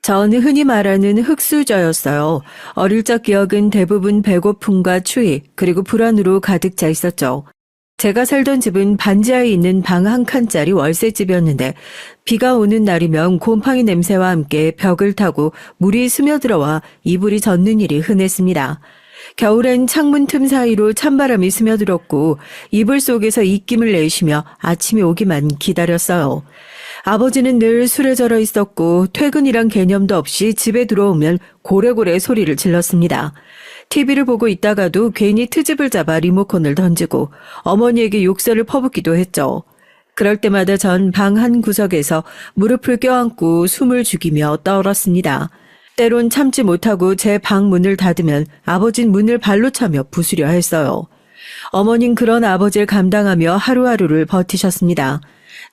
전 흔히 말하는 흙수저였어요. 어릴 적 기억은 대부분 배고픔과 추위, 그리고 불안으로 가득 차 있었죠. 제가 살던 집은 반지하에 있는 방 한 칸짜리 월세집이었는데 비가 오는 날이면 곰팡이 냄새와 함께 벽을 타고 물이 스며들어와 이불이 젖는 일이 흔했습니다. 겨울엔 창문 틈 사이로 찬바람이 스며들었고 이불 속에서 입김을 내쉬며 아침이 오기만 기다렸어요. 아버지는 늘 술에 절어 있었고 퇴근이란 개념도 없이 집에 들어오면 고래고래 소리를 질렀습니다. TV를 보고 있다가도 괜히 트집을 잡아 리모컨을 던지고 어머니에게 욕설을 퍼붓기도 했죠. 그럴 때마다 전 방 한 구석에서 무릎을 껴안고 숨을 죽이며 떨었습니다. 때론 참지 못하고 제 방 문을 닫으면 아버진 문을 발로 차며 부수려 했어요. 어머닌 그런 아버지를 감당하며 하루하루를 버티셨습니다.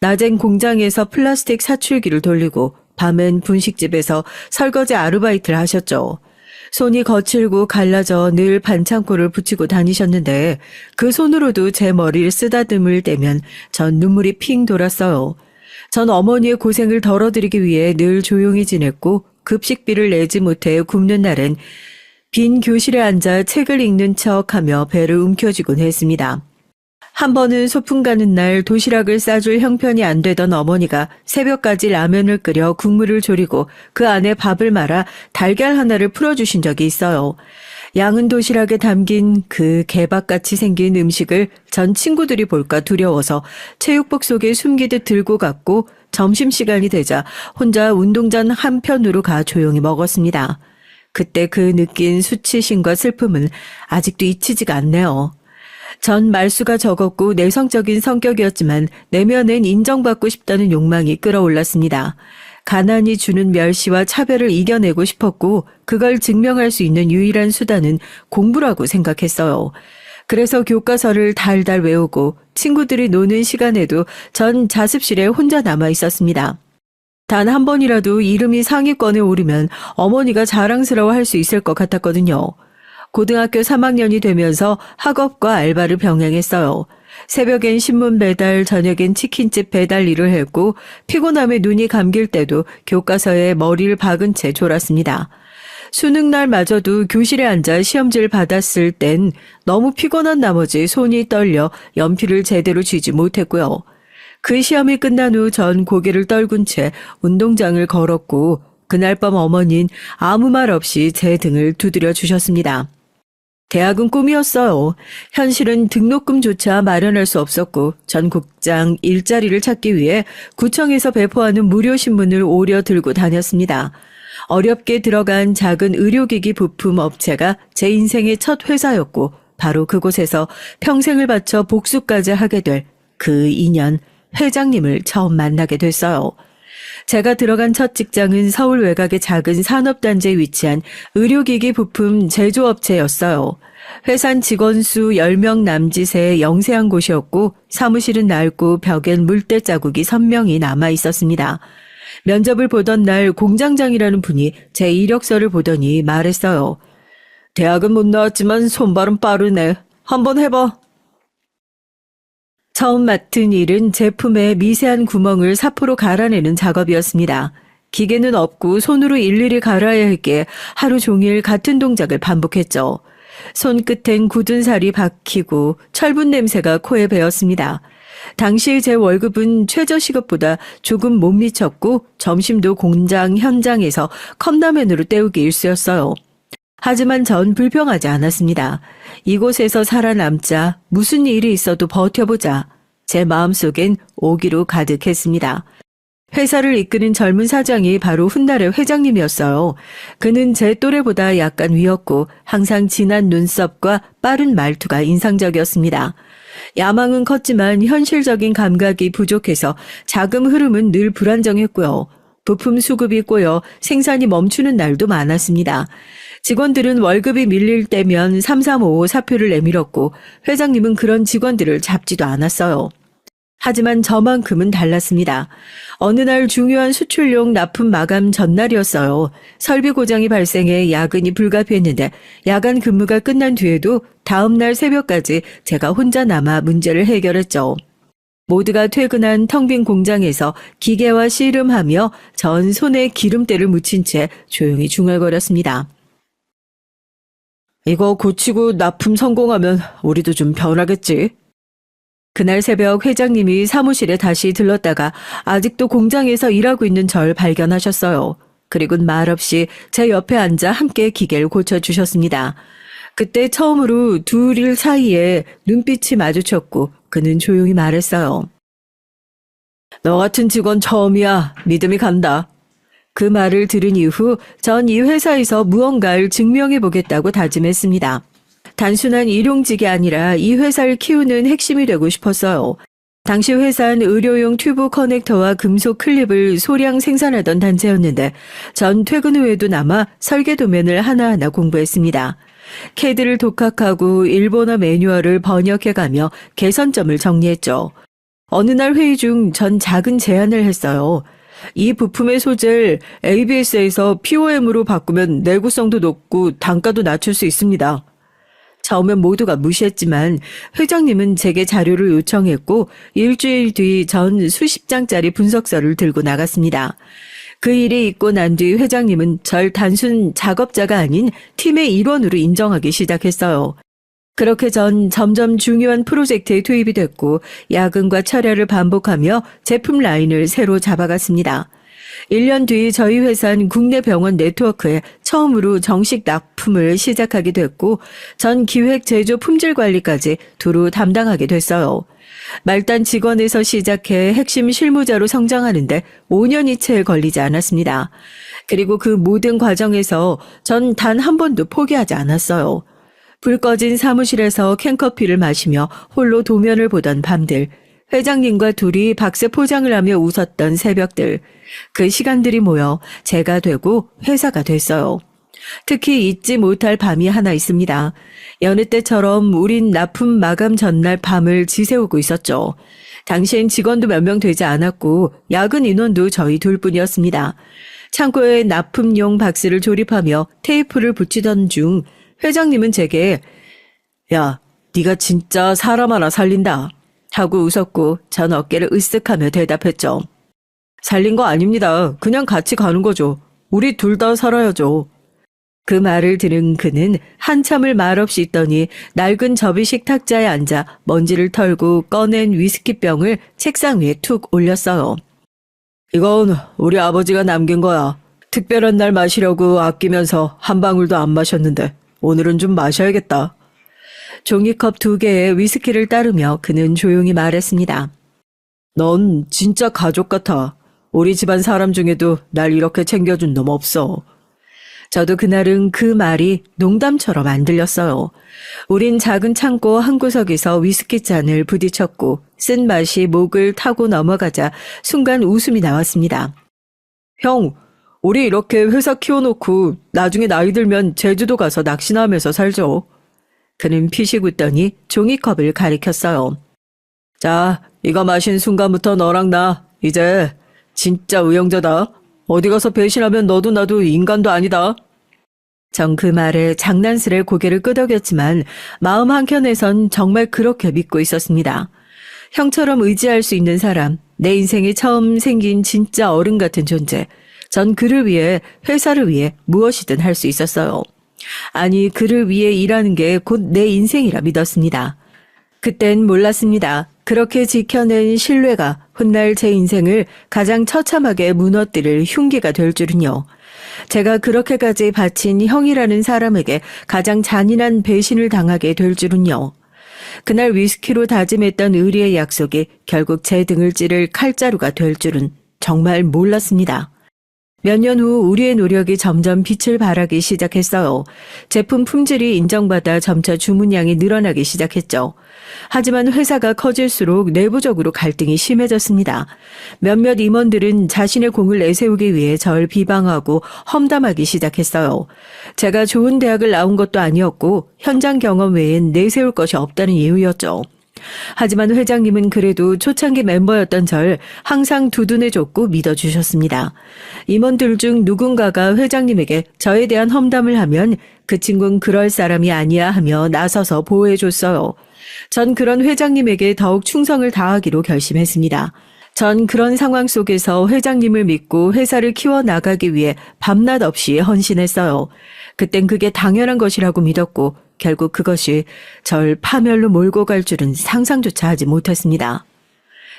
낮엔 공장에서 플라스틱 사출기를 돌리고 밤엔 분식집에서 설거지 아르바이트를 하셨죠. 손이 거칠고 갈라져 늘 반창고를 붙이고 다니셨는데 그 손으로도 제 머리를 쓰다듬을 때면 전 눈물이 핑 돌았어요. 전 어머니의 고생을 덜어드리기 위해 늘 조용히 지냈고 급식비를 내지 못해 굶는 날엔 빈 교실에 앉아 책을 읽는 척하며 배를 움켜쥐곤 했습니다. 한 번은 소풍 가는 날 도시락을 싸줄 형편이 안 되던 어머니가 새벽까지 라면을 끓여 국물을 졸이고 그 안에 밥을 말아 달걀 하나를 풀어주신 적이 있어요. 양은 도시락에 담긴 그 개밥같이 생긴 음식을 전 친구들이 볼까 두려워서 체육복 속에 숨기듯 들고 갔고 점심시간이 되자 혼자 운동장 한편으로 가 조용히 먹었습니다. 그때 그 느낀 수치심과 슬픔은 아직도 잊히지가 않네요. 전 말수가 적었고 내성적인 성격이었지만 내면엔 인정받고 싶다는 욕망이 끌어올랐습니다. 가난이 주는 멸시와 차별을 이겨내고 싶었고 그걸 증명할 수 있는 유일한 수단은 공부라고 생각했어요. 그래서 교과서를 달달 외우고 친구들이 노는 시간에도 전 자습실에 혼자 남아 있었습니다. 단 한 번이라도 이름이 상위권에 오르면 어머니가 자랑스러워할 수 있을 것 같았거든요. 고등학교 3학년이 되면서 학업과 알바를 병행했어요. 새벽엔 신문 배달, 저녁엔 치킨집 배달 일을 했고 피곤함에 눈이 감길 때도 교과서에 머리를 박은 채 졸았습니다. 수능날마저도 교실에 앉아 시험지를 받았을 땐 너무 피곤한 나머지 손이 떨려 연필을 제대로 쥐지 못했고요. 그 시험이 끝난 후 전 고개를 떨군 채 운동장을 걸었고 그날 밤 어머니는 아무 말 없이 제 등을 두드려 주셨습니다. 대학은 꿈이었어요. 현실은 등록금조차 마련할 수 없었고 전 곧장 일자리를 찾기 위해 구청에서 배포하는 무료 신문을 오려 들고 다녔습니다. 어렵게 들어간 작은 의료기기 부품 업체가 제 인생의 첫 회사였고 바로 그곳에서 평생을 바쳐 복수까지 하게 될 그 인연 회장님을 처음 만나게 됐어요. 제가 들어간 첫 직장은 서울 외곽의 작은 산업단지에 위치한 의료기기 부품 제조업체였어요. 회사는 직원 수 10명 남짓의 영세한 곳이었고 사무실은 낡고 벽엔 물때 자국이 선명히 남아 있었습니다. 면접을 보던 날 공장장이라는 분이 제 이력서를 보더니 말했어요. 대학은 못 나왔지만 손발은 빠르네. 한번 해봐. 처음 맡은 일은 제품의 미세한 구멍을 사포로 갈아내는 작업이었습니다. 기계는 없고 손으로 일일이 갈아야 했기에 하루 종일 같은 동작을 반복했죠. 손끝엔 굳은 살이 박히고 철분 냄새가 코에 배었습니다. 당시 제 월급은 최저시급보다 조금 못 미쳤고 점심도 공장 현장에서 컵라면으로 때우기 일쑤였어요. 하지만 전 불평하지 않았습니다. 이곳에서 살아남자, 무슨 일이 있어도 버텨보자. 제 마음속엔 오기로 가득했습니다. 회사를 이끄는 젊은 사장이 바로 훗날의 회장님이었어요. 그는 제 또래보다 약간 위였고 항상 진한 눈썹과 빠른 말투가 인상적이었습니다. 야망은 컸지만 현실적인 감각이 부족해서 자금 흐름은 늘 불안정했고요. 부품 수급이 꼬여 생산이 멈추는 날도 많았습니다. 직원들은 월급이 밀릴 때면 3355 사표를 내밀었고 회장님은 그런 직원들을 잡지도 않았어요. 하지만 저만큼은 달랐습니다. 어느 날 중요한 수출용 납품 마감 전날이었어요. 설비 고장이 발생해 야근이 불가피했는데 야간 근무가 끝난 뒤에도 다음 날 새벽까지 제가 혼자 남아 문제를 해결했죠. 모두가 퇴근한 텅 빈 공장에서 기계와 씨름하며 전 손에 기름때를 묻힌 채 조용히 중얼거렸습니다. 이거 고치고 납품 성공하면 우리도 좀 변하겠지. 그날 새벽 회장님이 사무실에 다시 들렀다가 아직도 공장에서 일하고 있는 절 발견하셨어요. 그리고는 말없이 제 옆에 앉아 함께 기계를 고쳐주셨습니다. 그때 처음으로 둘 사이에 눈빛이 마주쳤고 그는 조용히 말했어요. 너 같은 직원 처음이야. 믿음이 간다. 그 말을 들은 이후 전 이 회사에서 무언가를 증명해 보겠다고 다짐했습니다. 단순한 일용직이 아니라 이 회사를 키우는 핵심이 되고 싶었어요. 당시 회사는 의료용 튜브 커넥터와 금속 클립을 소량 생산하던 단체였는데 전 퇴근 후에도 남아 설계 도면을 하나하나 공부했습니다. CAD를 독학하고 일본어 매뉴얼을 번역해가며 개선점을 정리했죠. 어느 날 회의 중 전 작은 제안을 했어요. 이 부품의 소재를 ABS에서 POM으로 바꾸면 내구성도 높고 단가도 낮출 수 있습니다. 처음엔 모두가 무시했지만 회장님은 제게 자료를 요청했고 일주일 뒤 전 수십 장짜리 분석서를 들고 나갔습니다. 그 일이 있고 난 뒤 회장님은 절 단순 작업자가 아닌 팀의 일원으로 인정하기 시작했어요. 그렇게 전 점점 중요한 프로젝트에 투입이 됐고 야근과 철야를 반복하며 제품 라인을 새로 잡아갔습니다. 1년 뒤 저희 회사는 국내 병원 네트워크에 처음으로 정식 납품을 시작하게 됐고 전 기획, 제조, 품질 관리까지 두루 담당하게 됐어요. 말단 직원에서 시작해 핵심 실무자로 성장하는데 5년이 채 걸리지 않았습니다. 그리고 그 모든 과정에서 전 단 한 번도 포기하지 않았어요. 불 꺼진 사무실에서 캔커피를 마시며 홀로 도면을 보던 밤들, 회장님과 둘이 박스 포장을 하며 웃었던 새벽들, 그 시간들이 모여 제가 되고 회사가 됐어요. 특히 잊지 못할 밤이 하나 있습니다. 여느 때처럼 우린 납품 마감 전날 밤을 지새우고 있었죠. 당시엔 직원도 몇 명 되지 않았고 야근 인원도 저희 둘뿐이었습니다. 창고에 납품용 박스를 조립하며 테이프를 붙이던 중 회장님은 제게 야, 네가 진짜 사람 하나 살린다 하고 웃었고 전 어깨를 으쓱하며 대답했죠. 살린 거 아닙니다. 그냥 같이 가는 거죠. 우리 둘 다 살아야죠. 그 말을 들은 그는 한참을 말없이 있더니 낡은 접이식 탁자에 앉아 먼지를 털고 꺼낸 위스키병을 책상 위에 툭 올렸어요. 이건 우리 아버지가 남긴 거야. 특별한 날 마시려고 아끼면서 한 방울도 안 마셨는데 오늘은 좀 마셔야겠다. 종이컵 2개에 위스키를 따르며 그는 조용히 말했습니다. 넌 진짜 가족 같아. 우리 집안 사람 중에도 날 이렇게 챙겨준 놈 없어. 저도 그날은 그 말이 농담처럼 안 들렸어요. 우린 작은 창고 한 구석에서 위스키 잔을 부딪혔고 쓴 맛이 목을 타고 넘어가자 순간 웃음이 나왔습니다. 형, 우리 이렇게 회사 키워놓고 나중에 나이 들면 제주도 가서 낚시나 하면서 살죠. 그는 피식 웃더니 종이컵을 가리켰어요. 자, 이거 마신 순간부터 너랑 나 이제 진짜 의형제다. 어디 가서 배신하면 너도 나도 인간도 아니다. 전 그 말에 장난스레 고개를 끄덕였지만 마음 한켠에선 정말 그렇게 믿고 있었습니다. 형처럼 의지할 수 있는 사람, 내 인생에 처음 생긴 진짜 어른 같은 존재. 전 그를 위해, 회사를 위해 무엇이든 할 수 있었어요. 아니, 그를 위해 일하는 게 곧 내 인생이라 믿었습니다. 그땐 몰랐습니다. 그렇게 지켜낸 신뢰가 훗날 제 인생을 가장 처참하게 무너뜨릴 흉기가 될 줄은요. 제가 그렇게까지 바친 형이라는 사람에게 가장 잔인한 배신을 당하게 될 줄은요. 그날 위스키로 다짐했던 의리의 약속이 결국 제 등을 찌를 칼자루가 될 줄은 정말 몰랐습니다. 몇 년 후 우리의 노력이 점점 빛을 발하기 시작했어요. 제품 품질이 인정받아 점차 주문량이 늘어나기 시작했죠. 하지만 회사가 커질수록 내부적으로 갈등이 심해졌습니다. 몇몇 임원들은 자신의 공을 내세우기 위해 절 비방하고 험담하기 시작했어요. 제가 좋은 대학을 나온 것도 아니었고 현장 경험 외엔 내세울 것이 없다는 이유였죠. 하지만 회장님은 그래도 초창기 멤버였던 절 항상 두둔해줬고 믿어주셨습니다. 임원들 중 누군가가 회장님에게 저에 대한 험담을 하면 그 친구는 그럴 사람이 아니야 하며 나서서 보호해줬어요. 전 그런 회장님에게 더욱 충성을 다하기로 결심했습니다. 전 그런 상황 속에서 회장님을 믿고 회사를 키워나가기 위해 밤낮 없이 헌신했어요. 그땐 그게 당연한 것이라고 믿었고 결국 그것이 절 파멸로 몰고 갈 줄은 상상조차 하지 못했습니다.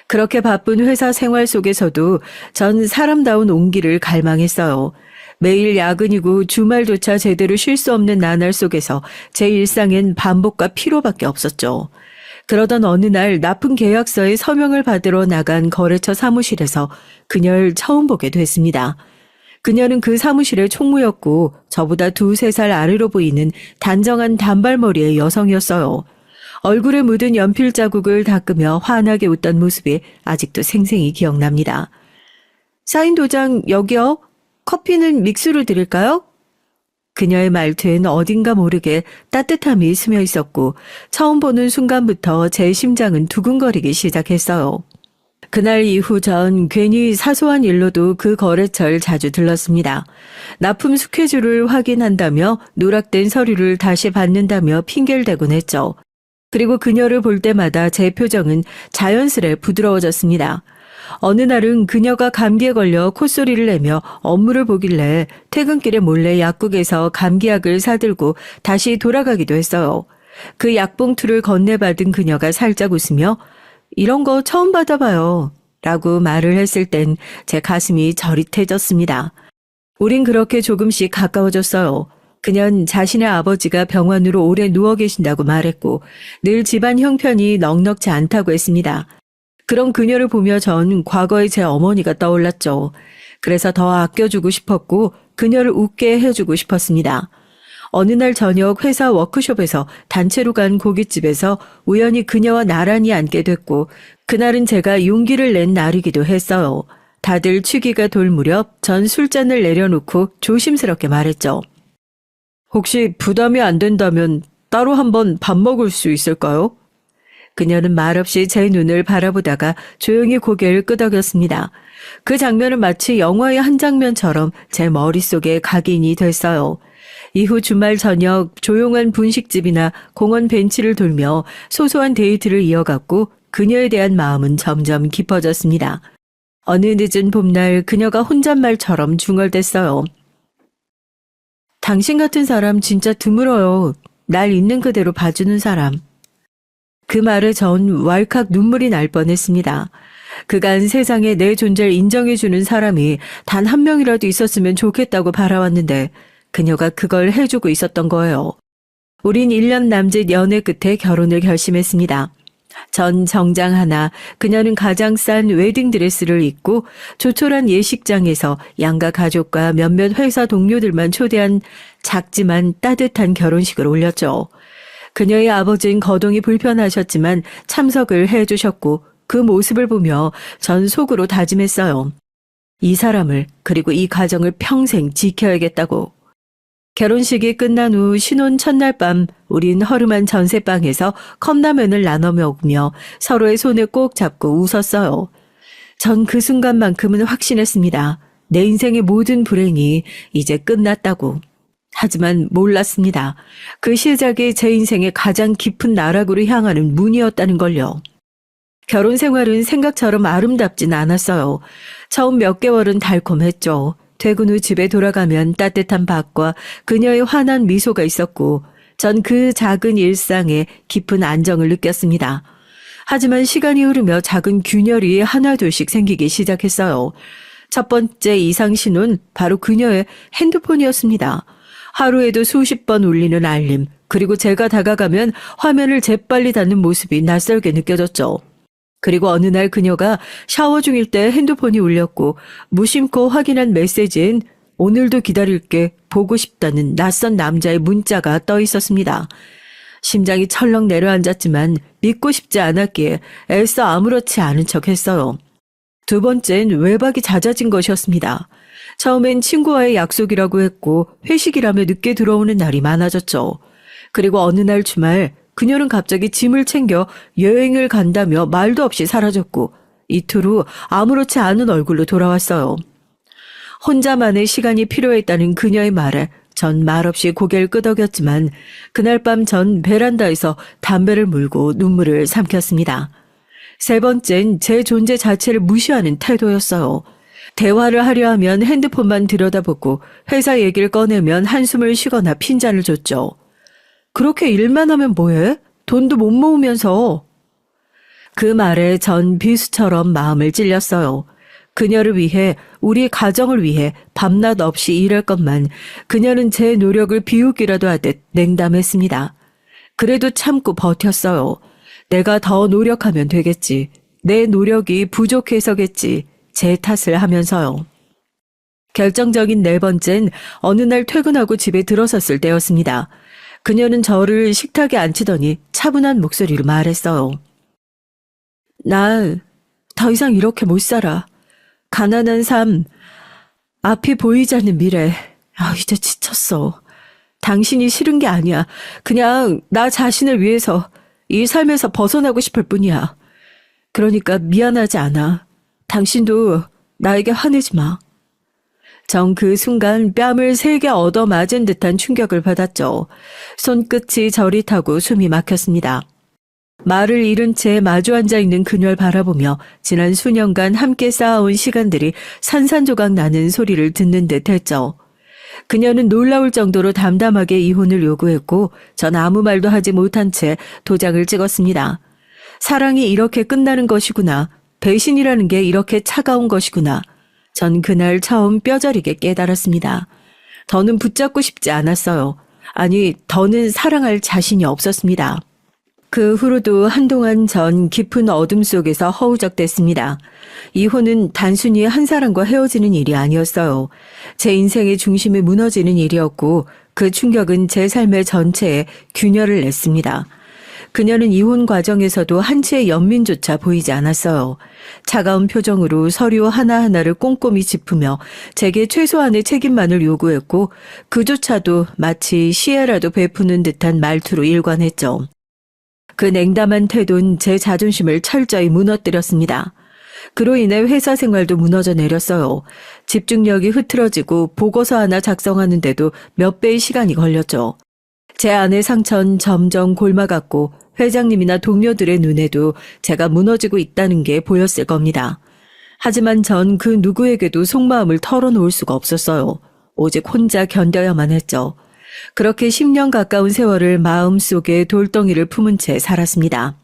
그렇게 바쁜 회사 생활 속에서도 전 사람다운 온기를 갈망했어요. 매일 야근이고 주말조차 제대로 쉴 수 없는 나날 속에서 제 일상엔 반복과 피로밖에 없었죠. 그러던 어느 날 납품 계약서에 서명을 받으러 나간 거래처 사무실에서 그녀를 처음 보게 됐습니다. 그녀는 그 사무실의 총무였고 저보다 2-3살 아래로 보이는 단정한 단발머리의 여성이었어요. 얼굴에 묻은 연필 자국을 닦으며 환하게 웃던 모습이 아직도 생생히 기억납니다. 사인 도장 여기요. 커피는 믹스로 드릴까요? 그녀의 말투엔 어딘가 모르게 따뜻함이 스며 있었고 처음 보는 순간부터 제 심장은 두근거리기 시작했어요. 그날 이후 전 괜히 사소한 일로도 그 거래처를 자주 들렀습니다. 납품 스케줄을 확인한다며 누락된 서류를 다시 받는다며 핑계를 대곤 했죠. 그리고 그녀를 볼 때마다 제 표정은 자연스레 부드러워졌습니다. 어느 날은 그녀가 감기에 걸려 콧소리를 내며 업무를 보길래 퇴근길에 몰래 약국에서 감기약을 사들고 다시 돌아가기도 했어요. 그 약봉투를 건네받은 그녀가 살짝 웃으며 이런 거 처음 받아봐요 라고 말을 했을 땐 제 가슴이 저릿해졌습니다. 우린 그렇게 조금씩 가까워졌어요. 그녀는 자신의 아버지가 병원으로 오래 누워 계신다고 말했고 늘 집안 형편이 넉넉지 않다고 했습니다. 그런 그녀를 보며 전 과거의 제 어머니가 떠올랐죠. 그래서 더 아껴주고 싶었고 그녀를 웃게 해주고 싶었습니다. 어느 날 저녁 회사 워크숍에서 단체로 간 고깃집에서 우연히 그녀와 나란히 앉게 됐고 그날은 제가 용기를 낸 날이기도 했어요. 다들 취기가 돌 무렵 전 술잔을 내려놓고 조심스럽게 말했죠. 혹시 부담이 안 된다면 따로 한번 밥 먹을 수 있을까요? 그녀는 말없이 제 눈을 바라보다가 조용히 고개를 끄덕였습니다. 그 장면은 마치 영화의 한 장면처럼 제 머릿속에 각인이 됐어요. 이후 주말 저녁 조용한 분식집이나 공원 벤치를 돌며 소소한 데이트를 이어갔고 그녀에 대한 마음은 점점 깊어졌습니다. 어느 늦은 봄날 그녀가 혼잣말처럼 중얼댔어요. 당신 같은 사람 진짜 드물어요. 날 있는 그대로 봐주는 사람. 그 말에 전 왈칵 눈물이 날 뻔했습니다. 그간 세상에 내 존재를 인정해주는 사람이 단 한 명이라도 있었으면 좋겠다고 바라왔는데 그녀가 그걸 해주고 있었던 거예요. 우린 1년 남짓 연애 끝에 결혼을 결심했습니다. 전 정장 하나, 그녀는 가장 싼 웨딩드레스를 입고 조촐한 예식장에서 양가 가족과 몇몇 회사 동료들만 초대한 작지만 따뜻한 결혼식을 올렸죠. 그녀의 아버지는 거동이 불편하셨지만 참석을 해주셨고 그 모습을 보며 전 속으로 다짐했어요. 이 사람을 그리고 이 가정을 평생 지켜야겠다고. 결혼식이 끝난 후 신혼 첫날 밤 우린 허름한 전세방에서 컵라면을 나눠 먹으며 서로의 손을 꼭 잡고 웃었어요. 전 그 순간만큼은 확신했습니다. 내 인생의 모든 불행이 이제 끝났다고. 하지만 몰랐습니다. 그 시작이 제 인생의 가장 깊은 나락으로 향하는 문이었다는 걸요. 결혼 생활은 생각처럼 아름답진 않았어요. 처음 몇 개월은 달콤했죠. 퇴근 후 집에 돌아가면 따뜻한 밥과 그녀의 환한 미소가 있었고 전 그 작은 일상에 깊은 안정을 느꼈습니다. 하지만 시간이 흐르며 작은 균열이 하나둘씩 생기기 시작했어요. 첫 번째 이상 신호는 바로 그녀의 핸드폰이었습니다. 하루에도 수십 번 울리는 알림, 그리고 제가 다가가면 화면을 재빨리 닫는 모습이 낯설게 느껴졌죠. 그리고 어느 날 그녀가 샤워 중일 때 핸드폰이 울렸고 무심코 확인한 메시지엔 오늘도 기다릴게, 보고 싶다는 낯선 남자의 문자가 떠 있었습니다. 심장이 철렁 내려앉았지만 믿고 싶지 않았기에 애써 아무렇지 않은 척 했어요. 두 번째는 외박이 잦아진 것이었습니다. 처음엔 친구와의 약속이라고 했고 회식이라며 늦게 들어오는 날이 많아졌죠. 그리고 어느 날 주말 그녀는 갑자기 짐을 챙겨 여행을 간다며 말도 없이 사라졌고 이틀 후 아무렇지 않은 얼굴로 돌아왔어요. 혼자만의 시간이 필요했다는 그녀의 말에 전 말없이 고개를 끄덕였지만 그날 밤 전 베란다에서 담배를 물고 눈물을 삼켰습니다. 세 번째는 제 존재 자체를 무시하는 태도였어요. 대화를 하려 하면 핸드폰만 들여다보고 회사 얘기를 꺼내면 한숨을 쉬거나 핀잔을 줬죠. 그렇게 일만 하면 뭐해? 돈도 못 모으면서. 그 말에 전 비수처럼 마음을 찔렸어요. 그녀를 위해, 우리 가정을 위해 밤낮 없이 일할 것만 그녀는 제 노력을 비웃기라도 하듯 냉담했습니다. 그래도 참고 버텼어요. 내가 더 노력하면 되겠지. 내 노력이 부족해서겠지. 제 탓을 하면서요. 결정적인 네 번째는 어느 날 퇴근하고 집에 들어섰을 때였습니다. 그녀는 저를 식탁에 앉히더니 차분한 목소리로 말했어요. 나 더 이상 이렇게 못 살아. 가난한 삶, 앞이 보이지 않는 미래. 이제 지쳤어. 당신이 싫은 게 아니야. 그냥 나 자신을 위해서 이 삶에서 벗어나고 싶을 뿐이야. 그러니까 미안하지 않아. 당신도 나에게 화내지 마. 전 그 순간 뺨을 세게 얻어맞은 듯한 충격을 받았죠. 손끝이 저릿하고 숨이 막혔습니다. 말을 잃은 채 마주 앉아있는 그녀를 바라보며 지난 수년간 함께 쌓아온 시간들이 산산조각 나는 소리를 듣는 듯 했죠. 그녀는 놀라울 정도로 담담하게 이혼을 요구했고 전 아무 말도 하지 못한 채 도장을 찍었습니다. 사랑이 이렇게 끝나는 것이구나. 배신이라는 게 이렇게 차가운 것이구나. 전 그날 처음 뼈저리게 깨달았습니다. 더는 붙잡고 싶지 않았어요. 아니, 더는 사랑할 자신이 없었습니다. 그 후로도 한동안 전 깊은 어둠 속에서 허우적댔습니다. 이혼은 단순히 한 사람과 헤어지는 일이 아니었어요. 제 인생의 중심이 무너지는 일이었고 그 충격은 제 삶의 전체에 균열을 냈습니다. 그녀는 이혼 과정에서도 한치의 연민조차 보이지 않았어요. 차가운 표정으로 서류 하나하나를 꼼꼼히 짚으며 제게 최소한의 책임만을 요구했고 그조차도 마치 시혜라도 베푸는 듯한 말투로 일관했죠. 그 냉담한 태도는 제 자존심을 철저히 무너뜨렸습니다. 그로 인해 회사 생활도 무너져 내렸어요. 집중력이 흐트러지고 보고서 하나 작성하는데도 몇 배의 시간이 걸렸죠. 제 안의 상처는 점점 골마갔고 회장님이나 동료들의 눈에도 제가 무너지고 있다는 게 보였을 겁니다. 하지만 전 그 누구에게도 속마음을 털어놓을 수가 없었어요. 오직 혼자 견뎌야만 했죠. 그렇게 10년 가까운 세월을 마음속에 돌덩이를 품은 채 살았습니다.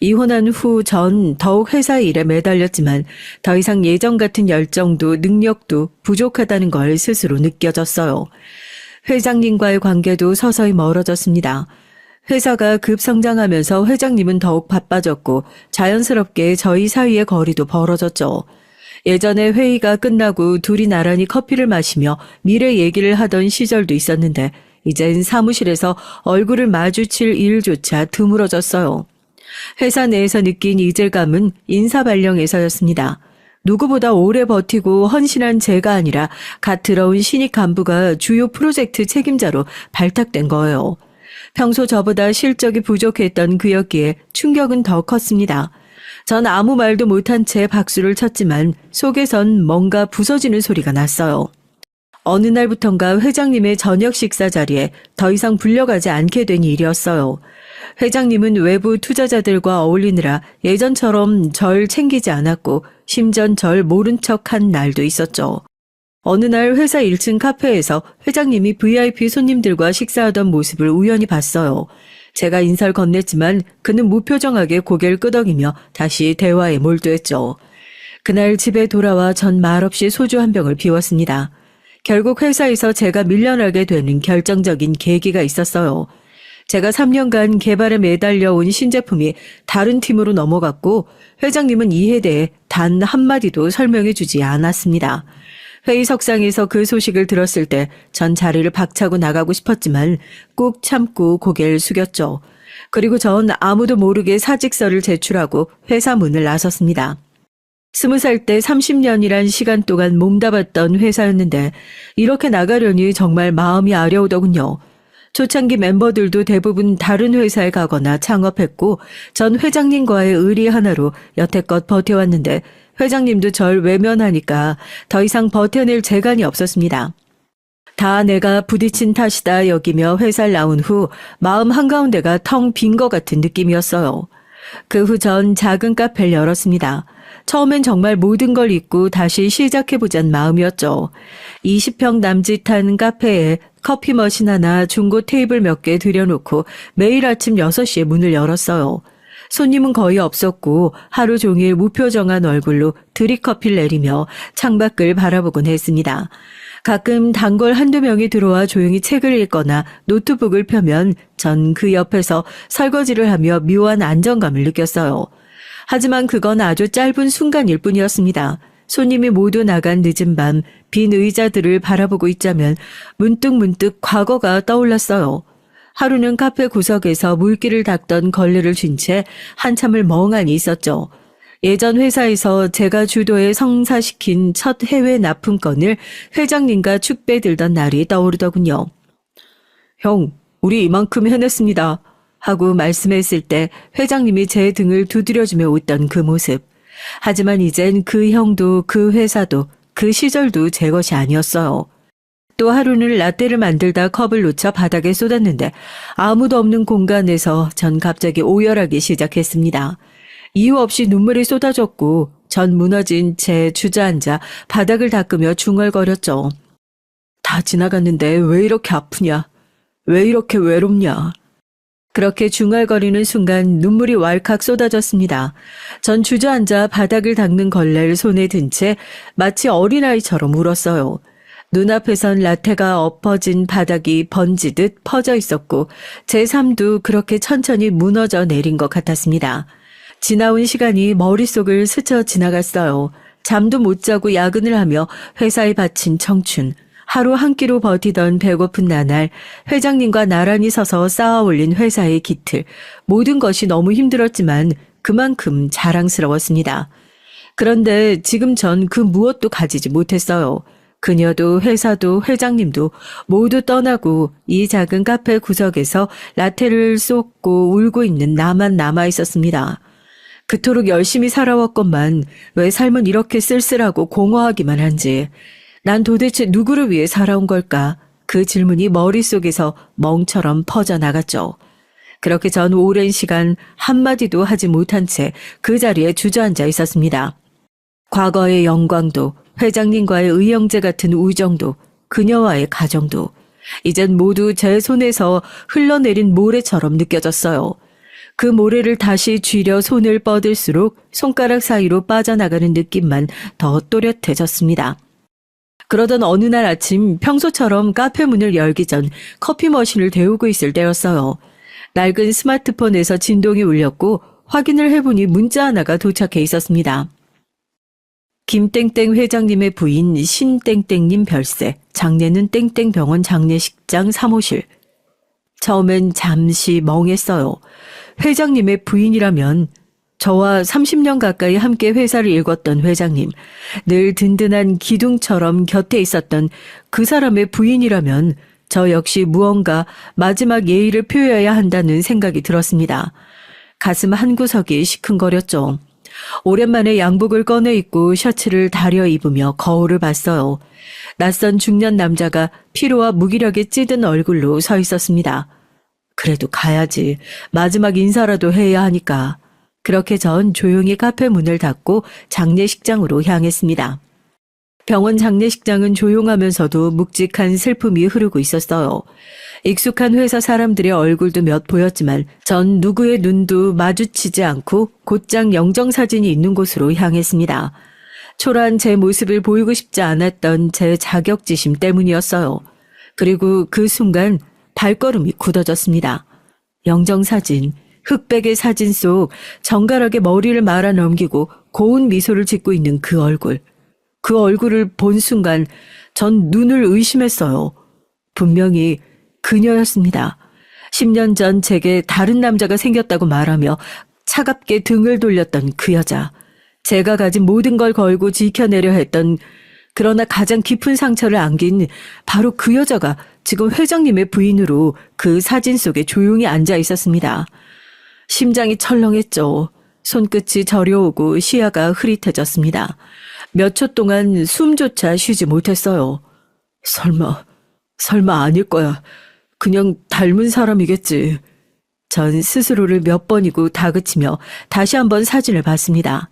이혼한 후 전 더욱 회사 일에 매달렸지만 더 이상 예전 같은 열정도 능력도 부족하다는 걸 스스로 느껴졌어요. 회장님과의 관계도 서서히 멀어졌습니다. 회사가 급성장하면서 회장님은 더욱 바빠졌고 자연스럽게 저희 사이의 거리도 벌어졌죠. 예전에 회의가 끝나고 둘이 나란히 커피를 마시며 미래 얘기를 하던 시절도 있었는데 이젠 사무실에서 얼굴을 마주칠 일조차 드물어졌어요. 회사 내에서 느낀 이질감은 인사발령에서였습니다. 누구보다 오래 버티고 헌신한 제가 아니라 갓 들어온 신입 간부가 주요 프로젝트 책임자로 발탁된 거예요. 평소 저보다 실적이 부족했던 그였기에 충격은 더 컸습니다. 전 아무 말도 못한 채 박수를 쳤지만 속에선 뭔가 부서지는 소리가 났어요. 어느 날부턴가 회장님의 저녁 식사 자리에 더 이상 불려가지 않게 된 일이었어요. 회장님은 외부 투자자들과 어울리느라 예전처럼 절 챙기지 않았고 심전 절 모른 척한 날도 있었죠. 어느 날 회사 1층 카페에서 회장님이 VIP 손님들과 식사하던 모습을 우연히 봤어요. 제가 인사를 건넸지만 그는 무표정하게 고개를 끄덕이며 다시 대화에 몰두했죠. 그날 집에 돌아와 전 말없이 소주 한 병을 비웠습니다. 결국 회사에서 제가 밀려나게 되는 결정적인 계기가 있었어요. 제가 3년간 개발에 매달려온 신제품이 다른 팀으로 넘어갔고 회장님은 이에 대해 단 한마디도 설명해 주지 않았습니다. 회의석상에서 그 소식을 들었을 때 전 자리를 박차고 나가고 싶었지만 꾹 참고 고개를 숙였죠. 그리고 전 아무도 모르게 사직서를 제출하고 회사 문을 나섰습니다. 20살 때 30년이란 시간 동안 몸담았던 회사였는데 이렇게 나가려니 정말 마음이 아려오더군요. 초창기 멤버들도 대부분 다른 회사에 가거나 창업했고 전 회장님과의 의리 하나로 여태껏 버텨왔는데 회장님도 절 외면하니까 더 이상 버텨낼 재간이 없었습니다. 다 내가 부딪힌 탓이다 여기며 회사를 나온 후 마음 한가운데가 텅 빈 것 같은 느낌이었어요. 그 후 전 작은 카페를 열었습니다. 처음엔 정말 모든 걸 잊고 다시 시작해보자는 마음이었죠. 20평 남짓한 카페에 커피 머신 하나, 중고 테이블 몇 개 들여놓고 매일 아침 6시에 문을 열었어요. 손님은 거의 없었고 하루 종일 무표정한 얼굴로 드립커피를 내리며 창밖을 바라보곤 했습니다. 가끔 단골 한두 명이 들어와 조용히 책을 읽거나 노트북을 펴면 전 그 옆에서 설거지를 하며 묘한 안정감을 느꼈어요. 하지만 그건 아주 짧은 순간일 뿐이었습니다. 손님이 모두 나간 늦은 밤 빈 의자들을 바라보고 있자면 문득 과거가 떠올랐어요. 하루는 카페 구석에서 물기를 닦던 걸레를 쥔 채 한참을 멍하니 있었죠. 예전 회사에서 제가 주도해 성사시킨 첫 해외 납품건을 회장님과 축배 들던 날이 떠오르더군요. 형, 우리 이만큼 해냈습니다. 하고 말씀했을 때 회장님이 제 등을 두드려주며 웃던 그 모습. 하지만 이젠 그 형도 그 회사도 그 시절도 제 것이 아니었어요. 또 하루는 라떼를 만들다 컵을 놓쳐 바닥에 쏟았는데 아무도 없는 공간에서 전 갑자기 오열하기 시작했습니다. 이유 없이 눈물이 쏟아졌고 전 무너진 채 주저앉아 바닥을 닦으며 중얼거렸죠. 다 지나갔는데 왜 이렇게 아프냐? 왜 이렇게 외롭냐? 그렇게 중얼거리는 순간 눈물이 왈칵 쏟아졌습니다. 전 주저앉아 바닥을 닦는 걸레를 손에 든 채 마치 어린아이처럼 울었어요. 눈앞에선 라테가 엎어진 바닥이 번지듯 퍼져 있었고 제 삶도 그렇게 천천히 무너져 내린 것 같았습니다. 지나온 시간이 머릿속을 스쳐 지나갔어요. 잠도 못 자고 야근을 하며 회사에 바친 청춘. 하루 한 끼로 버티던 배고픈 나날, 회장님과 나란히 서서 쌓아 올린 회사의 기틀. 모든 것이 너무 힘들었지만 그만큼 자랑스러웠습니다. 그런데 지금 전 그 무엇도 가지지 못했어요. 그녀도 회사도 회장님도 모두 떠나고 이 작은 카페 구석에서 라테를 쏟고 울고 있는 나만 남아 있었습니다. 그토록 열심히 살아왔건만 왜 삶은 이렇게 쓸쓸하고 공허하기만 한지. 난 도대체 누구를 위해 살아온 걸까? 그 질문이 머릿속에서 멍처럼 퍼져나갔죠. 그렇게 전 오랜 시간 한마디도 하지 못한 채 그 자리에 주저앉아 있었습니다. 과거의 영광도 회장님과의 의형제 같은 우정도 그녀와의 가정도 이젠 모두 제 손에서 흘러내린 모래처럼 느껴졌어요. 그 모래를 다시 쥐려 손을 뻗을수록 손가락 사이로 빠져나가는 느낌만 더 또렷해졌습니다. 그러던 어느 날 아침 평소처럼 카페 문을 열기 전 커피 머신을 데우고 있을 때였어요. 낡은 스마트폰에서 진동이 울렸고 확인을 해보니 문자 하나가 도착해 있었습니다. 김땡땡 회장님의 부인 신땡땡님 별세, 장례는 땡땡병원 장례식장 3호실. 처음엔 잠시 멍했어요. 회장님의 부인이라면 저와 30년 가까이 함께 회사를 일궜던 회장님, 늘 든든한 기둥처럼 곁에 있었던 그 사람의 부인이라면 저 역시 무언가 마지막 예의를 표해야 한다는 생각이 들었습니다. 가슴 한구석이 시큰거렸죠. 오랜만에 양복을 꺼내 입고 셔츠를 다려 입으며 거울을 봤어요. 낯선 중년 남자가 피로와 무기력에 찌든 얼굴로 서 있었습니다. 그래도 가야지. 마지막 인사라도 해야 하니까. 그렇게 전 조용히 카페 문을 닫고 장례식장으로 향했습니다. 병원 장례식장은 조용하면서도 묵직한 슬픔이 흐르고 있었어요. 익숙한 회사 사람들의 얼굴도 몇 보였지만 전 누구의 눈도 마주치지 않고 곧장 영정사진이 있는 곳으로 향했습니다. 초라한 제 모습을 보이고 싶지 않았던 제 자격지심 때문이었어요. 그리고 그 순간 발걸음이 굳어졌습니다. 영정사진, 흑백의 사진 속 정갈하게 머리를 말아 넘기고 고운 미소를 짓고 있는 그 얼굴. 그 얼굴을 본 순간 전 눈을 의심했어요. 분명히 그녀였습니다. 10년 전 제게 다른 남자가 생겼다고 말하며 차갑게 등을 돌렸던 그 여자. 제가 가진 모든 걸 걸고 지켜내려 했던 그러나 가장 깊은 상처를 안긴 바로 그 여자가 지금 회장님의 부인으로 그 사진 속에 조용히 앉아 있었습니다. 심장이 철렁했죠. 손끝이 저려오고 시야가 흐릿해졌습니다. 몇 초 동안 숨조차 쉬지 못했어요. 설마 아닐 거야. 그냥 닮은 사람이겠지. 전 스스로를 몇 번이고 다그치며 다시 한번 사진을 봤습니다.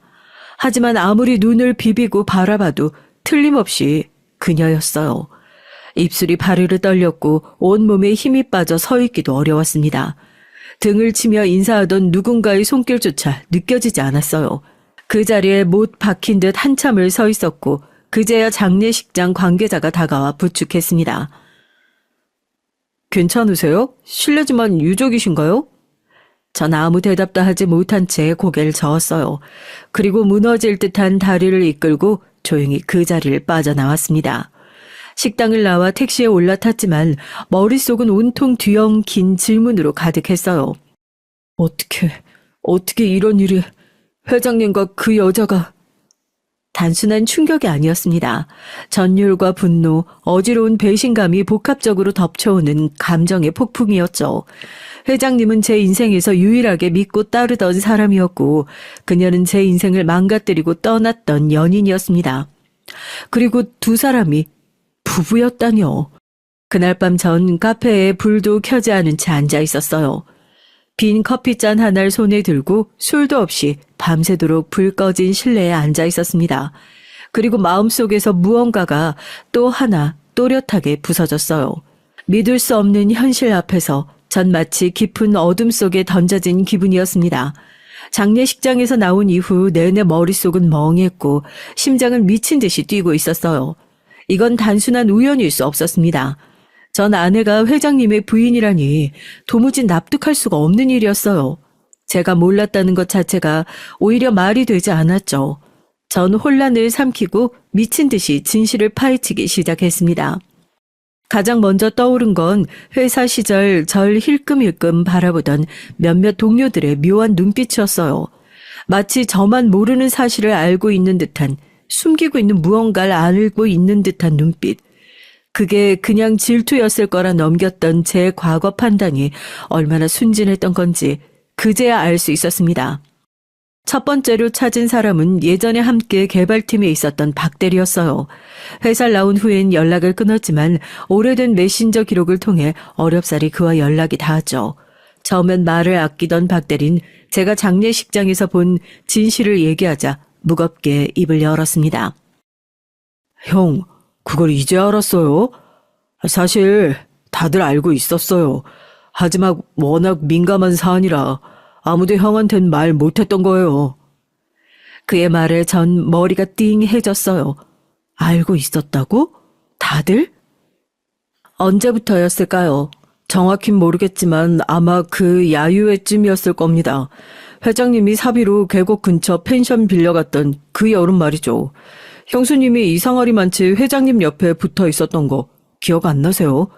하지만 아무리 눈을 비비고 바라봐도 틀림없이 그녀였어요. 입술이 바르르 떨렸고 온몸에 힘이 빠져 서 있기도 어려웠습니다. 등을 치며 인사하던 누군가의 손길조차 느껴지지 않았어요. 그 자리에 못 박힌 듯 한참을 서 있었고 그제야 장례식장 관계자가 다가와 부축했습니다. 괜찮으세요? 실례지만 유족이신가요? 전 아무 대답도 하지 못한 채 고개를 저었어요. 그리고 무너질 듯한 다리를 이끌고 조용히 그 자리를 빠져나왔습니다. 식당을 나와 택시에 올라탔지만 머릿속은 온통 뒤엉킨 질문으로 가득했어요. 어떻게 이런 일이, 회장님과 그 여자가... 단순한 충격이 아니었습니다. 전율과 분노, 어지러운 배신감이 복합적으로 덮쳐오는 감정의 폭풍이었죠. 회장님은 제 인생에서 유일하게 믿고 따르던 사람이었고 그녀는 제 인생을 망가뜨리고 떠났던 연인이었습니다. 그리고 두 사람이 부부였다뇨. 그날 밤 전 카페에 불도 켜지 않은 채 앉아 있었어요. 빈 커피잔 하나를 손에 들고 술도 없이 밤새도록 불 꺼진 실내에 앉아 있었습니다. 그리고 마음속에서 무언가가 또 하나 또렷하게 부서졌어요. 믿을 수 없는 현실 앞에서 전 마치 깊은 어둠 속에 던져진 기분이었습니다. 장례식장에서 나온 이후 내내 머릿속은 멍했고 심장은 미친 듯이 뛰고 있었어요. 이건 단순한 우연일 수 없었습니다. 전 아내가 회장님의 부인이라니 도무지 납득할 수가 없는 일이었어요. 제가 몰랐다는 것 자체가 오히려 말이 되지 않았죠. 전 혼란을 삼키고 미친 듯이 진실을 파헤치기 시작했습니다. 가장 먼저 떠오른 건 회사 시절 절 힐끔힐끔 바라보던 몇몇 동료들의 묘한 눈빛이었어요. 마치 저만 모르는 사실을 알고 있는 듯한, 숨기고 있는 무언가를 알고 있는 듯한 눈빛. 그게 그냥 질투였을 거라 넘겼던 제 과거 판단이 얼마나 순진했던 건지 그제야 알 수 있었습니다. 첫 번째로 찾은 사람은 예전에 함께 개발팀에 있었던 박 대리였어요. 회사를 나온 후엔 연락을 끊었지만 오래된 메신저 기록을 통해 어렵사리 그와 연락이 닿았죠. 처음엔 말을 아끼던 박 대리는 제가 장례식장에서 본 진실을 얘기하자 무겁게 입을 열었습니다. 형, 그걸 이제 알았어요? 사실 다들 알고 있었어요. 하지만 워낙 민감한 사안이라 아무도 형한텐 말 못했던 거예요. 그의 말에 전 머리가 띵해졌어요. 알고 있었다고? 다들? 언제부터였을까요? 정확hin 모르겠지만 아마 그 야유회쯤이었을 겁니다. 회장님이 사비로 계곡 근처 펜션 빌려갔던 그 여름 말이죠. 형수님이 이상하리 많지 회장님 옆에 붙어 있었던 거 기억 안 나세요?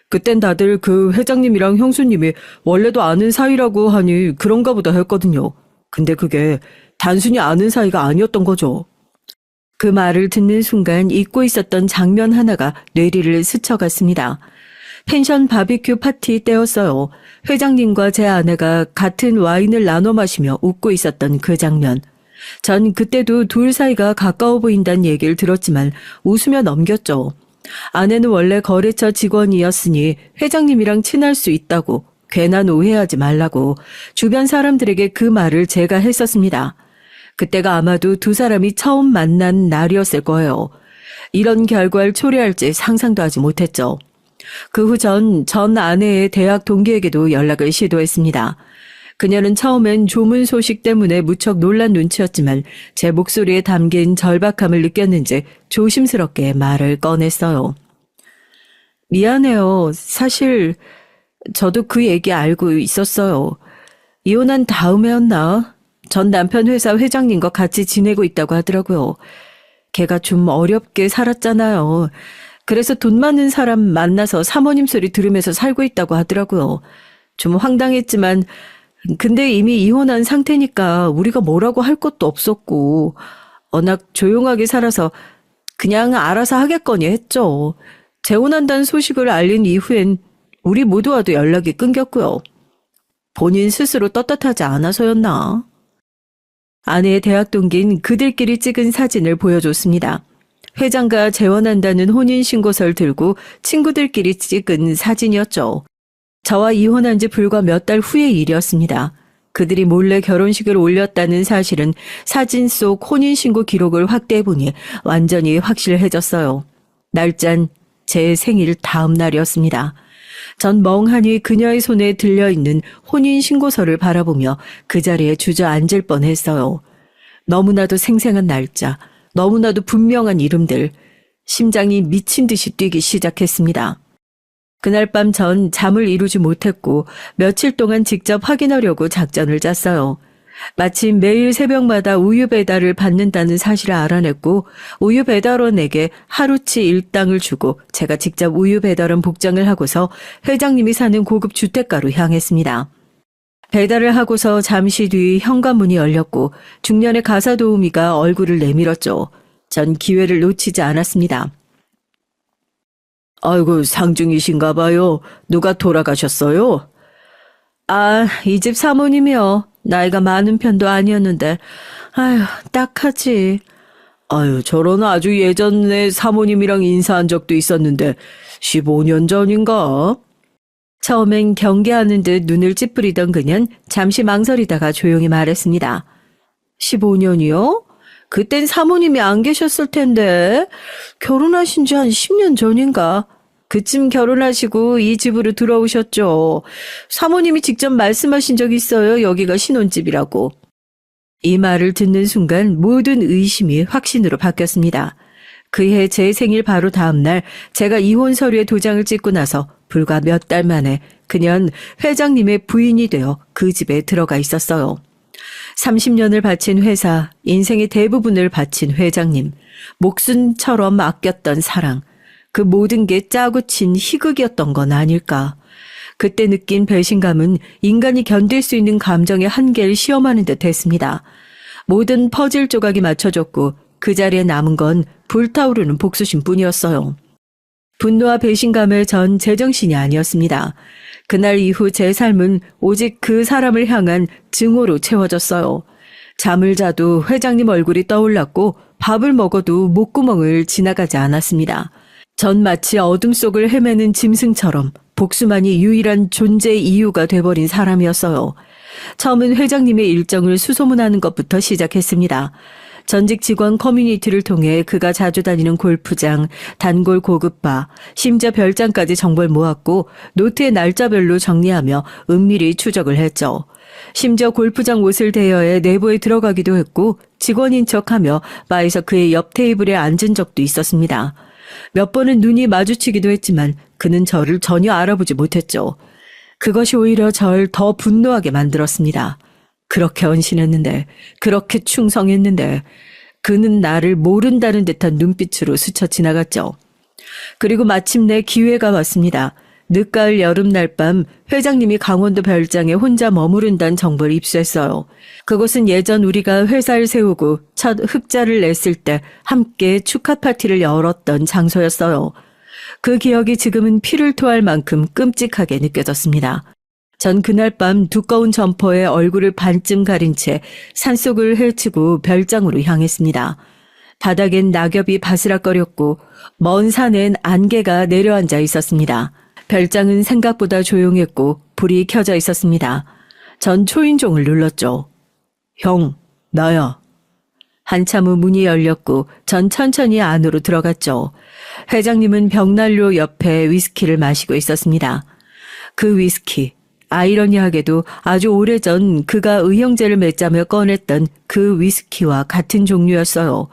그땐 다들 그 회장님이랑 형수님이 원래도 아는 사이라고 하니 그런가 보다 했거든요. 근데 그게 단순히 아는 사이가 아니었던 거죠. 그 말을 듣는 순간 잊고 있었던 장면 하나가 뇌리를 스쳐갔습니다. 펜션 바비큐 파티 때였어요. 회장님과 제 아내가 같은 와인을 나눠 마시며 웃고 있었던 그 장면. 전 그때도 둘 사이가 가까워 보인다는 얘기를 들었지만 웃으며 넘겼죠. 아내는 원래 거래처 직원이었으니 회장님이랑 친할 수 있다고, 괜한 오해하지 말라고 주변 사람들에게 그 말을 제가 했었습니다. 그때가 아마도 두 사람이 처음 만난 날이었을 거예요. 이런 결과를 초래할지 상상도 하지 못했죠. 그 후 전 아내의 대학 동기에게도 연락을 시도했습니다. 그녀는 처음엔 조문 소식 때문에 무척 놀란 눈치였지만 제 목소리에 담긴 절박함을 느꼈는지 조심스럽게 말을 꺼냈어요. 미안해요. 사실 저도 그 얘기 알고 있었어요. 이혼한 다음에였나? 전 남편 회사 회장님과 같이 지내고 있다고 하더라고요. 걔가 좀 어렵게 살았잖아요. 그래서 돈 많은 사람 만나서 사모님 소리 들으면서 살고 있다고 하더라고요. 좀 황당했지만 근데 이미 이혼한 상태니까 우리가 뭐라고 할 것도 없었고 워낙 조용하게 살아서 그냥 알아서 하겠거니 했죠. 재혼한다는 소식을 알린 이후엔 우리 모두와도 연락이 끊겼고요. 본인 스스로 떳떳하지 않아서였나? 아내의 대학 동기인 그들끼리 찍은 사진을 보여줬습니다. 회장과 재혼한다는 혼인신고서를 들고 친구들끼리 찍은 사진이었죠. 저와 이혼한 지 불과 몇 달 후의 일이었습니다. 그들이 몰래 결혼식을 올렸다는 사실은 사진 속 혼인신고 기록을 확대해보니 완전히 확실해졌어요. 날짠 제 생일 다음 날이었습니다. 전 멍하니 그녀의 손에 들려있는 혼인신고서를 바라보며 그 자리에 주저앉을 뻔했어요. 너무나도 생생한 날짜, 너무나도 분명한 이름들, 심장이 미친 듯이 뛰기 시작했습니다. 그날 밤 전 잠을 이루지 못했고 며칠 동안 직접 확인하려고 작전을 짰어요. 마침 매일 새벽마다 우유 배달을 받는다는 사실을 알아냈고 우유 배달원에게 하루치 일당을 주고 제가 직접 우유 배달원 복장을 하고서 회장님이 사는 고급 주택가로 향했습니다. 배달을 하고서 잠시 뒤 현관문이 열렸고 중년의 가사 도우미가 얼굴을 내밀었죠. 전 기회를 놓치지 않았습니다. 아이고, 상중이신가 봐요. 누가 돌아가셨어요? 아, 이 집 사모님이요. 나이가 많은 편도 아니었는데, 아휴, 딱하지. 아유, 저런 아주 예전에 사모님이랑 인사한 적도 있었는데, 15년 전인가? 처음엔 경계하는 듯 눈을 찌푸리던 그는 잠시 망설이다가 조용히 말했습니다. 15년이요? 그땐 사모님이 안 계셨을 텐데, 결혼하신 지 한 10년 전인가? 그쯤 결혼하시고 이 집으로 들어오셨죠. 사모님이 직접 말씀하신 적 있어요. 여기가 신혼집이라고. 이 말을 듣는 순간 모든 의심이 확신으로 바뀌었습니다. 그해 제 생일 바로 다음 날 제가 이혼 서류에 도장을 찍고 나서 불과 몇 달 만에 그녀는 회장님의 부인이 되어 그 집에 들어가 있었어요. 30년을 바친 회사, 인생의 대부분을 바친 회장님, 목숨처럼 아꼈던 사랑, 그 모든 게 짜고 친 희극이었던 건 아닐까. 그때 느낀 배신감은 인간이 견딜 수 있는 감정의 한계를 시험하는 듯 했습니다. 모든 퍼즐 조각이 맞춰졌고 그 자리에 남은 건 불타오르는 복수심 뿐이었어요. 분노와 배신감에 전 제정신이 아니었습니다. 그날 이후 제 삶은 오직 그 사람을 향한 증오로 채워졌어요. 잠을 자도 회장님 얼굴이 떠올랐고 밥을 먹어도 목구멍을 지나가지 않았습니다. 전 마치 어둠 속을 헤매는 짐승처럼 복수만이 유일한 존재의 이유가 돼버린 사람이었어요. 처음은 회장님의 일정을 수소문하는 것부터 시작했습니다. 전직 직원 커뮤니티를 통해 그가 자주 다니는 골프장, 단골 고급바, 심지어 별장까지 정보를 모았고 노트에 날짜별로 정리하며 은밀히 추적을 했죠. 심지어 골프장 옷을 대여해 내부에 들어가기도 했고 직원인 척하며 바에서 그의 옆 테이블에 앉은 적도 있었습니다. 몇 번은 눈이 마주치기도 했지만 그는 저를 전혀 알아보지 못했죠. 그것이 오히려 절 더 분노하게 만들었습니다. 그렇게 헌신했는데, 그렇게 충성했는데 그는 나를 모른다는 듯한 눈빛으로 스쳐 지나갔죠. 그리고 마침내 기회가 왔습니다. 늦가을 여름날 밤 회장님이 강원도 별장에 혼자 머무른다는 정보를 입수했어요. 그곳은 예전 우리가 회사를 세우고 첫 흑자를 냈을 때 함께 축하 파티를 열었던 장소였어요. 그 기억이 지금은 피를 토할 만큼 끔찍하게 느껴졌습니다. 전 그날 밤 두꺼운 점퍼에 얼굴을 반쯤 가린 채 산속을 헤치고 별장으로 향했습니다. 바닥엔 낙엽이 바스락거렸고 먼 산엔 안개가 내려앉아 있었습니다. 별장은 생각보다 조용했고 불이 켜져 있었습니다. 전 초인종을 눌렀죠. 형, 나야. 한참 후 문이 열렸고 전 천천히 안으로 들어갔죠. 회장님은 벽난로 옆에 위스키를 마시고 있었습니다. 그 위스키, 아이러니하게도 아주 오래전 그가 의형제를 맺자며 꺼냈던 그 위스키와 같은 종류였어요.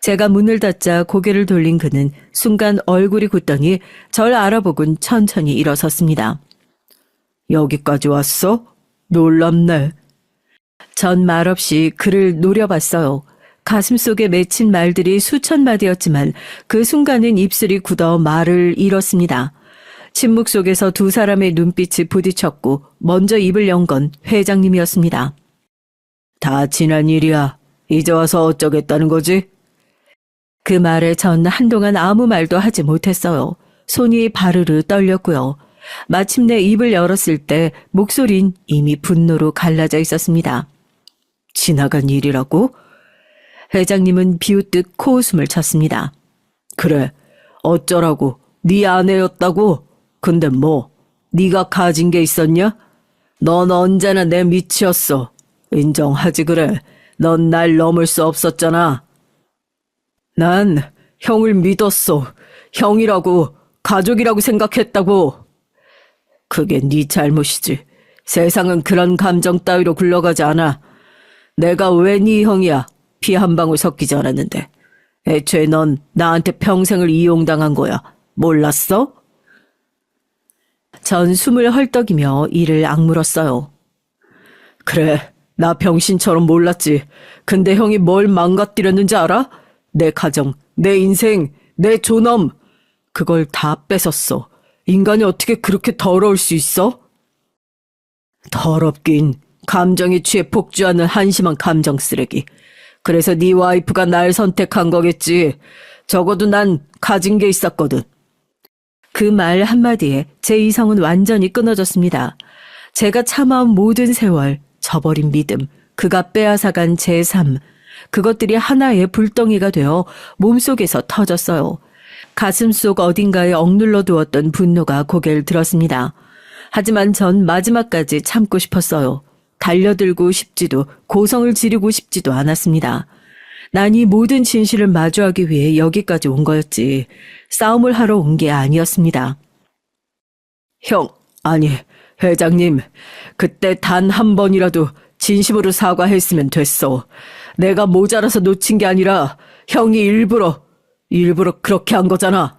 제가 문을 닫자 고개를 돌린 그는 순간 얼굴이 굳더니 절 알아보곤 천천히 일어섰습니다. 여기까지 왔어? 놀랍네. 전 말없이 그를 노려봤어요. 가슴속에 맺힌 말들이 수천 마디였지만 그 순간은 입술이 굳어 말을 잃었습니다. 침묵 속에서 두 사람의 눈빛이 부딪혔고 먼저 입을 연 건 회장님이었습니다. 다 지난 일이야. 이제 와서 어쩌겠다는 거지? 그 말에 전 한동안 아무 말도 하지 못했어요. 손이 바르르 떨렸고요. 마침내 입을 열었을 때 목소린 이미 분노로 갈라져 있었습니다. 지나간 일이라고? 회장님은 비웃듯 코웃음을 쳤습니다. 그래, 어쩌라고. 네 아내였다고? 근데 뭐, 네가 가진 게 있었냐? 넌 언제나 내 밑이었어. 인정하지 그래. 넌 날 넘을 수 없었잖아. 난 형을 믿었어. 형이라고, 가족이라고 생각했다고. 그게 네 잘못이지. 세상은 그런 감정 따위로 굴러가지 않아. 내가 왜 네 형이야? 피 한 방울 섞이지 않았는데. 애초에 넌 나한테 평생을 이용당한 거야. 몰랐어? 전 숨을 헐떡이며 이를 악물었어요. 그래, 나 병신처럼 몰랐지. 근데 형이 뭘 망가뜨렸는지 알아? 내 가정, 내 인생, 내 존엄. 그걸 다 뺏었어. 인간이 어떻게 그렇게 더러울 수 있어? 더럽긴 감정에 취해 폭주하는 한심한 감정 쓰레기. 그래서 네 와이프가 날 선택한 거겠지. 적어도 난 가진 게 있었거든. 그 말 한마디에 제 이성은 완전히 끊어졌습니다. 제가 참아온 모든 세월, 저버린 믿음, 그가 빼앗아간 제 삶, 그것들이 하나의 불덩이가 되어 몸속에서 터졌어요. 가슴속 어딘가에 억눌러 두었던 분노가 고개를 들었습니다. 하지만 전 마지막까지 참고 싶었어요. 달려들고 싶지도 고성을 지르고 싶지도 않았습니다. 난 이 모든 진실을 마주하기 위해 여기까지 온 거였지 싸움을 하러 온 게 아니었습니다. 형, 아니, 회장님, 그때 단 한 번이라도 진심으로 사과했으면 됐어. 내가 모자라서 놓친 게 아니라 형이 일부러 그렇게 한 거잖아.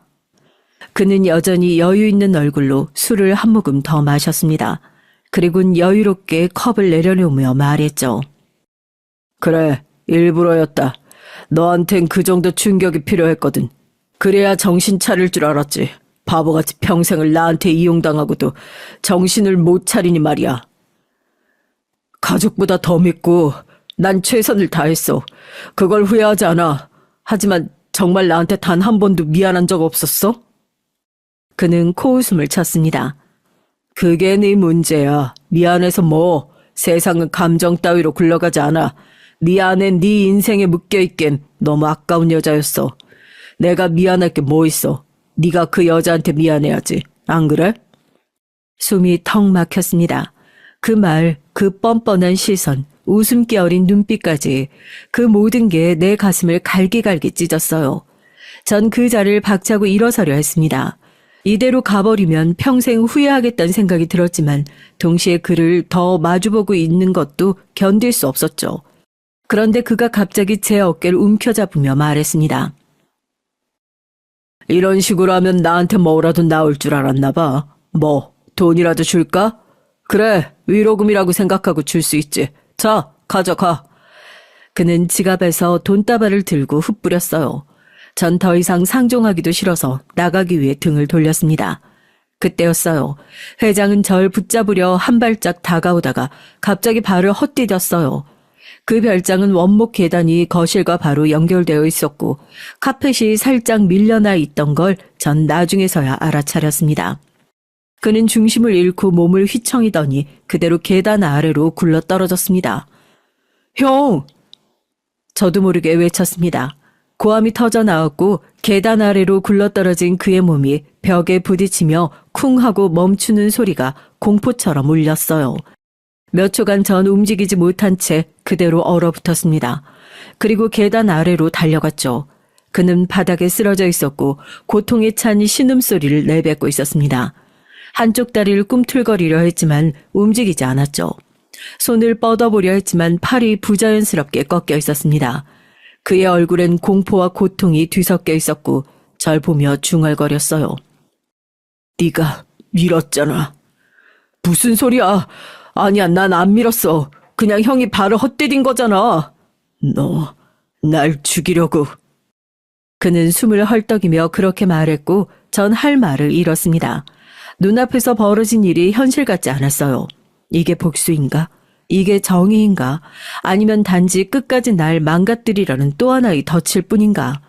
그는 여전히 여유 있는 얼굴로 술을 한 모금 더 마셨습니다. 그리고는 여유롭게 컵을 내려놓으며 말했죠. 그래, 일부러였다. 너한텐 그 정도 충격이 필요했거든. 그래야 정신 차릴 줄 알았지. 바보같이 평생을 나한테 이용당하고도 정신을 못 차리니 말이야. 가족보다 더 믿고 난 최선을 다했어. 그걸 후회하지 않아. 하지만 정말 나한테 단 한 번도 미안한 적 없었어? 그는 코웃음을 쳤습니다. 그게 네 문제야. 미안해서 뭐. 세상은 감정 따위로 굴러가지 않아. 네 안에 네 인생에 묶여있긴 너무 아까운 여자였어. 내가 미안할 게 뭐 있어. 네가 그 여자한테 미안해야지. 안 그래? 숨이 턱 막혔습니다. 그 말, 그 뻔뻔한 시선, 웃음기 어린 눈빛까지 그 모든 게 내 가슴을 갈기갈기 찢었어요. 전 그 자리를 박차고 일어서려 했습니다. 이대로 가버리면 평생 후회하겠다는 생각이 들었지만 동시에 그를 더 마주보고 있는 것도 견딜 수 없었죠. 그런데 그가 갑자기 제 어깨를 움켜잡으며 말했습니다. 이런 식으로 하면 나한테 뭐라도 나올 줄 알았나 봐. 뭐, 돈이라도 줄까? 그래, 위로금이라고 생각하고 줄 수 있지. 자, 가져가. 그는 지갑에서 돈다발을 들고 흩뿌렸어요. 전 더 이상 상종하기도 싫어서 나가기 위해 등을 돌렸습니다. 그때였어요. 회장은 절 붙잡으려 한 발짝 다가오다가 갑자기 발을 헛디뎠어요. 그 별장은 원목 계단이 거실과 바로 연결되어 있었고 카펫이 살짝 밀려나 있던 걸 전 나중에서야 알아차렸습니다. 그는 중심을 잃고 몸을 휘청이더니 그대로 계단 아래로 굴러 떨어졌습니다. 형! 저도 모르게 외쳤습니다. 고함이 터져 나왔고 계단 아래로 굴러떨어진 그의 몸이 벽에 부딪히며 쿵 하고 멈추는 소리가 공포처럼 울렸어요. 몇 초간 전 움직이지 못한 채 그대로 얼어붙었습니다. 그리고 계단 아래로 달려갔죠. 그는 바닥에 쓰러져 있었고 고통에 찬 신음소리를 내뱉고 있었습니다. 한쪽 다리를 꿈틀거리려 했지만 움직이지 않았죠. 손을 뻗어보려 했지만 팔이 부자연스럽게 꺾여 있었습니다. 그의 얼굴엔 공포와 고통이 뒤섞여 있었고 절 보며 중얼거렸어요. 네가 밀었잖아. 무슨 소리야. 아니야, 난 안 밀었어. 그냥 형이 발을 헛디딘 거잖아. 너 날 죽이려고. 그는 숨을 헐떡이며 그렇게 말했고 전 할 말을 잃었습니다. 눈앞에서 벌어진 일이 현실 같지 않았어요. 이게 복수인가? 이게 정의인가? 아니면 단지 끝까지 날 망가뜨리려는 또 하나의 덫일 뿐인가?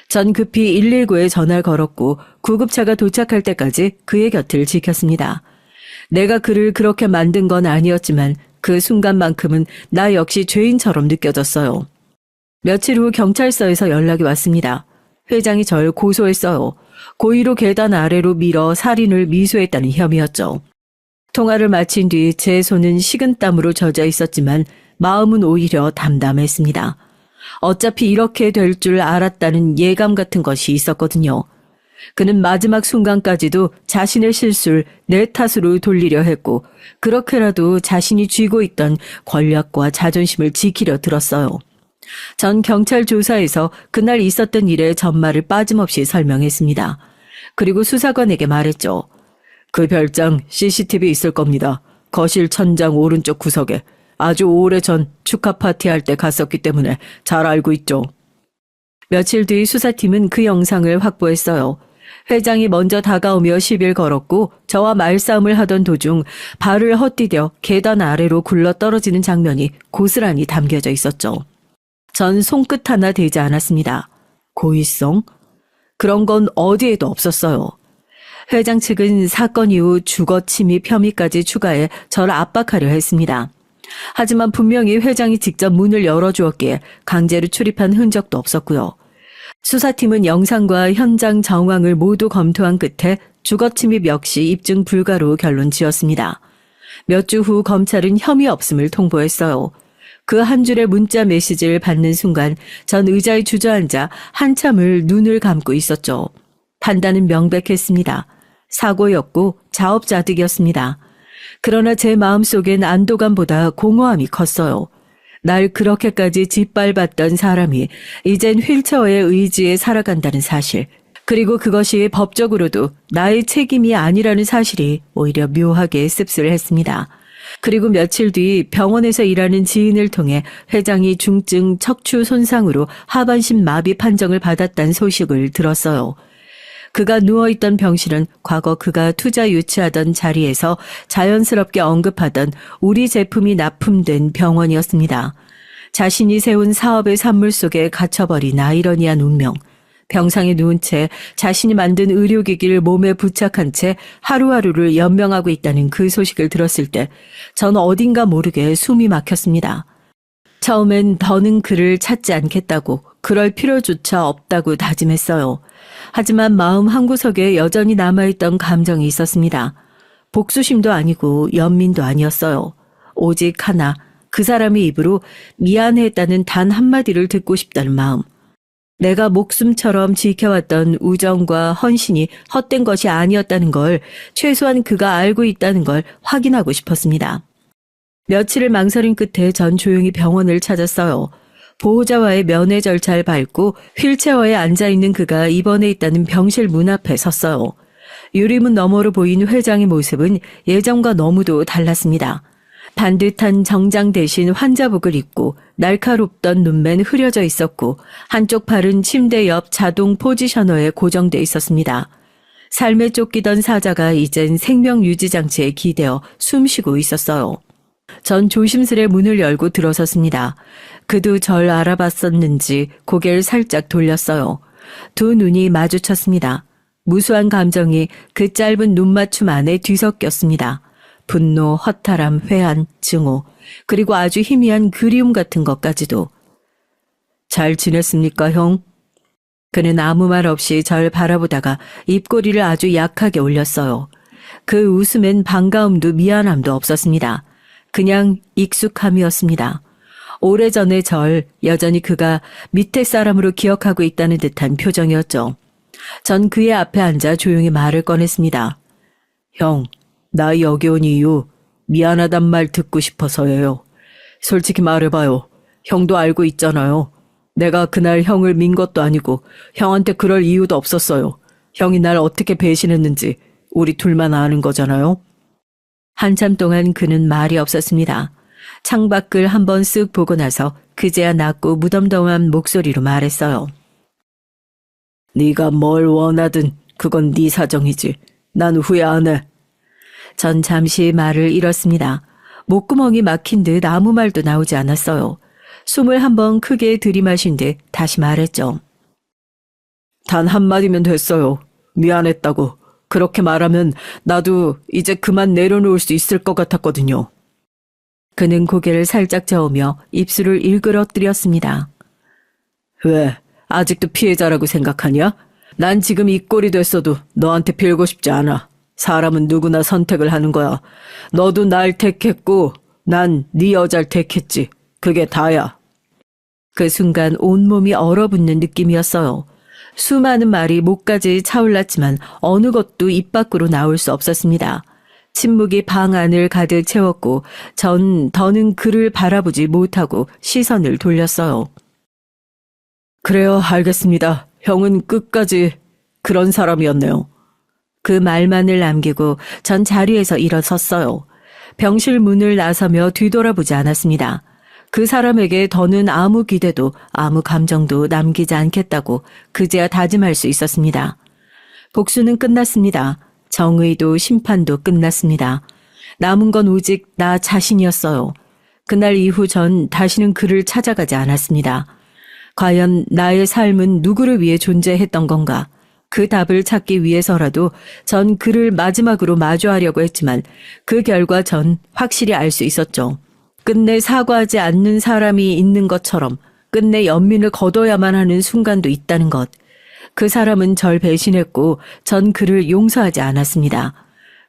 전 급히 119에 전화를 걸었고 구급차가 도착할 때까지 그의 곁을 지켰습니다. 내가 그를 그렇게 만든 건 아니었지만 그 순간만큼은 나 역시 죄인처럼 느껴졌어요. 며칠 후 경찰서에서 연락이 왔습니다. 회장이 절 고소했어요. 고의로 계단 아래로 밀어 살인을 미수했다는 혐의였죠. 통화를 마친 뒤 제 손은 식은땀으로 젖어 있었지만 마음은 오히려 담담했습니다. 어차피 이렇게 될 줄 알았다는 예감 같은 것이 있었거든요. 그는 마지막 순간까지도 자신의 실수를 내 탓으로 돌리려 했고 그렇게라도 자신이 쥐고 있던 권력과 자존심을 지키려 들었어요. 전 경찰 조사에서 그날 있었던 일의 전말을 빠짐없이 설명했습니다. 그리고 수사관에게 말했죠. 그 별장 CCTV 있을 겁니다. 거실 천장 오른쪽 구석에. 아주 오래전 축하 파티할 때 갔었기 때문에 잘 알고 있죠. 며칠 뒤 수사팀은 그 영상을 확보했어요. 회장이 먼저 다가오며 시비를 걸었고 저와 말싸움을 하던 도중 발을 헛디뎌 계단 아래로 굴러 떨어지는 장면이 고스란히 담겨져 있었죠. 전 손끝 하나 대지 않았습니다. 고의성? 그런 건 어디에도 없었어요. 회장 측은 사건 이후 주거 침입 혐의까지 추가해 저를 압박하려 했습니다. 하지만 분명히 회장이 직접 문을 열어주었기에 강제로 출입한 흔적도 없었고요. 수사팀은 영상과 현장 정황을 모두 검토한 끝에 주거 침입 역시 입증 불가로 결론 지었습니다. 몇 주 후 검찰은 혐의 없음을 통보했어요. 그 한 줄의 문자 메시지를 받는 순간 전 의자에 주저앉아 한참을 눈을 감고 있었죠. 판단은 명백했습니다. 사고였고 자업자득이었습니다. 그러나 제 마음속엔 안도감보다 공허함이 컸어요. 날 그렇게까지 짓밟았던 사람이 이젠 휠체어의 의지에 살아간다는 사실, 그리고 그것이 법적으로도 나의 책임이 아니라는 사실이 오히려 묘하게 씁쓸했습니다. 그리고 며칠 뒤 병원에서 일하는 지인을 통해 회장이 중증 척추 손상으로 하반신 마비 판정을 받았다는 소식을 들었어요. 그가 누워있던 병실은 과거 그가 투자 유치하던 자리에서 자연스럽게 언급하던 우리 제품이 납품된 병원이었습니다. 자신이 세운 사업의 산물 속에 갇혀버린 아이러니한 운명. 병상에 누운 채 자신이 만든 의료기기를 몸에 부착한 채 하루하루를 연명하고 있다는 그 소식을 들었을 때 전 어딘가 모르게 숨이 막혔습니다. 처음엔 더는 그를 찾지 않겠다고, 그럴 필요조차 없다고 다짐했어요. 하지만 마음 한구석에 여전히 남아있던 감정이 있었습니다. 복수심도 아니고 연민도 아니었어요. 오직 하나, 그 사람의 입으로 미안했다는 단 한마디를 듣고 싶다는 마음. 내가 목숨처럼 지켜왔던 우정과 헌신이 헛된 것이 아니었다는 걸, 최소한 그가 알고 있다는 걸 확인하고 싶었습니다. 며칠을 망설인 끝에 전 조용히 병원을 찾았어요. 보호자와의 면회 절차를 밟고 휠체어에 앉아있는 그가 입원해 있다는 병실 문 앞에 섰어요. 유리문 너머로 보인 회장의 모습은 예전과 너무도 달랐습니다. 반듯한 정장 대신 환자복을 입고 날카롭던 눈맨 흐려져 있었고 한쪽 팔은 침대 옆 자동 포지셔너에 고정돼 있었습니다. 삶에 쫓기던 사자가 이젠 생명 유지 장치에 기대어 숨쉬고 있었어요. 전 조심스레 문을 열고 들어섰습니다. 그도 절 알아봤었는지 고개를 살짝 돌렸어요. 두 눈이 마주쳤습니다. 무수한 감정이 그 짧은 눈맞춤 안에 뒤섞였습니다. 분노, 허탈함, 회한, 증오, 그리고 아주 희미한 그리움 같은 것까지도. 잘 지냈습니까, 형? 그는 아무 말 없이 절 바라보다가 입꼬리를 아주 약하게 올렸어요. 그 웃음엔 반가움도 미안함도 없었습니다. 그냥 익숙함이었습니다. 오래전의 절, 여전히 그가 밑에 사람으로 기억하고 있다는 듯한 표정이었죠. 전 그의 앞에 앉아 조용히 말을 꺼냈습니다. 형, 나 여기 온 이유 미안하단 말 듣고 싶어서예요. 솔직히 말해봐요. 형도 알고 있잖아요. 내가 그날 형을 민 것도 아니고 형한테 그럴 이유도 없었어요. 형이 날 어떻게 배신했는지 우리 둘만 아는 거잖아요. 한참 동안 그는 말이 없었습니다. 창밖을 한번 쓱 보고 나서 그제야 낮고 무덤덤한 목소리로 말했어요. 네가 뭘 원하든 그건 네 사정이지. 난 후회 안 해. 전 잠시 말을 잃었습니다. 목구멍이 막힌 듯 아무 말도 나오지 않았어요. 숨을 한번 크게 들이마신 듯 다시 말했죠. 단 한마디면 됐어요. 미안했다고. 그렇게 말하면 나도 이제 그만 내려놓을 수 있을 것 같았거든요. 그는 고개를 살짝 저으며 입술을 일그러뜨렸습니다. 왜? 아직도 피해자라고 생각하냐? 난 지금 이 꼴이 됐어도 너한테 빌고 싶지 않아. 사람은 누구나 선택을 하는 거야. 너도 날 택했고 난 네 여자를 택했지. 그게 다야. 그 순간 온몸이 얼어붙는 느낌이었어요. 수많은 말이 목까지 차올랐지만 어느 것도 입 밖으로 나올 수 없었습니다. 침묵이 방 안을 가득 채웠고 전 더는 그를 바라보지 못하고 시선을 돌렸어요. 그래요, 알겠습니다. 형은 끝까지 그런 사람이었네요. 그 말만을 남기고 전 자리에서 일어섰어요. 병실 문을 나서며 뒤돌아보지 않았습니다. 그 사람에게 더는 아무 기대도 아무 감정도 남기지 않겠다고 그제야 다짐할 수 있었습니다. 복수는 끝났습니다. 정의도 심판도 끝났습니다. 남은 건 오직 나 자신이었어요. 그날 이후 전 다시는 그를 찾아가지 않았습니다. 과연 나의 삶은 누구를 위해 존재했던 건가? 그 답을 찾기 위해서라도 전 그를 마지막으로 마주하려고 했지만 그 결과 전 확실히 알 수 있었죠. 끝내 사과하지 않는 사람이 있는 것처럼 끝내 연민을 거둬야만 하는 순간도 있다는 것. 그 사람은 절 배신했고 전 그를 용서하지 않았습니다.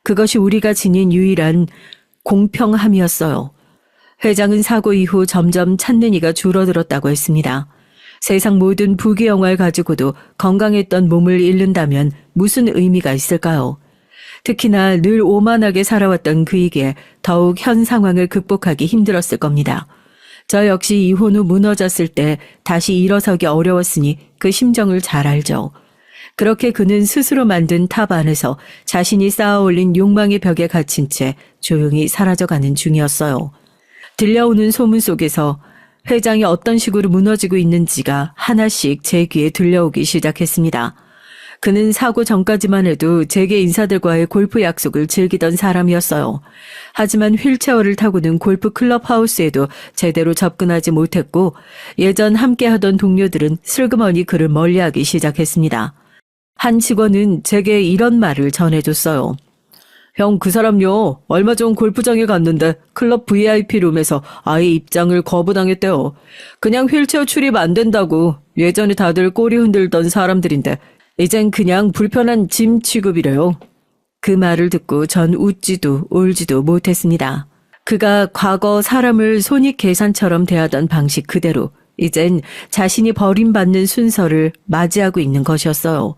그것이 우리가 지닌 유일한 공평함이었어요. 회장은 사고 이후 점점 찾는 이가 줄어들었다고 했습니다. 세상 모든 부귀영화를 가지고도 건강했던 몸을 잃는다면 무슨 의미가 있을까요? 특히나 늘 오만하게 살아왔던 그에게 더욱 현 상황을 극복하기 힘들었을 겁니다. 저 역시 이혼 후 무너졌을 때 다시 일어서기 어려웠으니 그 심정을 잘 알죠. 그렇게 그는 스스로 만든 탑 안에서 자신이 쌓아올린 욕망의 벽에 갇힌 채 조용히 사라져가는 중이었어요. 들려오는 소문 속에서 회장이 어떤 식으로 무너지고 있는지가 하나씩 제 귀에 들려오기 시작했습니다. 그는 사고 전까지만 해도 재계 인사들과의 골프 약속을 즐기던 사람이었어요. 하지만 휠체어를 타고는 골프 클럽 하우스에도 제대로 접근하지 못했고 예전 함께하던 동료들은 슬그머니 그를 멀리하기 시작했습니다. 한 직원은 제게 이런 말을 전해줬어요. 형, 그 사람요. 얼마 전 골프장에 갔는데 클럽 VIP 룸에서 아예 입장을 거부당했대요. 그냥 휠체어 출입 안 된다고. 예전에 다들 꼬리 흔들던 사람들인데 이젠 그냥 불편한 짐 취급이래요. 그 말을 듣고 전 웃지도 울지도 못했습니다. 그가 과거 사람을 손익계산처럼 대하던 방식 그대로 이젠 자신이 버림받는 순서를 맞이하고 있는 것이었어요.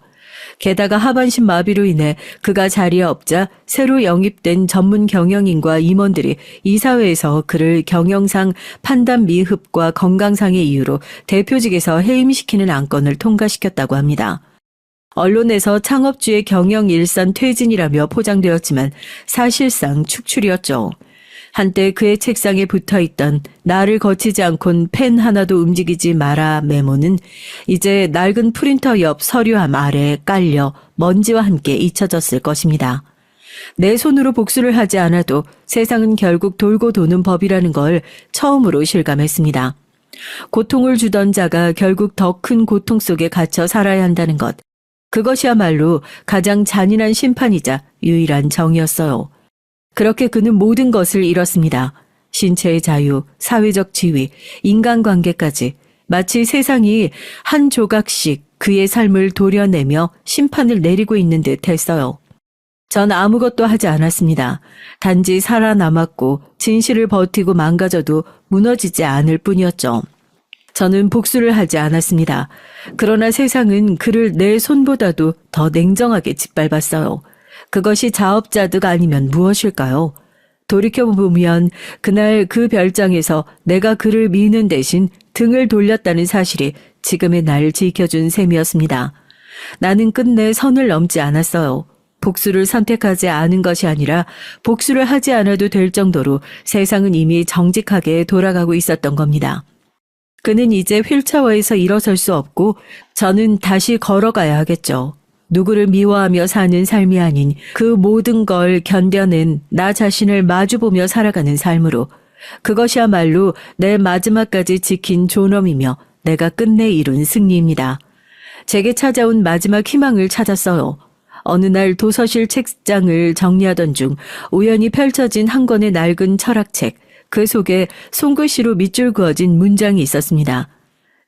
게다가 하반신 마비로 인해 그가 자리에 없자 새로 영입된 전문 경영인과 임원들이 이사회에서 그를 경영상 판단 미흡과 건강상의 이유로 대표직에서 해임시키는 안건을 통과시켰다고 합니다. 언론에서 창업주의 경영 일선 퇴진이라며 포장되었지만 사실상 축출이었죠. 한때 그의 책상에 붙어있던 나를 거치지 않곤 펜 하나도 움직이지 마라 메모는 이제 낡은 프린터 옆 서류함 아래에 깔려 먼지와 함께 잊혀졌을 것입니다. 내 손으로 복수를 하지 않아도 세상은 결국 돌고 도는 법이라는 걸 처음으로 실감했습니다. 고통을 주던 자가 결국 더 큰 고통 속에 갇혀 살아야 한다는 것. 그것이야말로 가장 잔인한 심판이자 유일한 정이었어요. 그렇게 그는 모든 것을 잃었습니다. 신체의 자유, 사회적 지위, 인간관계까지 마치 세상이 한 조각씩 그의 삶을 도려내며 심판을 내리고 있는 듯 했어요. 전 아무것도 하지 않았습니다. 단지 살아남았고 진실을 버티고 망가져도 무너지지 않을 뿐이었죠. 저는 복수를 하지 않았습니다. 그러나 세상은 그를 내 손보다도 더 냉정하게 짓밟았어요. 그것이 자업자득 아니면 무엇일까요? 돌이켜보면 그날 그 별장에서 내가 그를 미는 대신 등을 돌렸다는 사실이 지금의 날 지켜준 셈이었습니다. 나는 끝내 선을 넘지 않았어요. 복수를 선택하지 않은 것이 아니라 복수를 하지 않아도 될 정도로 세상은 이미 정직하게 돌아가고 있었던 겁니다. 그는 이제 휠체어에서 일어설 수 없고 저는 다시 걸어가야 하겠죠. 누구를 미워하며 사는 삶이 아닌 그 모든 걸 견뎌낸 나 자신을 마주보며 살아가는 삶으로 그것이야말로 내 마지막까지 지킨 존엄이며 내가 끝내 이룬 승리입니다. 제게 찾아온 마지막 희망을 찾았어요. 어느 날 도서실 책장을 정리하던 중 우연히 펼쳐진 한 권의 낡은 철학책, 그 속에 손글씨로 밑줄 그어진 문장이 있었습니다.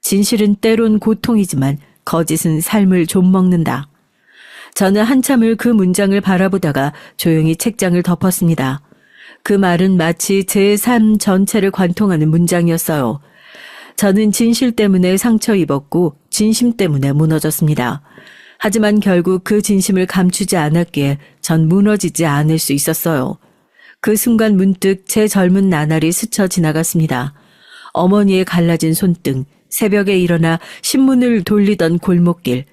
진실은 때론 고통이지만 거짓은 삶을 좀먹는다. 저는 한참을 그 문장을 바라보다가 조용히 책장을 덮었습니다. 그 말은 마치 제 삶 전체를 관통하는 문장이었어요. 저는 진실 때문에 상처 입었고 진심 때문에 무너졌습니다. 하지만 결국 그 진심을 감추지 않았기에 전 무너지지 않을 수 있었어요. 그 순간 문득 제 젊은 나날이 스쳐 지나갔습니다. 어머니의 갈라진 손등, 새벽에 일어나 신문을 돌리던 골목길,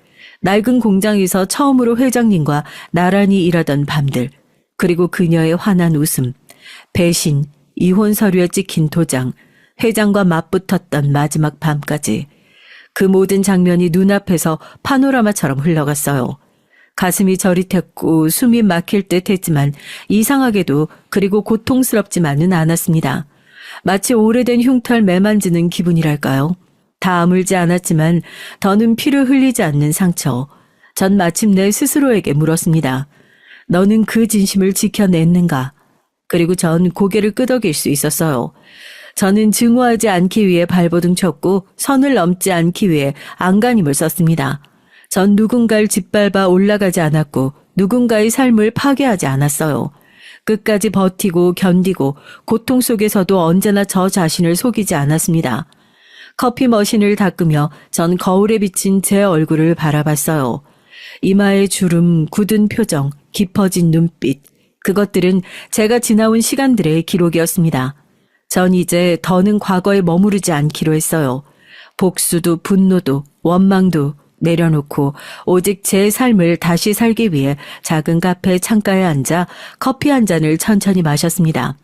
낡은 공장에서 처음으로 회장님과 나란히 일하던 밤들, 그리고 그녀의 환한 웃음, 배신, 이혼 서류에 찍힌 도장, 회장과 맞붙었던 마지막 밤까지 그 모든 장면이 눈앞에서 파노라마처럼 흘러갔어요. 가슴이 저릿했고 숨이 막힐 듯 했지만 이상하게도 그리고 고통스럽지만은 않았습니다. 마치 오래된 흉터 매만지는 기분이랄까요. 다 아물지 않았지만 더는 피를 흘리지 않는 상처. 전 마침내 스스로에게 물었습니다. 너는 그 진심을 지켜냈는가? 그리고 전 고개를 끄덕일 수 있었어요. 저는 증오하지 않기 위해 발버둥 쳤고 선을 넘지 않기 위해 안간힘을 썼습니다. 전 누군가를 짓밟아 올라가지 않았고 누군가의 삶을 파괴하지 않았어요. 끝까지 버티고 견디고 고통 속에서도 언제나 저 자신을 속이지 않았습니다. 커피 머신을 닦으며 전 거울에 비친 제 얼굴을 바라봤어요. 이마의 주름, 굳은 표정, 깊어진 눈빛, 그것들은 제가 지나온 시간들의 기록이었습니다. 전 이제 더는 과거에 머무르지 않기로 했어요. 복수도 분노도 원망도 내려놓고 오직 제 삶을 다시 살기 위해 작은 카페 창가에 앉아 커피 한 잔을 천천히 마셨습니다.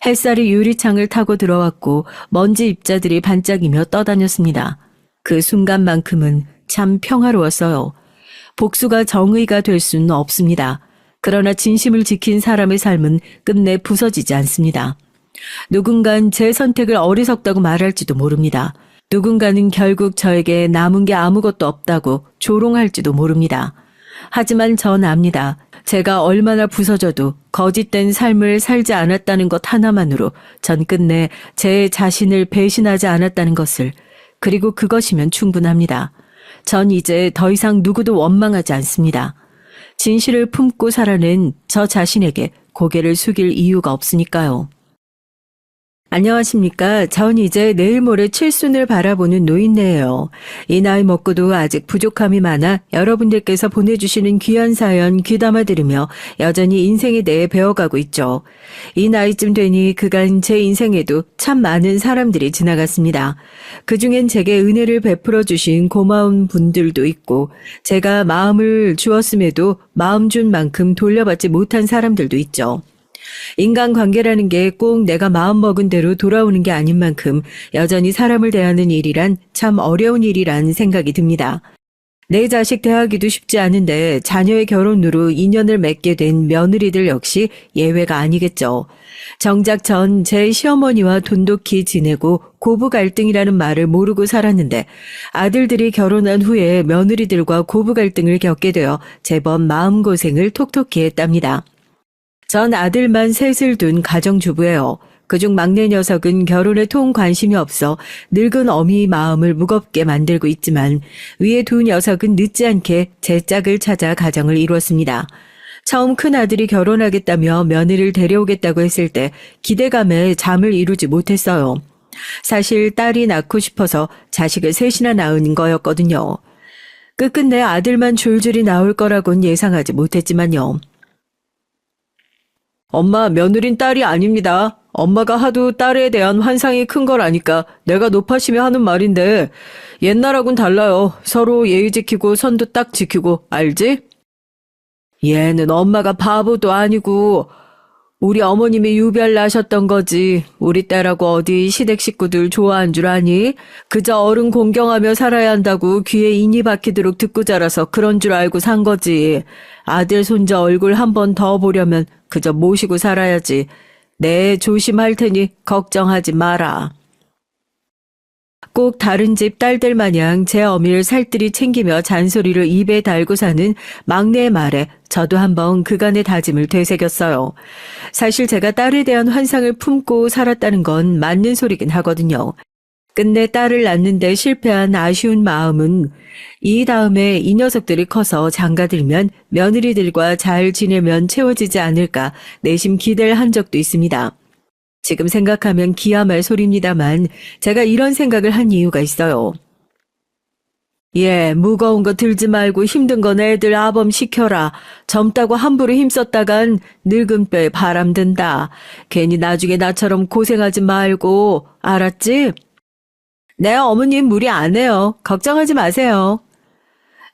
햇살이 유리창을 타고 들어왔고 먼지 입자들이 반짝이며 떠다녔습니다. 그 순간만큼은 참 평화로웠어요. 복수가 정의가 될 수는 없습니다. 그러나 진심을 지킨 사람의 삶은 끝내 부서지지 않습니다. 누군간 제 선택을 어리석다고 말할지도 모릅니다. 누군가는 결국 저에게 남은 게 아무것도 없다고 조롱할지도 모릅니다. 하지만 전 압니다. 제가 얼마나 부서져도 거짓된 삶을 살지 않았다는 것 하나만으로 전 끝내 제 자신을 배신하지 않았다는 것을, 그리고 그것이면 충분합니다. 전 이제 더 이상 누구도 원망하지 않습니다. 진실을 품고 살아낸 저 자신에게 고개를 숙일 이유가 없으니까요. 안녕하십니까. 전 이제 내일 모레 칠순을 바라보는 노인네예요. 이 나이 먹고도 아직 부족함이 많아 여러분들께서 보내주시는 귀한 사연 귀담아 들으며 여전히 인생에 대해 배워가고 있죠. 이 나이쯤 되니 그간 제 인생에도 참 많은 사람들이 지나갔습니다. 그중엔 제게 은혜를 베풀어 주신 고마운 분들도 있고 제가 마음을 주었음에도 마음 준 만큼 돌려받지 못한 사람들도 있죠. 인간관계라는 게 꼭 내가 마음먹은 대로 돌아오는 게 아닌 만큼 여전히 사람을 대하는 일이란 참 어려운 일이란 생각이 듭니다. 내 자식 대하기도 쉽지 않은데 자녀의 결혼으로 인연을 맺게 된 며느리들 역시 예외가 아니겠죠. 정작 전 제 시어머니와 돈독히 지내고 고부 갈등이라는 말을 모르고 살았는데 아들들이 결혼한 후에 며느리들과 고부 갈등을 겪게 되어 제법 마음고생을 톡톡히 했답니다. 전 아들만 셋을 둔 가정주부예요. 그중 막내 녀석은 결혼에 통 관심이 없어 늙은 어미 마음을 무겁게 만들고 있지만 위에 두 녀석은 늦지 않게 제 짝을 찾아 가정을 이루었습니다. 처음 큰 아들이 결혼하겠다며 며느리를 데려오겠다고 했을 때 기대감에 잠을 이루지 못했어요. 사실 딸이 낳고 싶어서 자식을 셋이나 낳은 거였거든요. 끝끝내 아들만 줄줄이 나올 거라고는 예상하지 못했지만요. 엄마, 며느린 딸이 아닙니다. 엄마가 하도 딸에 대한 환상이 큰 걸 아니까 내가 높아시며 하는 말인데 옛날하고는 달라요. 서로 예의 지키고 선도 딱 지키고, 알지? 얘는 엄마가 바보도 아니고 우리 어머님이 유별나셨던 거지. 우리 딸하고 어디 시댁 식구들 좋아한 줄 아니? 그저 어른 공경하며 살아야 한다고 귀에 인이 박히도록 듣고 자라서 그런 줄 알고 산 거지. 아들 손자 얼굴 한 번 더 보려면 그저 모시고 살아야지. 네, 조심할 테니 걱정하지 마라. 꼭 다른 집 딸들 마냥 제 어미를 살뜰히 챙기며 잔소리를 입에 달고 사는 막내의 말에 저도 한번 그간의 다짐을 되새겼어요. 사실 제가 딸에 대한 환상을 품고 살았다는 건 맞는 소리긴 하거든요. 끝내 딸을 낳는데 실패한 아쉬운 마음은 이 다음에 이 녀석들이 커서 장가들면 며느리들과 잘 지내면 채워지지 않을까 내심 기대를 한 적도 있습니다. 지금 생각하면 기야 말 소리입니다만 제가 이런 생각을 한 이유가 있어요. 예, 무거운 거 들지 말고 힘든 건 애들 아범 시켜라. 젊다고 함부로 힘썼다간 늙은 뼈에 바람 든다. 괜히 나중에 나처럼 고생하지 말고, 알았지? 네, 어머님 무리 안 해요. 걱정하지 마세요.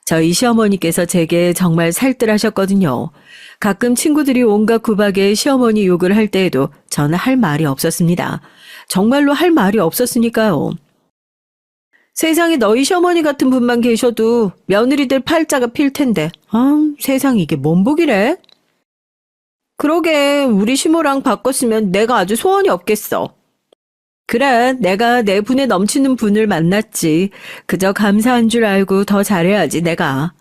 저희 시어머니께서 제게 정말 살뜰하셨거든요. 가끔 친구들이 온갖 구박에 시어머니 욕을 할 때에도 저는 할 말이 없었습니다. 정말로 할 말이 없었으니까요. 세상에 너희 시어머니 같은 분만 계셔도 며느리들 팔자가 필 텐데. 세상에 이게 뭔 복이래? 그러게 우리 시모랑 바꿨으면 내가 아주 소원이 없겠어. 그래, 내가 내 분에 넘치는 분을 만났지. 그저 감사한 줄 알고 더 잘해야지 내가.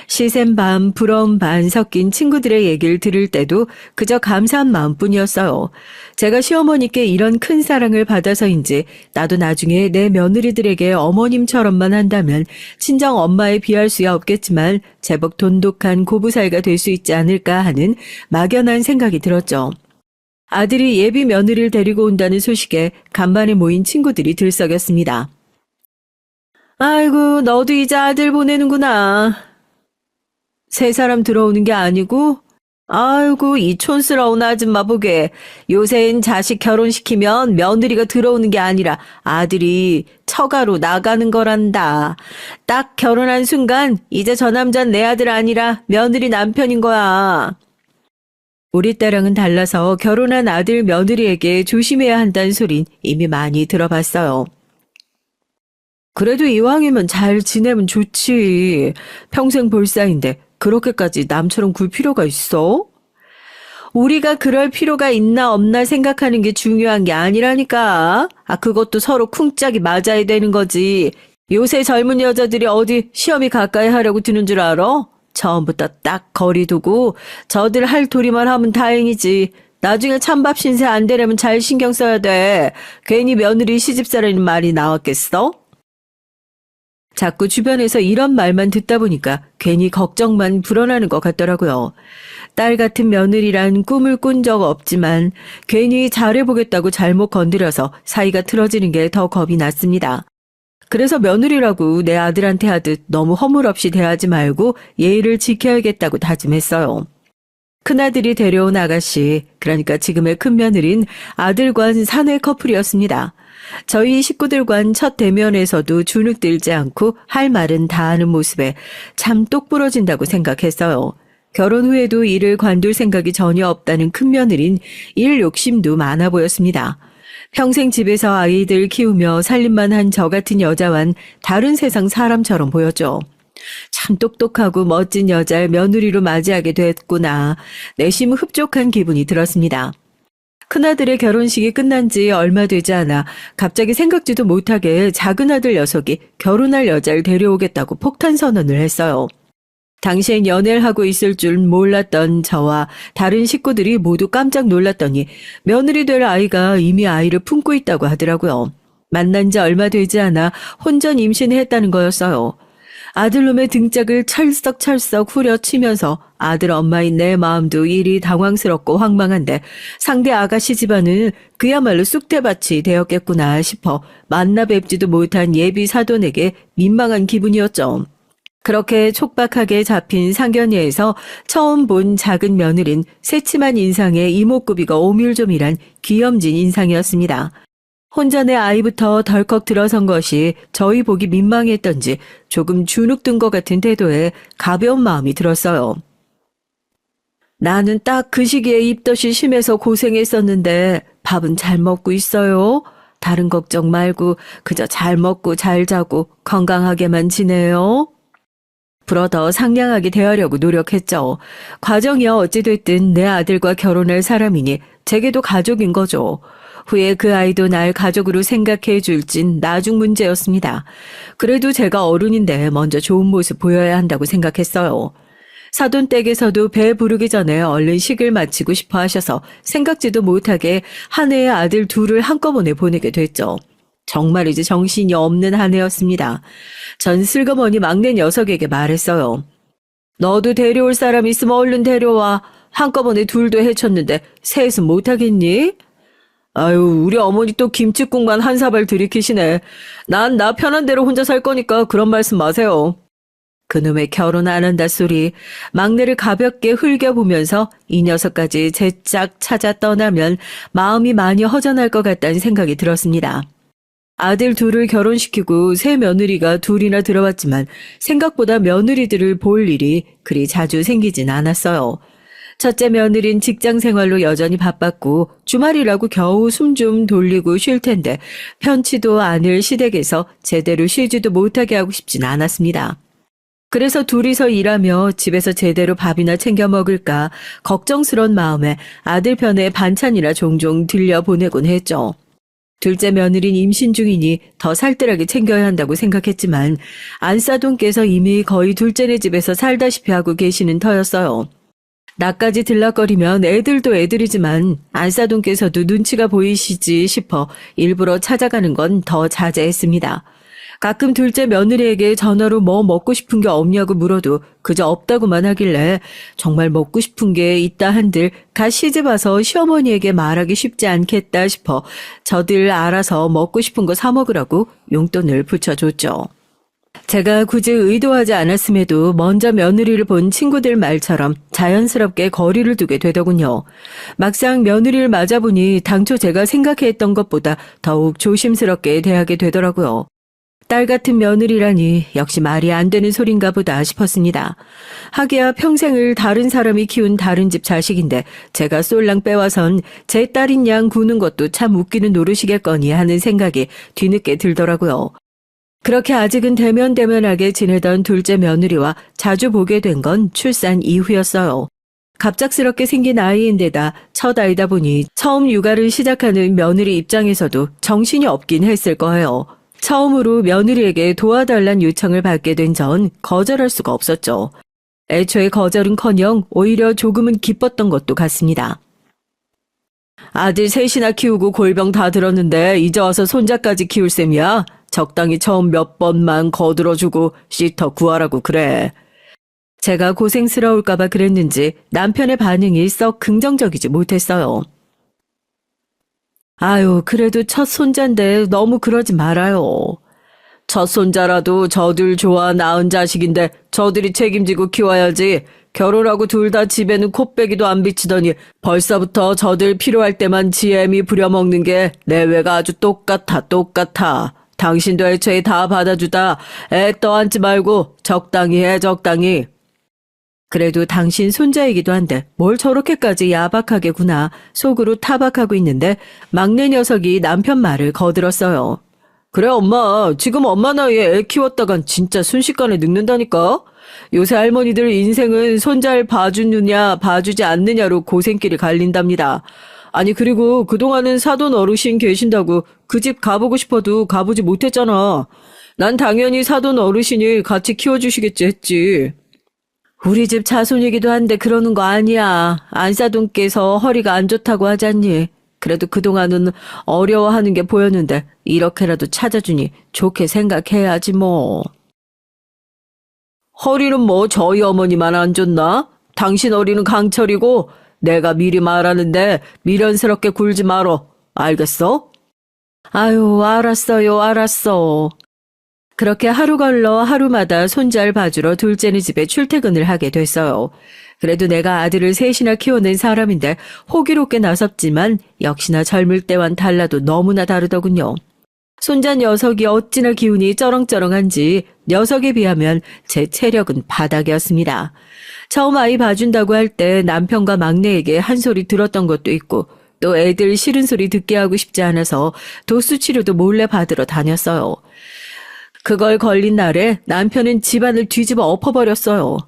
시샘 반, 부러움 반 섞인 친구들의 얘기를 들을 때도 그저 감사한 마음뿐이었어요. 제가 시어머니께 이런 큰 사랑을 받아서인지 나도 나중에 내 며느리들에게 어머님처럼만 한다면 친정 엄마에 비할 수야 없겠지만 제법 돈독한 고부살가 될 수 있지 않을까 하는 막연한 생각이 들었죠. 아들이 예비 며느리를 데리고 온다는 소식에 간만에 모인 친구들이 들썩였습니다. 아이고, 너도 이제 아들 보내는구나. 세 사람 들어오는 게 아니고, 아이고, 이 촌스러운 아줌마 보게. 요새는 자식 결혼시키면 며느리가 들어오는 게 아니라 아들이 처가로 나가는 거란다. 딱 결혼한 순간 이제 저 남자는 내 아들 아니라 며느리 남편인 거야. 우리 때랑은 달라서 결혼한 아들 며느리에게 조심해야 한다는 소린 이미 많이 들어봤어요. 그래도 이왕이면 잘 지내면 좋지. 평생 볼 사이인데 그렇게까지 남처럼 굴 필요가 있어? 우리가 그럴 필요가 있나 없나 생각하는 게 중요한 게 아니라니까. 그것도 서로 쿵짝이 맞아야 되는 거지. 요새 젊은 여자들이 어디 시험이 가까이 하려고 드는 줄 알아? 처음부터 딱 거리 두고 저들 할 도리만 하면 다행이지. 나중에 찬밥 신세 안 되려면 잘 신경 써야 돼. 괜히 며느리 시집살라는 말이 나왔겠어? 자꾸 주변에서 이런 말만 듣다 보니까 괜히 걱정만 불어나는 것 같더라고요. 딸 같은 며느리란 꿈을 꾼 적 없지만 괜히 잘해보겠다고 잘못 건드려서 사이가 틀어지는 게 더 겁이 났습니다. 그래서 며느리라고 내 아들한테 하듯 너무 허물없이 대하지 말고 예의를 지켜야겠다고 다짐했어요. 큰아들이 데려온 아가씨, 그러니까 지금의 큰며느린 아들과는 사내 커플이었습니다. 저희 식구들과는 첫 대면에서도 주눅 들지 않고 할 말은 다 하는 모습에 참 똑부러진다고 생각했어요. 결혼 후에도 일을 관둘 생각이 전혀 없다는 큰며느린 일 욕심도 많아 보였습니다. 평생 집에서 아이들 키우며 살림만 한 저 같은 여자와는 다른 세상 사람처럼 보였죠. 참 똑똑하고 멋진 여자를 며느리로 맞이하게 됐구나. 내심 흡족한 기분이 들었습니다. 큰아들의 결혼식이 끝난 지 얼마 되지 않아 갑자기 생각지도 못하게 작은아들 녀석이 결혼할 여자를 데려오겠다고 폭탄 선언을 했어요. 당시엔 연애를 하고 있을 줄 몰랐던 저와 다른 식구들이 모두 깜짝 놀랐더니 며느리 될 아이가 이미 아이를 품고 있다고 하더라고요. 만난 지 얼마 되지 않아 혼전 임신했다는 거였어요. 아들놈의 등짝을 철썩철썩 후려치면서 아들 엄마인 내 마음도 이리 당황스럽고 황망한데 상대 아가씨 집안은 그야말로 쑥대밭이 되었겠구나 싶어 만나 뵙지도 못한 예비 사돈에게 민망한 기분이었죠. 그렇게 촉박하게 잡힌 상견례에서 처음 본 작은 며느린 새침한 인상에 이목구비가 오밀조밀한 귀염진 인상이었습니다. 혼전의 아이부터 덜컥 들어선 것이 저희 보기 민망했던지 조금 주눅 든 것 같은 태도에 가벼운 마음이 들었어요. 나는 딱 그 시기에 입덧이 심해서 고생했었는데 밥은 잘 먹고 있어요. 다른 걱정 말고 그저 잘 먹고 잘 자고 건강하게만 지내요. 불어 더 상냥하게 대하려고 노력했죠. 과정이야 어찌됐든 내 아들과 결혼할 사람이니 제게도 가족인 거죠. 후에 그 아이도 날 가족으로 생각해 줄진 나중 문제였습니다. 그래도 제가 어른인데 먼저 좋은 모습 보여야 한다고 생각했어요. 사돈 댁에서도 배 부르기 전에 얼른 식을 마치고 싶어 하셔서 생각지도 못하게 한 해의 아들 둘을 한꺼번에 보내게 됐죠. 정말이지 정신이 없는 한 해였습니다. 전 슬그머니 막내 녀석에게 말했어요. 너도 데려올 사람 있으면 얼른 데려와. 한꺼번에 둘도 해쳤는데 셋은 못하겠니? 아유, 우리 어머니 또 김칫국만 한 사발 들이키시네. 난 나 편한 대로 혼자 살 거니까 그런 말씀 마세요. 그놈의 결혼 안 한다 소리, 막내를 가볍게 흘겨보면서 이 녀석까지 제짝 찾아 떠나면 마음이 많이 허전할 것 같다는 생각이 들었습니다. 아들 둘을 결혼시키고 새 며느리가 둘이나 들어왔지만 생각보다 며느리들을 볼 일이 그리 자주 생기진 않았어요. 첫째 며느린 직장 생활로 여전히 바빴고 주말이라고 겨우 숨 좀 돌리고 쉴 텐데 편치도 않을 시댁에서 제대로 쉬지도 못하게 하고 싶진 않았습니다. 그래서 둘이서 일하며 집에서 제대로 밥이나 챙겨 먹을까 걱정스러운 마음에 아들 편에 반찬이나 종종 들려보내곤 했죠. 둘째 며느린 임신 중이니 더 살뜰하게 챙겨야 한다고 생각했지만 안사돈께서 이미 거의 둘째네 집에서 살다시피 하고 계시는 터였어요. 나까지 들락거리면 애들도 애들이지만 안사돈께서도 눈치가 보이시지 싶어 일부러 찾아가는 건 더 자제했습니다. 가끔 둘째 며느리에게 전화로 뭐 먹고 싶은 게 없냐고 물어도 그저 없다고만 하길래 정말 먹고 싶은 게 있다 한들 가 시집 와서 시어머니에게 말하기 쉽지 않겠다 싶어 저들 알아서 먹고 싶은 거 사 먹으라고 용돈을 붙여줬죠. 제가 굳이 의도하지 않았음에도 먼저 며느리를 본 친구들 말처럼 자연스럽게 거리를 두게 되더군요. 막상 며느리를 맞아보니 당초 제가 생각했던 것보다 더욱 조심스럽게 대하게 되더라고요. 딸 같은 며느리라니 역시 말이 안 되는 소린가 보다 싶었습니다. 하기야 평생을 다른 사람이 키운 다른 집 자식인데 제가 쏠랑 빼와선 제 딸인 양 구는 것도 참 웃기는 노릇이겠거니 하는 생각이 뒤늦게 들더라고요. 그렇게 아직은 대면대면하게 지내던 둘째 며느리와 자주 보게 된 건 출산 이후였어요. 갑작스럽게 생긴 아이인데다 첫 아이다 보니 처음 육아를 시작하는 며느리 입장에서도 정신이 없긴 했을 거예요. 처음으로 며느리에게 도와달란 요청을 받게 된 전 거절할 수가 없었죠. 애초에 거절은커녕 오히려 조금은 기뻤던 것도 같습니다. 아들 셋이나 키우고 골병 다 들었는데 이제 와서 손자까지 키울 셈이야? 적당히 처음 몇 번만 거들어주고 시터 구하라고 그래. 제가 고생스러울까봐 그랬는지 남편의 반응이 썩 긍정적이지 못했어요. 아유, 그래도 첫 손자인데 너무 그러지 말아요. 첫 손자라도 저들 좋아 낳은 자식인데 저들이 책임지고 키워야지. 결혼하고 둘 다 집에는 콧배기도 안 비치더니 벌써부터 저들 필요할 때만 지애미 부려먹는 게 내외가 아주 똑같아. 당신도 애초에 다 받아주다 애 떠안지 말고 적당히 해, 적당히. 그래도 당신 손자이기도 한데 뭘 저렇게까지 야박하게구나 속으로 타박하고 있는데 막내 녀석이 남편 말을 거들었어요. 그래 엄마, 지금 엄마 나이에 애 키웠다간 진짜 순식간에 늙는다니까. 요새 할머니들 인생은 손자를 봐주느냐 봐주지 않느냐로 고생길이 갈린답니다. 아니 그리고 그동안은 사돈 어르신 계신다고 그 집 가보고 싶어도 가보지 못했잖아. 난 당연히 사돈 어르신이 같이 키워주시겠지 했지. 우리 집 자손이기도 한데 그러는 거 아니야. 안사돈께서 허리가 안 좋다고 하잖니. 그래도 그동안은 어려워하는 게 보였는데 이렇게라도 찾아주니 좋게 생각해야지 뭐. 허리는 뭐 저희 어머니만 안 좋나? 당신 허리는 강철이고 내가 미리 말하는데 미련스럽게 굴지 말어. 알겠어? 아유, 알았어. 그렇게 하루 걸러 하루마다 손자를 봐주러 둘째네 집에 출퇴근을 하게 됐어요. 그래도 내가 아들을 셋이나 키워낸 사람인데 호기롭게 나섰지만 역시나 젊을 때와는 달라도 너무나 다르더군요. 손자 녀석이 어찌나 기운이 쩌렁쩌렁한지 녀석에 비하면 제 체력은 바닥이었습니다. 처음 아이 봐준다고 할 때 남편과 막내에게 한 소리 들었던 것도 있고 또 애들 싫은 소리 듣게 하고 싶지 않아서 도수 치료도 몰래 받으러 다녔어요. 그걸 걸린 날에 남편은 집안을 뒤집어 엎어버렸어요.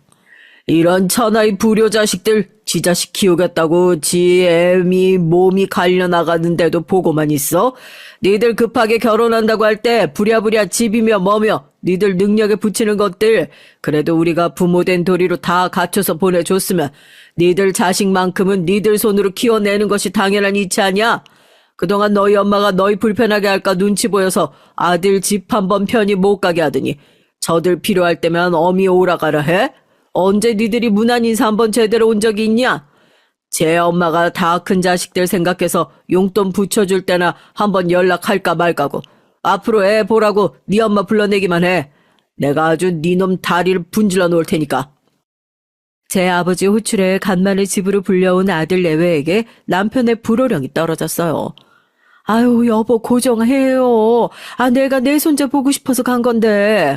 이런 천하의 불효 자식들, 지 자식 키우겠다고 지 애미 몸이 갈려나가는데도 보고만 있어? 니들 급하게 결혼한다고 할 때 부랴부랴 집이며 뭐며 니들 능력에 붙이는 것들 그래도 우리가 부모된 도리로 다 갖춰서 보내줬으면 니들 자식만큼은 니들 손으로 키워내는 것이 당연한 이치 아니야? 그동안 너희 엄마가 너희 불편하게 할까 눈치 보여서 아들 집 한번 편히 못 가게 하더니 저들 필요할 때면 어미 오라가라 해? 언제 니들이 무난 인사 한번 제대로 온 적이 있냐? 제 엄마가 다 큰 자식들 생각해서 용돈 붙여줄 때나 한번 연락할까 말까고. 앞으로 애 보라고 네 엄마 불러내기만 해. 내가 아주 니놈 다리를 분질러 놓을 테니까. 제 아버지 호출에 간만에 집으로 불려온 아들 내외에게 남편의 불호령이 떨어졌어요. 아유, 여보 고정해요. 내가 내 손자 보고 싶어서 간 건데.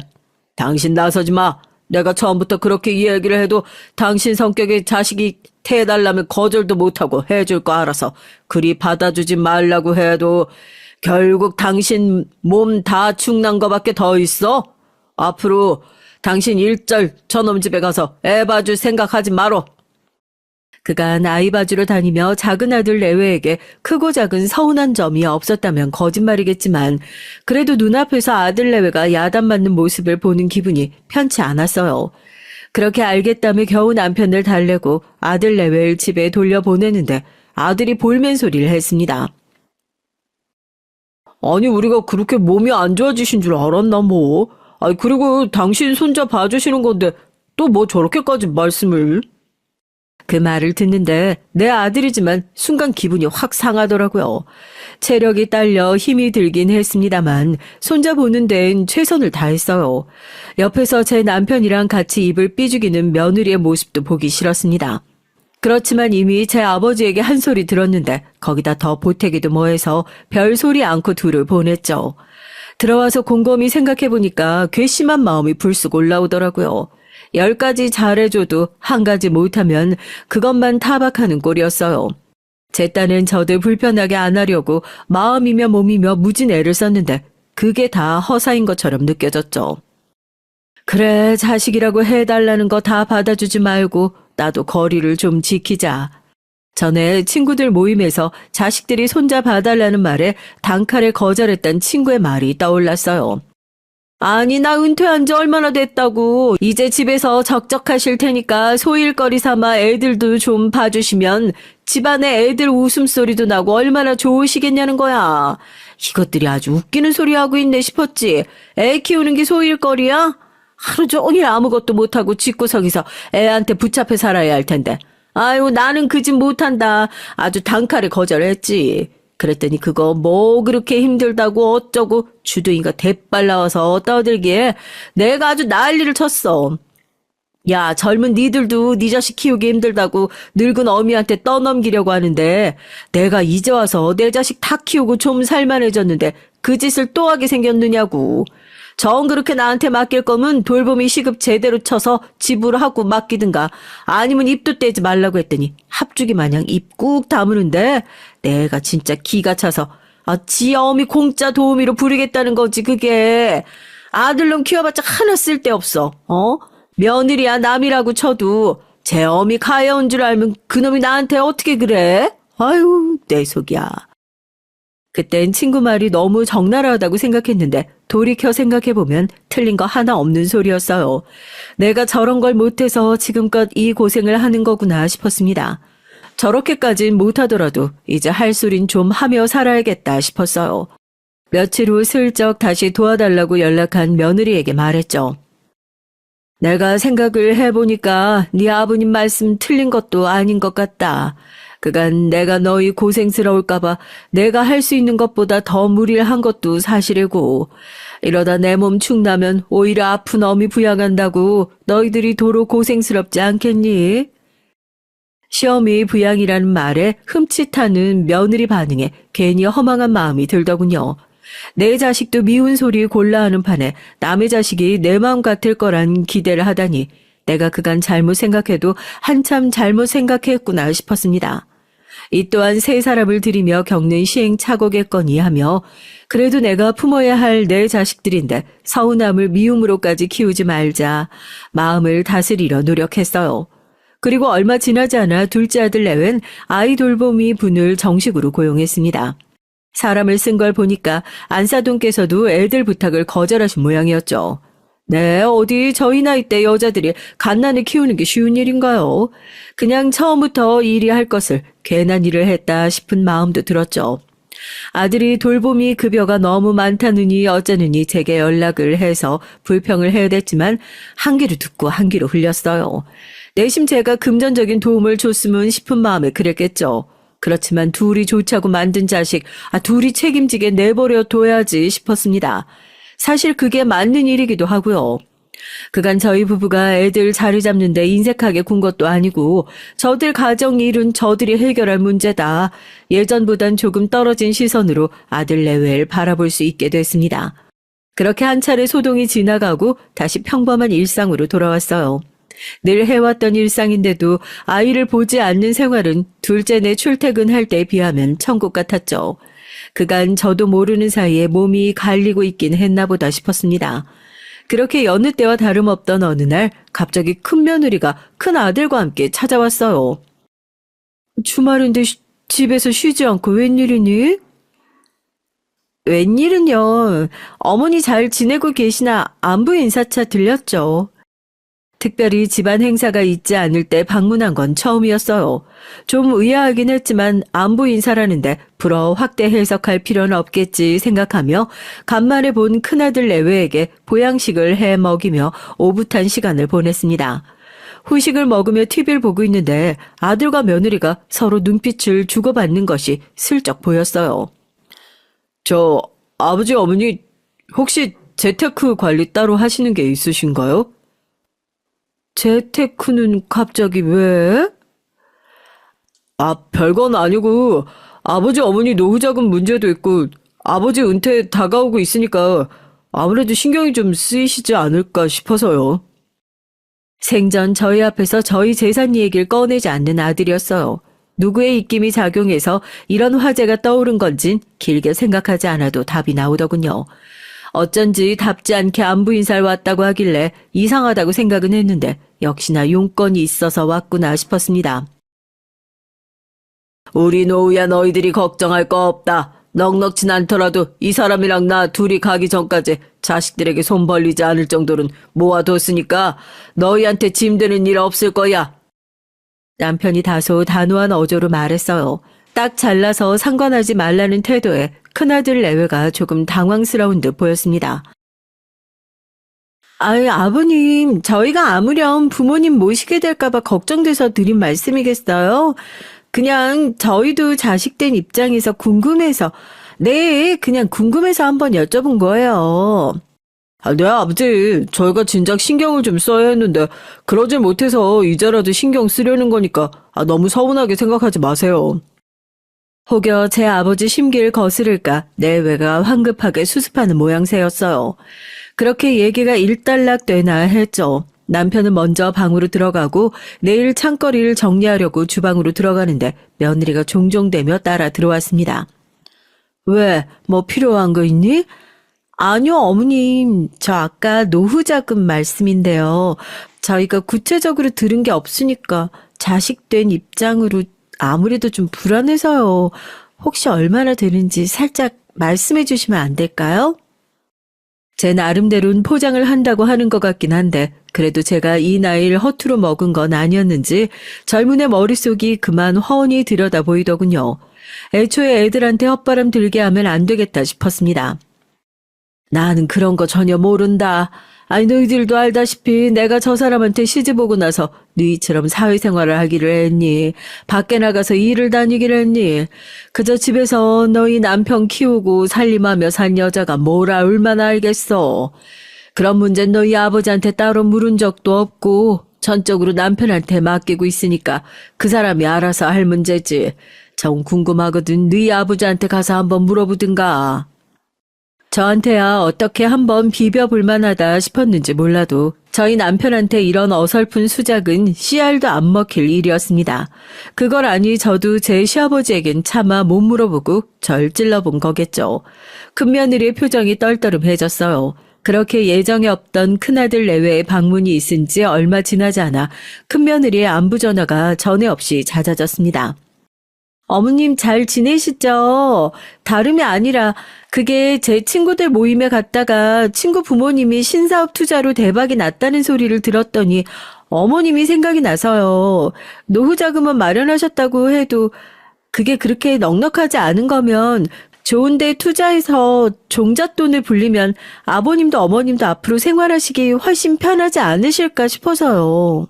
당신 나서지 마. 내가 처음부터 그렇게 이야기를 해도 당신 성격의 자식이 태해달라면 거절도 못하고 해줄 거 알아서 그리 받아주지 말라고 해도 결국 당신 몸 다 축난 거밖에 더 있어? 앞으로 당신 일절 저놈 집에 가서 애 봐줄 생각하지 말어. 그간 아이 봐주러 다니며 작은 아들 내외에게 크고 작은 서운한 점이 없었다면 거짓말이겠지만 그래도 눈앞에서 아들 내외가 야단맞는 모습을 보는 기분이 편치 않았어요. 그렇게 알겠다며 겨우 남편을 달래고 아들 내외를 집에 돌려보내는데 아들이 볼멘 소리를 했습니다. 아니 우리가 그렇게 몸이 안 좋아지신 줄 알았나 뭐. 그리고 당신 손자 봐주시는 건데 또 뭐 저렇게까지 말씀을. 그 말을 듣는데 내 아들이지만 순간 기분이 확 상하더라고요. 체력이 딸려 힘이 들긴 했습니다만 손자 보는 데엔 최선을 다했어요. 옆에서 제 남편이랑 같이 입을 삐죽이는 며느리의 모습도 보기 싫었습니다. 그렇지만 이미 제 아버지에게 한 소리 들었는데 거기다 더 보태기도 뭐해서 별 소리 않고 둘을 보냈죠. 들어와서 곰곰이 생각해보니까 괘씸한 마음이 불쑥 올라오더라고요. 10가지 잘해줘도 한 가지 못하면 그것만 타박하는 꼴이었어요. 제 딴은 저들 불편하게 안 하려고 마음이며 몸이며 무진 애를 썼는데 그게 다 허사인 것처럼 느껴졌죠. 그래, 자식이라고 해달라는 거 다 받아주지 말고 나도 거리를 좀 지키자. 전에 친구들 모임에서 자식들이 손자 봐달라는 말에 단칼에 거절했던 친구의 말이 떠올랐어요. 아니, 나 은퇴한 지 얼마나 됐다고. 이제 집에서 적적하실 테니까 소일거리 삼아 애들도 좀 봐주시면 집안에 애들 웃음소리도 나고 얼마나 좋으시겠냐는 거야. 이것들이 아주 웃기는 소리 하고 있네 싶었지. 애 키우는 게 소일거리야? 하루 종일 아무것도 못하고 집구석에서 애한테 붙잡혀 살아야 할 텐데. 아유, 나는 그 집 못한다. 아주 단칼에 거절했지. 그랬더니 그거 뭐 그렇게 힘들다고 어쩌고 주둥이가 대빨 나와서 떠들기에 내가 아주 난리를 쳤어. 야, 젊은 니들도 니 자식 키우기 힘들다고 늙은 어미한테 떠넘기려고 하는데 내가 이제 와서 내 자식 다 키우고 좀 살만해졌는데 그 짓을 또 하게 생겼느냐고. 정 그렇게 나한테 맡길 거면 돌보미 시급 제대로 쳐서 집으로 하고 맡기든가 아니면 입도 떼지 말라고 했더니 합죽이 마냥 입 꾹 다무는데 내가 진짜 기가 차서 지 어미 공짜 도우미로 부리겠다는 거지 그게. 아들놈 키워봤자 하나 쓸데없어. 며느리야 남이라고 쳐도 제 어미 가여운 줄 알면 그놈이 나한테 어떻게 그래? 아유, 내 속이야. 그땐 친구 말이 너무 적나라하다고 생각했는데 돌이켜 생각해보면 틀린 거 하나 없는 소리였어요. 내가 저런 걸 못해서 지금껏 이 고생을 하는 거구나 싶었습니다. 저렇게까진 못하더라도 이제 할 소린 좀 하며 살아야겠다 싶었어요. 며칠 후 슬쩍 다시 도와달라고 연락한 며느리에게 말했죠. 내가 생각을 해보니까 네 아버님 말씀 틀린 것도 아닌 것 같다. 그간 내가 너희 고생스러울까봐 내가 할 수 있는 것보다 더 무리를 한 것도 사실이고 이러다 내 몸 축나면 오히려 아픈 어미 부양한다고 너희들이 도로 고생스럽지 않겠니? 시어미 부양이라는 말에 흠칫하는 며느리 반응에 괜히 허망한 마음이 들더군요. 내 자식도 미운 소리 골라 하는 판에 남의 자식이 내 마음 같을 거란 기대를 하다니 내가 그간 잘못 생각해도 한참 잘못 생각했구나 싶었습니다. 이 또한 세 사람을 들이며 겪는 시행착오겠거니 하며 그래도 내가 품어야 할 내 자식들인데 서운함을 미움으로까지 키우지 말자 마음을 다스리려 노력했어요. 그리고 얼마 지나지 않아 둘째 아들 내외는 아이 돌보미 분을 정식으로 고용했습니다. 사람을 쓴 걸 보니까 안사돈께서도 애들 부탁을 거절하신 모양이었죠. 네, 어디 저희 나이 때 여자들이 갓난을 키우는 게 쉬운 일인가요? 그냥 처음부터 일이 할 것을 괜한 일을 했다 싶은 마음도 들었죠. 아들이 돌보미 급여가 너무 많다느니 어쩌느니 제게 연락을 해서 불평을 해야 됐지만 한 귀로 듣고 한 귀로 흘렸어요. 내심 제가 금전적인 도움을 줬으면 싶은 마음에 그랬겠죠. 그렇지만 둘이 좋자고 만든 자식, 둘이 책임지게 내버려 둬야지 싶었습니다. 사실 그게 맞는 일이기도 하고요. 그간 저희 부부가 애들 자리 잡는데 인색하게 군 것도 아니고 저들 가정 일은 저들이 해결할 문제다. 예전보단 조금 떨어진 시선으로 아들 내외를 바라볼 수 있게 됐습니다. 그렇게 한 차례 소동이 지나가고 다시 평범한 일상으로 돌아왔어요. 늘 해왔던 일상인데도 아이를 보지 않는 생활은 둘째내 출퇴근할 때에 비하면 천국 같았죠. 그간 저도 모르는 사이에 몸이 갈리고 있긴 했나 보다 싶었습니다. 그렇게 여느 때와 다름없던 어느 날 갑자기 큰 며느리가 큰 아들과 함께 찾아왔어요. 주말인데 집에서 쉬지 않고 웬일이니? 웬일은요. 어머니 잘 지내고 계시나 안부 인사차 들렸죠. 특별히 집안 행사가 있지 않을 때 방문한 건 처음이었어요. 좀 의아하긴 했지만 안부 인사라는데 불어 확대 해석할 필요는 없겠지 생각하며 간만에 본 큰아들 내외에게 보양식을 해 먹이며 오붓한 시간을 보냈습니다. 후식을 먹으며 TV를 보고 있는데 아들과 며느리가 서로 눈빛을 주고받는 것이 슬쩍 보였어요. 저 아버지 어머니 혹시 재테크 관리 따로 하시는 게 있으신가요? 재테크는 갑자기 왜? 별건 아니고 아버지 어머니 노후자금 문제도 있고 아버지 은퇴 다가오고 있으니까 아무래도 신경이 좀 쓰이시지 않을까 싶어서요. 생전 저희 앞에서 저희 재산 얘기를 꺼내지 않는 아들이었어요. 누구의 입김이 작용해서 이런 화제가 떠오른 건진 길게 생각하지 않아도 답이 나오더군요. 어쩐지 답지 않게 안부 인사를 왔다고 하길래 이상하다고 생각은 했는데 역시나 용건이 있어서 왔구나 싶었습니다. 우리 노후야 너희들이 걱정할 거 없다. 넉넉진 않더라도 이 사람이랑 나 둘이 가기 전까지 자식들에게 손 벌리지 않을 정도는 모아뒀으니까 너희한테 짐되는 일 없을 거야. 남편이 다소 단호한 어조로 말했어요. 딱 잘라서 상관하지 말라는 태도에 큰아들 내외가 조금 당황스러운 듯 보였습니다. 아버님, 저희가 아무렴 부모님 모시게 될까봐 걱정돼서 드린 말씀이겠어요? 그냥 저희도 자식된 입장에서 궁금해서, 네, 그냥 궁금해서 한번 여쭤본 거예요. 네, 아버지. 저희가 진작 신경을 좀 써야 했는데 그러질 못해서 이제라도 신경 쓰려는 거니까 너무 서운하게 생각하지 마세요. 혹여 제 아버지 심기를 거스를까 내외가 황급하게 수습하는 모양새였어요. 그렇게 얘기가 일단락되나 했죠. 남편은 먼저 방으로 들어가고 내일 창거리를 정리하려고 주방으로 들어가는데 며느리가 종종대며 따라 들어왔습니다. 왜? 뭐 필요한 거 있니? 아니요, 어머님. 저 아까 노후자금 말씀인데요. 저희가 구체적으로 들은 게 없으니까 자식된 입장으로 아무래도 좀 불안해서요. 혹시 얼마나 되는지 살짝 말씀해 주시면 안 될까요? 제 나름대로는 포장을 한다고 하는 것 같긴 한데 그래도 제가 이 나이를 허투루 먹은 건 아니었는지 젊은의 머릿속이 그만 훤히 들여다 보이더군요. 애초에 애들한테 헛바람 들게 하면 안 되겠다 싶었습니다. 나는 그런 거 전혀 모른다. 너희들도 알다시피 내가 저 사람한테 시집오고 나서 너희처럼 사회생활을 하기를 했니? 밖에 나가서 일을 다니기를 했니? 그저 집에서 너희 남편 키우고 살림하며 산 여자가 뭐라 얼마나 알겠어. 그런 문제는 너희 아버지한테 따로 물은 적도 없고 전적으로 남편한테 맡기고 있으니까 그 사람이 알아서 할 문제지. 정 궁금하거든 너희 아버지한테 가서 한번 물어보든가. 저한테야 어떻게 한번 비벼볼 만하다 싶었는지 몰라도 저희 남편한테 이런 어설픈 수작은 씨알도 안 먹힐 일이었습니다. 그걸 아니 저도 제 시아버지에겐 차마 못 물어보고 절 찔러본 거겠죠. 큰며느리의 표정이 떨떠름해졌어요. 그렇게 예정에 없던 큰아들 내외의 방문이 있은 지 얼마 지나지 않아 큰며느리의 안부 전화가 전에 없이 잦아졌습니다. 어머님 잘 지내시죠? 다름이 아니라 그게 제 친구들 모임에 갔다가 친구 부모님이 신사업 투자로 대박이 났다는 소리를 들었더니 어머님이 생각이 나서요. 노후 자금은 마련하셨다고 해도 그게 그렇게 넉넉하지 않은 거면 좋은 데 투자해서 종잣돈을 불리면 아버님도 어머님도 앞으로 생활하시기 훨씬 편하지 않으실까 싶어서요.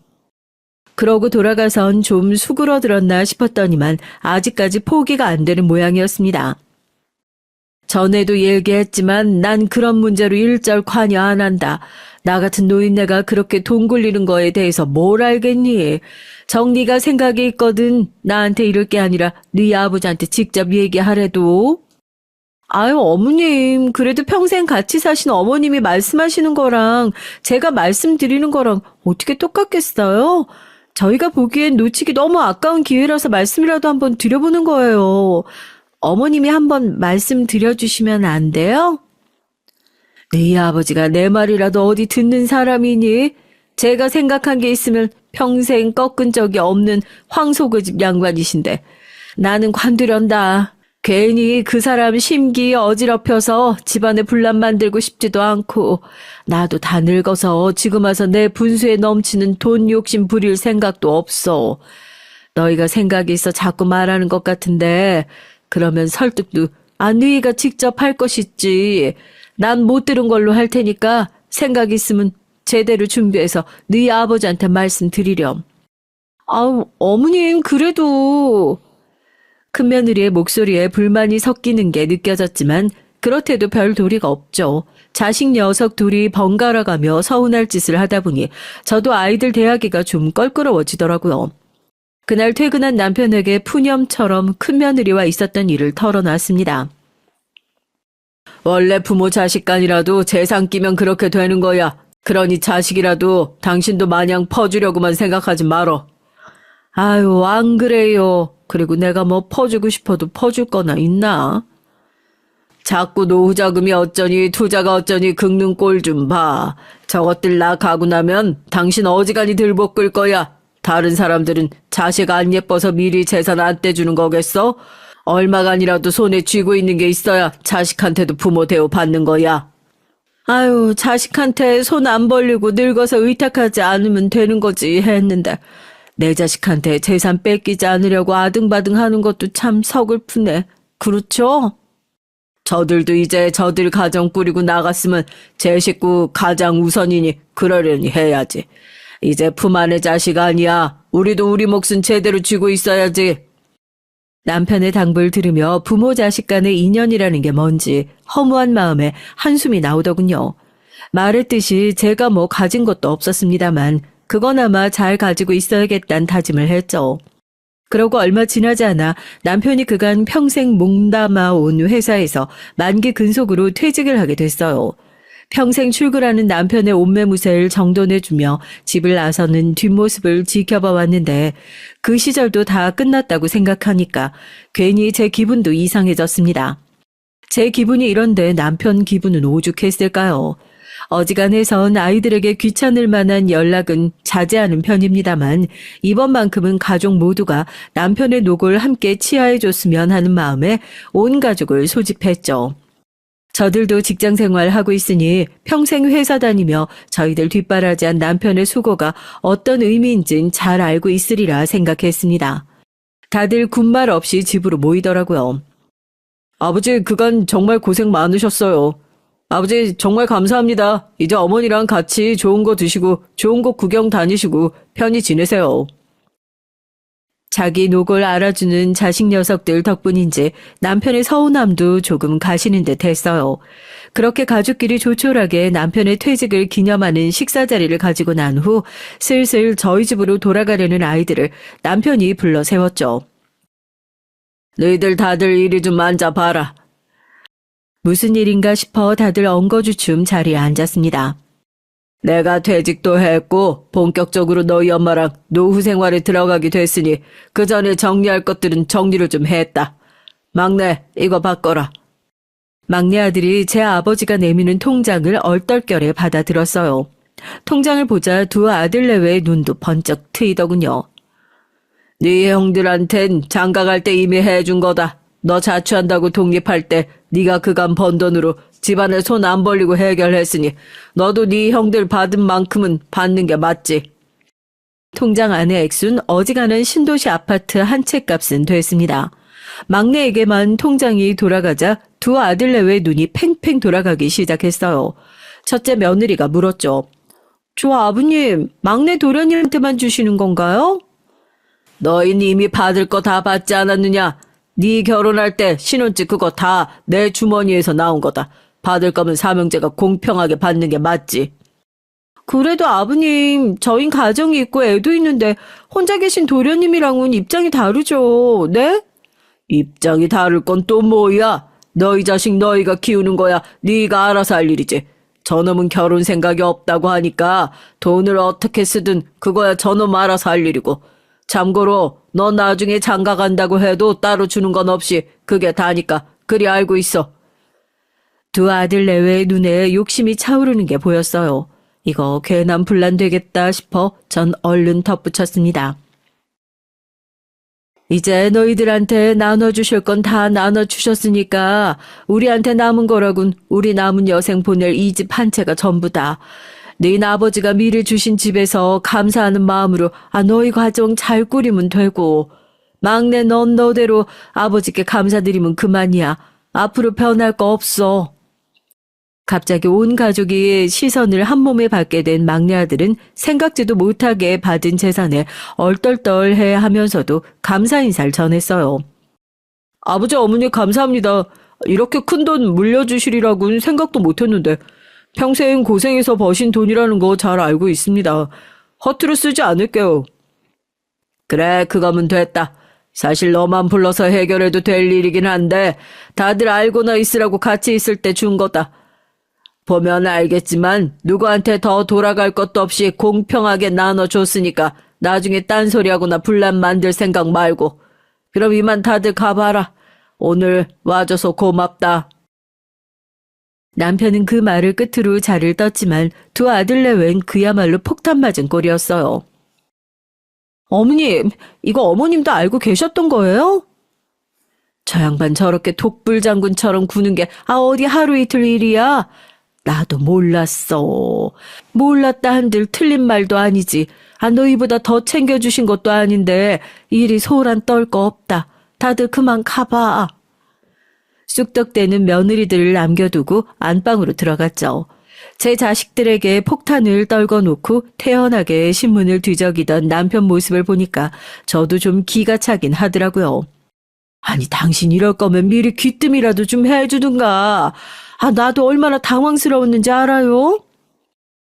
그러고 돌아가선 좀 수그러들었나 싶었더니만 아직까지 포기가 안 되는 모양이었습니다. 전에도 얘기했지만 난 그런 문제로 일절 관여 안 한다. 나 같은 노인네가 그렇게 돈 굴리는 거에 대해서 뭘 알겠니? 정리가 생각이 있거든. 나한테 이럴 게 아니라 네 아버지한테 직접 얘기하래도. 아유, 어머님, 그래도 평생 같이 사신 어머님이 말씀하시는 거랑 제가 말씀드리는 거랑 어떻게 똑같겠어요? 저희가 보기엔 놓치기 너무 아까운 기회라서 말씀이라도 한번 드려보는 거예요. 어머님이 한번 말씀드려주시면 안 돼요? 네 아버지가 내 말이라도 어디 듣는 사람이니? 제가 생각한 게 있으면 평생 꺾은 적이 없는 황소고집 양반이신데 나는 관두련다. 괜히 그 사람 심기 어지럽혀서 집안에 분란 만들고 싶지도 않고 나도 다 늙어서 지금 와서 내 분수에 넘치는 돈 욕심 부릴 생각도 없어. 너희가 생각이 있어 자꾸 말하는 것 같은데 그러면 설득도 너희가 직접 할 것이지. 난 못 들은 걸로 할 테니까 생각 있으면 제대로 준비해서 네 아버지한테 말씀드리렴. 아우, 어머님 그래도... 큰며느리의 목소리에 불만이 섞이는 게 느껴졌지만 그렇대도 별 도리가 없죠. 자식 녀석 둘이 번갈아가며 서운할 짓을 하다 보니 저도 아이들 대하기가 좀 껄끄러워지더라고요. 그날 퇴근한 남편에게 푸념처럼 큰며느리와 있었던 일을 털어놨습니다. 원래 부모 자식 간이라도 재산 끼면 그렇게 되는 거야. 그러니 자식이라도 당신도 마냥 퍼주려고만 생각하지 말어. 아유, 안 그래요. 그리고 내가 뭐 퍼주고 싶어도 퍼줄 거나 있나? 자꾸 노후 자금이 어쩌니 투자가 어쩌니 긁는 꼴 좀 봐. 저것들 나 가고 나면 당신 어지간히 들볶을 거야. 다른 사람들은 자식 안 예뻐서 미리 재산 안 떼주는 거겠어? 얼마간이라도 손에 쥐고 있는 게 있어야 자식한테도 부모 대우 받는 거야. 아유, 자식한테 손 안 벌리고 늙어서 의탁하지 않으면 되는 거지 했는데 내 자식한테 재산 뺏기지 않으려고 아등바등 하는 것도 참 서글프네. 그렇죠? 저들도 이제 저들 가정 꾸리고 나갔으면 제 식구 가장 우선이니 그러려니 해야지. 이제 품 안의 자식 아니야. 우리도 우리 몫은 제대로 쥐고 있어야지. 남편의 당부를 들으며 부모 자식 간의 인연이라는 게 뭔지 허무한 마음에 한숨이 나오더군요. 말했듯이 제가 뭐 가진 것도 없었습니다만 그거나마 잘 가지고 있어야겠다는 다짐을 했죠. 그러고 얼마 지나지 않아 남편이 그간 평생 몸담아 온 회사에서 만기 근속으로 퇴직을 하게 됐어요. 평생 출근하는 남편의 옷매무새를 정돈해주며 집을 나서는 뒷모습을 지켜봐 왔는데 그 시절도 다 끝났다고 생각하니까 괜히 제 기분도 이상해졌습니다. 제 기분이 이런데 남편 기분은 오죽했을까요? 어지간해선 아이들에게 귀찮을 만한 연락은 자제하는 편입니다만 이번만큼은 가족 모두가 남편의 녹을 함께 치하해줬으면 하는 마음에 온 가족을 소집했죠. 저들도 직장생활 하고 있으니 평생 회사 다니며 저희들 뒷바라지한 남편의 수고가 어떤 의미인진 잘 알고 있으리라 생각했습니다. 다들 군말 없이 집으로 모이더라고요. 아버지, 그간 정말 고생 많으셨어요. 아버지 정말 감사합니다. 이제 어머니랑 같이 좋은 거 드시고 좋은 곳 구경 다니시고 편히 지내세요. 자기 노골 알아주는 자식 녀석들 덕분인지 남편의 서운함도 조금 가시는 듯 했어요. 그렇게 가족끼리 조촐하게 남편의 퇴직을 기념하는 식사 자리를 가지고 난 후 슬슬 저희 집으로 돌아가려는 아이들을 남편이 불러 세웠죠. 너희들 다들 이리 좀 앉아봐라. 무슨 일인가 싶어 다들 엉거주춤 자리에 앉았습니다. 내가 퇴직도 했고 본격적으로 너희 엄마랑 노후 생활에 들어가게 됐으니 그 전에 정리할 것들은 정리를 좀 했다. 막내, 이거 바꿔라. 막내 아들이 제 아버지가 내미는 통장을 얼떨결에 받아들었어요. 통장을 보자 두 아들 내외의 눈도 번쩍 트이더군요. 네 형들한텐 장가갈 때 이미 해준 거다. 너 자취한다고 독립할 때 네가 그간 번 돈으로 집안에 손 안 벌리고 해결했으니 너도 네 형들 받은 만큼은 받는 게 맞지. 통장 안의 액수는 어지간한 신도시 아파트 한 채 값은 됐습니다. 막내에게만 통장이 돌아가자 두 아들 내외 눈이 팽팽 돌아가기 시작했어요. 첫째 며느리가 물었죠. 저 아버님, 막내 도련님한테만 주시는 건가요? 너희는 이미 받을 거 다 받지 않았느냐? 네 결혼할 때 신혼집 그거 다 내 주머니에서 나온 거다. 받을 거면 삼형제가 공평하게 받는 게 맞지. 그래도 아버님, 저흰 가정이 있고 애도 있는데 혼자 계신 도련님이랑은 입장이 다르죠. 네? 입장이 다를 건 또 뭐야? 너희 자식 너희가 키우는 거야. 네가 알아서 할 일이지. 저놈은 결혼 생각이 없다고 하니까 돈을 어떻게 쓰든 그거야 저놈 알아서 할 일이고. 참고로 너 나중에 장가 간다고 해도 따로 주는 건 없이 그게 다니까 그리 알고 있어. 두 아들 내외의 눈에 욕심이 차오르는 게 보였어요. 이거 괜한 분란 되겠다 싶어 전 얼른 덧붙였습니다. 이제 너희들한테 나눠주실 건 다 나눠주셨으니까 우리한테 남은 거라군 우리 남은 여생 보낼 이 집 한 채가 전부다. 너희 아버지가 미리 주신 집에서 감사하는 마음으로 너희 가정 잘 꾸리면 되고 막내 넌 너대로 아버지께 감사드리면 그만이야. 앞으로 변할 거 없어. 갑자기 온 가족이 시선을 한 몸에 받게 된 막내 아들은 생각지도 못하게 받은 재산에 얼떨떨해 하면서도 감사 인사를 전했어요. 아버지 어머니 감사합니다. 이렇게 큰 돈 물려주시리라고는 생각도 못했는데 평생 고생해서 버신 돈이라는 거 잘 알고 있습니다. 허투루 쓰지 않을게요. 그래, 그거면 됐다. 사실 너만 불러서 해결해도 될 일이긴 한데 다들 알고나 있으라고 같이 있을 때 준 거다. 보면 알겠지만 누구한테 더 돌아갈 것도 없이 공평하게 나눠줬으니까 나중에 딴소리하거나 분란 만들 생각 말고. 그럼 이만 다들 가봐라. 오늘 와줘서 고맙다. 남편은 그 말을 끝으로 자리를 떴지만 두 아들 내외는 그야말로 폭탄 맞은 꼴이었어요. 어머님, 이거 어머님도 알고 계셨던 거예요? 저 양반 저렇게 독불장군처럼 구는 게 어디 하루 이틀 일이야? 나도 몰랐어. 몰랐다 한들 틀린 말도 아니지. 너희보다 더 챙겨주신 것도 아닌데 이리 소란 떨 거 없다. 다들 그만 가봐. 쑥덕대는 며느리들을 남겨두고 안방으로 들어갔죠. 제 자식들에게 폭탄을 떨궈놓고 태연하게 신문을 뒤적이던 남편 모습을 보니까 저도 좀 기가 차긴 하더라고요. 아니 당신 이럴 거면 미리 귀뜸이라도 좀 해주든가. 나도 얼마나 당황스러웠는지 알아요?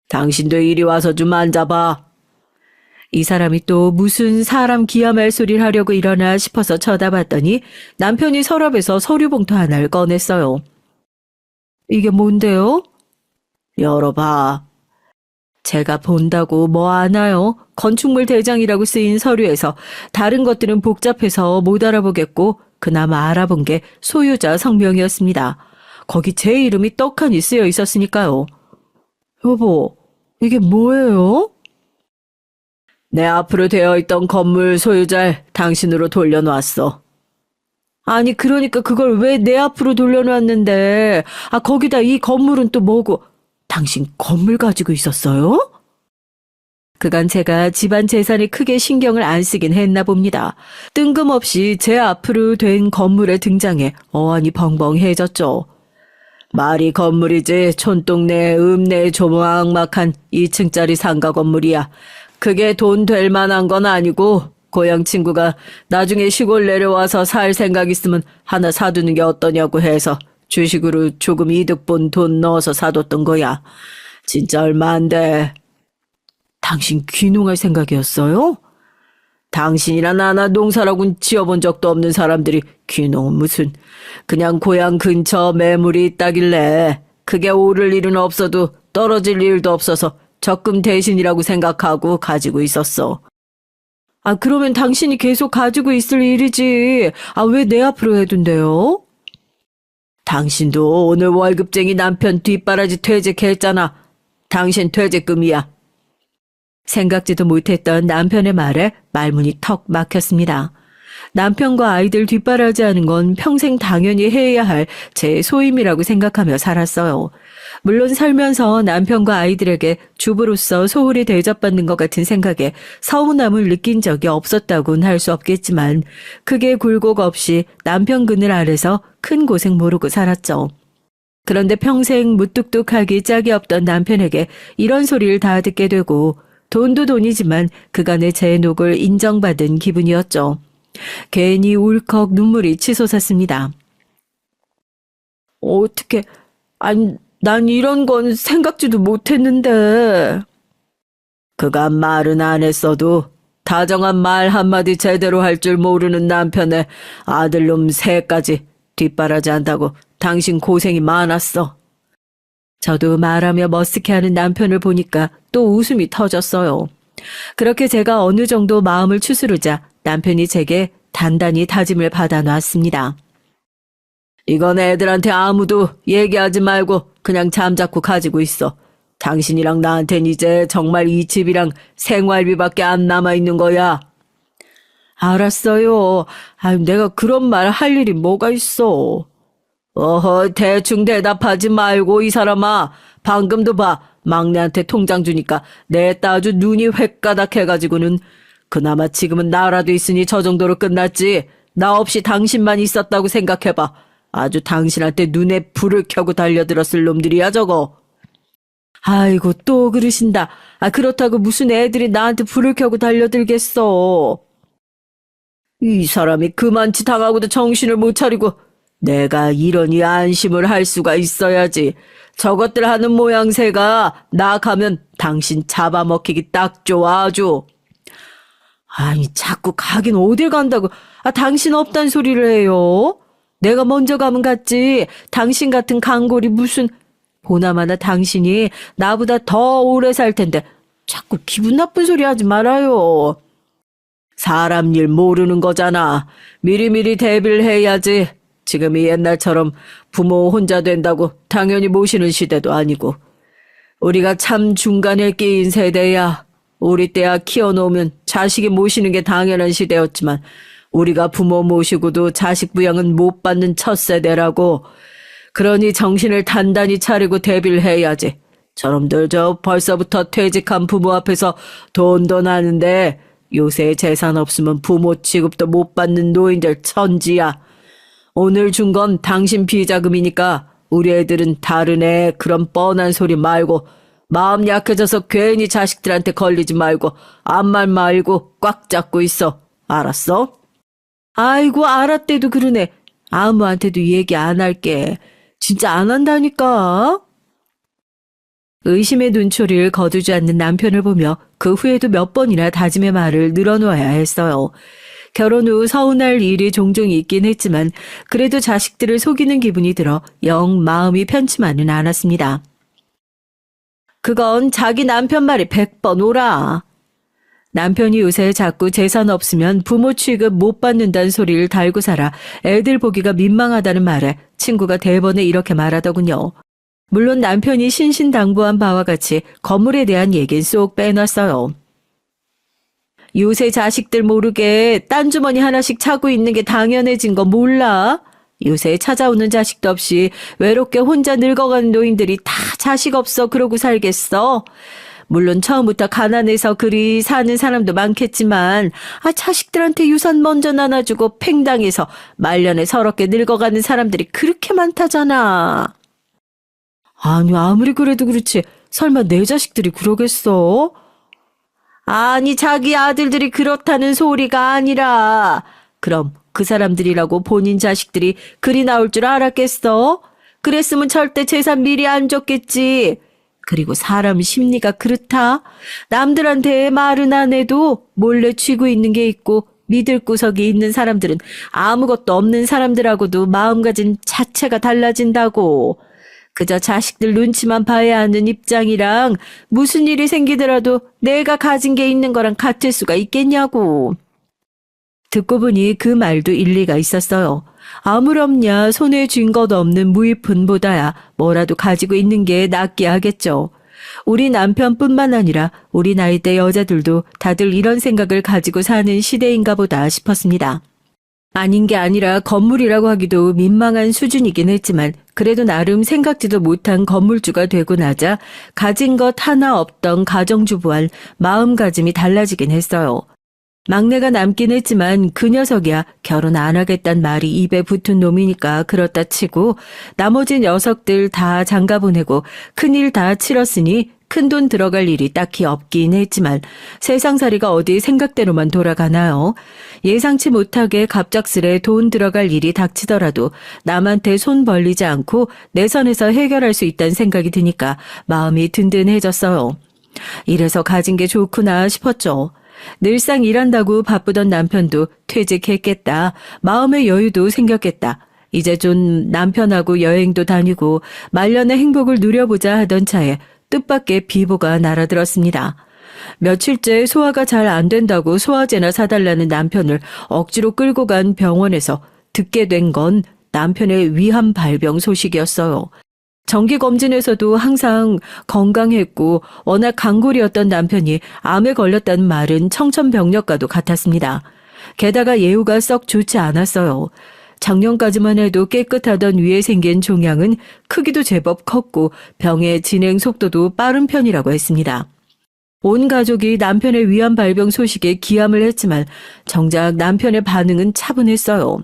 당신도 이리 와서 좀 앉아봐. 이 사람이 또 무슨 사람 기아 말소리를 하려고 일어나 싶어서 쳐다봤더니 남편이 서랍에서 서류 봉투 하나를 꺼냈어요. 이게 뭔데요? 열어봐. 제가 본다고 뭐 아나요? 건축물 대장이라고 쓰인 서류에서 다른 것들은 복잡해서 못 알아보겠고 그나마 알아본 게 소유자 성명이었습니다. 거기 제 이름이 떡하니 쓰여 있었으니까요. 여보, 이게 뭐예요? 내 앞으로 되어 있던 건물 소유자를 당신으로 돌려놓았어. 아니 그러니까 그걸 왜 내 앞으로 돌려놨는데 거기다 이 건물은 또 뭐고 당신 건물 가지고 있었어요? 그간 제가 집안 재산에 크게 신경을 안 쓰긴 했나 봅니다. 뜬금없이 제 앞으로 된 건물에 등장해 어안이 벙벙해졌죠. 말이 건물이지 촌동네 읍내 조막막한 2층짜리 상가 건물이야. 그게 돈 될 만한 건 아니고 고향 친구가 나중에 시골 내려와서 살 생각 있으면 하나 사두는 게 어떠냐고 해서 주식으로 조금 이득 본 돈 넣어서 사뒀던 거야. 진짜 얼마 안 돼. 당신 귀농할 생각이었어요? 당신이나 나나 농사라고는 지어본 적도 없는 사람들이 귀농은 무슨. 그냥 고향 근처 매물이 있다길래 그게 오를 일은 없어도 떨어질 일도 없어서 적금 대신이라고 생각하고 가지고 있었어. 그러면 당신이 계속 가지고 있을 일이지. 왜 내 앞으로 해둔대요? 당신도 오늘 월급쟁이 남편 뒷바라지 퇴직했잖아. 당신 퇴직금이야. 생각지도 못했던 남편의 말에 말문이 턱 막혔습니다. 남편과 아이들 뒷바라지하는 건 평생 당연히 해야 할 제 소임이라고 생각하며 살았어요. 물론 살면서 남편과 아이들에게 주부로서 소홀히 대접받는 것 같은 생각에 서운함을 느낀 적이 없었다고는 할 수 없겠지만 크게 굴곡 없이 남편 그늘 아래서 큰 고생 모르고 살았죠. 그런데 평생 무뚝뚝하기 짝이 없던 남편에게 이런 소리를 다 듣게 되고 돈도 돈이지만 그간의 제 녹을 인정받은 기분이었죠. 괜히 울컥 눈물이 치솟았습니다. 어떻게, 아니, 난 이런 건 생각지도 못했는데. 그간 말은 안 했어도 다정한 말 한마디 제대로 할 줄 모르는 남편의 아들놈 셋까지 뒷바라지 한다고 당신 고생이 많았어. 저도 말하며 머쓱해하는 남편을 보니까 또 웃음이 터졌어요. 그렇게 제가 어느 정도 마음을 추스르자 남편이 제게 단단히 다짐을 받아놨습니다. 이건 애들한테 아무도 얘기하지 말고 그냥 잠자코 가지고 있어. 당신이랑 나한텐 이제 정말 이 집이랑 생활비밖에 안 남아있는 거야. 알았어요. 내가 그런 말 할 일이 뭐가 있어. 어허, 대충 대답하지 말고 이 사람아. 방금도 봐. 막내한테 통장 주니까 냈다 아주 눈이 횟가닥해가지고는. 그나마 지금은 나라도 있으니 저 정도로 끝났지. 나 없이 당신만 있었다고 생각해봐. 아주 당신한테 눈에 불을 켜고 달려들었을 놈들이야 저거. 아이고 또 그러신다. 그렇다고 무슨 애들이 나한테 불을 켜고 달려들겠어. 이 사람이 그만치 당하고도 정신을 못 차리고 내가 이러니 안심을 할 수가 있어야지. 저것들 하는 모양새가 나 가면 당신 잡아먹히기 딱 좋아 아주. 아니 자꾸 가긴 어딜 간다고. 당신 없단 소리를 해요. 내가 먼저 가면 갔지. 당신 같은 강골이 무슨. 보나마나 당신이 나보다 더 오래 살 텐데 자꾸 기분 나쁜 소리 하지 말아요. 사람 일 모르는 거잖아. 미리미리 대비를 해야지. 지금이 옛날처럼 부모 혼자 된다고 당연히 모시는 시대도 아니고. 우리가 참 중간에 끼인 세대야. 우리 때야 키워놓으면 자식이 모시는 게 당연한 시대였지만 우리가 부모 모시고도 자식 부양은 못 받는 첫 세대라고. 그러니 정신을 단단히 차리고 대비를 해야지. 저놈들 벌써부터 퇴직한 부모 앞에서 돈도 나는데 요새 재산 없으면 부모 취급도 못 받는 노인들 천지야. 오늘 준 건 당신 비자금이니까 우리 애들은 다른 애 그런 뻔한 소리 말고 마음 약해져서 괜히 자식들한테 걸리지 말고 아무 말 말고 꽉 잡고 있어. 알았어? 아이고 알았대도 그러네. 아무한테도 얘기 안 할게. 진짜 안 한다니까. 의심의 눈초리를 거두지 않는 남편을 보며 그 후에도 몇 번이나 다짐의 말을 늘어놓아야 했어요. 결혼 후 서운할 일이 종종 있긴 했지만 그래도 자식들을 속이는 기분이 들어 영 마음이 편치만은 않았습니다. 그건 자기 남편 말이 100번 오라. 남편이 요새 자꾸 재산 없으면 부모 취급 못 받는다는 소리를 달고 살아 애들 보기가 민망하다는 말에 친구가 대번에 이렇게 말하더군요. 물론 남편이 신신당부한 바와 같이 건물에 대한 얘긴 쏙 빼놨어요. 요새 자식들 모르게 딴 주머니 하나씩 차고 있는 게 당연해진 거 몰라? 요새 찾아오는 자식도 없이 외롭게 혼자 늙어가는 노인들이 다 자식 없어 그러고 살겠어? 물론 처음부터 가난해서 그리 사는 사람도 많겠지만 자식들한테 유산 먼저 나눠주고 팽당해서 말년에 서럽게 늙어가는 사람들이 그렇게 많다잖아. 아니 아무리 그래도 그렇지 설마 내 자식들이 그러겠어? 아니 자기 아들들이 그렇다는 소리가 아니라 그럼 그 사람들이라고 본인 자식들이 그리 나올 줄 알았겠어? 그랬으면 절대 재산 미리 안 줬겠지. 그리고 사람 심리가 그렇다. 남들한테 말은 안 해도 몰래 쥐고 있는 게 있고 믿을 구석이 있는 사람들은 아무것도 없는 사람들하고도 마음가짐 자체가 달라진다고. 그저 자식들 눈치만 봐야 하는 입장이랑 무슨 일이 생기더라도 내가 가진 게 있는 거랑 같을 수가 있겠냐고. 듣고 보니 그 말도 일리가 있었어요. 아무렴냐 손에 쥔 것 없는 무위푼보다야 뭐라도 가지고 있는 게 낫게 하겠죠. 우리 남편뿐만 아니라 우리 나이대 여자들도 다들 이런 생각을 가지고 사는 시대인가 보다 싶었습니다. 아닌 게 아니라 건물이라고 하기도 민망한 수준이긴 했지만 그래도 나름 생각지도 못한 건물주가 되고 나자 가진 것 하나 없던 가정주부와 마음가짐이 달라지긴 했어요. 막내가 남긴 했지만 그 녀석이야 결혼 안 하겠단 말이 입에 붙은 놈이니까 그렇다 치고 나머지 녀석들 다 장가 보내고 큰일 다 치렀으니 큰돈 들어갈 일이 딱히 없긴 했지만 세상살이가 어디 생각대로만 돌아가나요? 예상치 못하게 갑작스레 돈 들어갈 일이 닥치더라도 남한테 손 벌리지 않고 내 선에서 해결할 수 있다는 생각이 드니까 마음이 든든해졌어요. 이래서 가진 게 좋구나 싶었죠. 늘상 일한다고 바쁘던 남편도 퇴직했겠다. 마음의 여유도 생겼겠다. 이제 좀 남편하고 여행도 다니고 말년의 행복을 누려보자 하던 차에 뜻밖의 비보가 날아들었습니다. 며칠째 소화가 잘 안 된다고 소화제나 사달라는 남편을 억지로 끌고 간 병원에서 듣게 된 건 남편의 위암 발병 소식이었어요. 정기검진에서도 항상 건강했고 워낙 강골이었던 남편이 암에 걸렸다는 말은 청천벽력과도 같았습니다. 게다가 예후가 썩 좋지 않았어요. 작년까지만 해도 깨끗하던 위에 생긴 종양은 크기도 제법 컸고 병의 진행 속도도 빠른 편이라고 했습니다. 온 가족이 남편의 위암 발병 소식에 기함을 했지만 정작 남편의 반응은 차분했어요.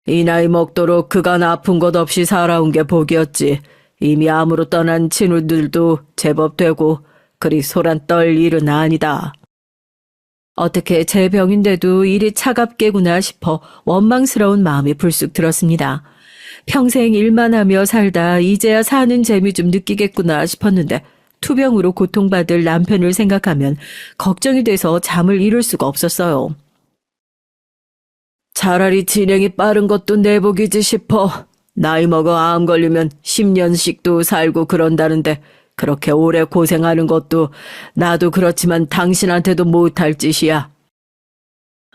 이 나이 먹도록 그간 아픈 것 없이 살아온 게 복이었지. 이미 암으로 떠난 친구들도 제법 되고 그리 소란 떨 일은 아니다. 어떻게 제 병인데도 일이 차갑게구나 싶어 원망스러운 마음이 불쑥 들었습니다. 평생 일만 하며 살다 이제야 사는 재미 좀 느끼겠구나 싶었는데 투병으로 고통받을 남편을 생각하면 걱정이 돼서 잠을 이룰 수가 없었어요. 차라리 진행이 빠른 것도 내 복이지 싶어. 나이 먹어 암 걸리면 10년씩도 살고 그런다는데 그렇게 오래 고생하는 것도 나도 그렇지만 당신한테도 못할 짓이야.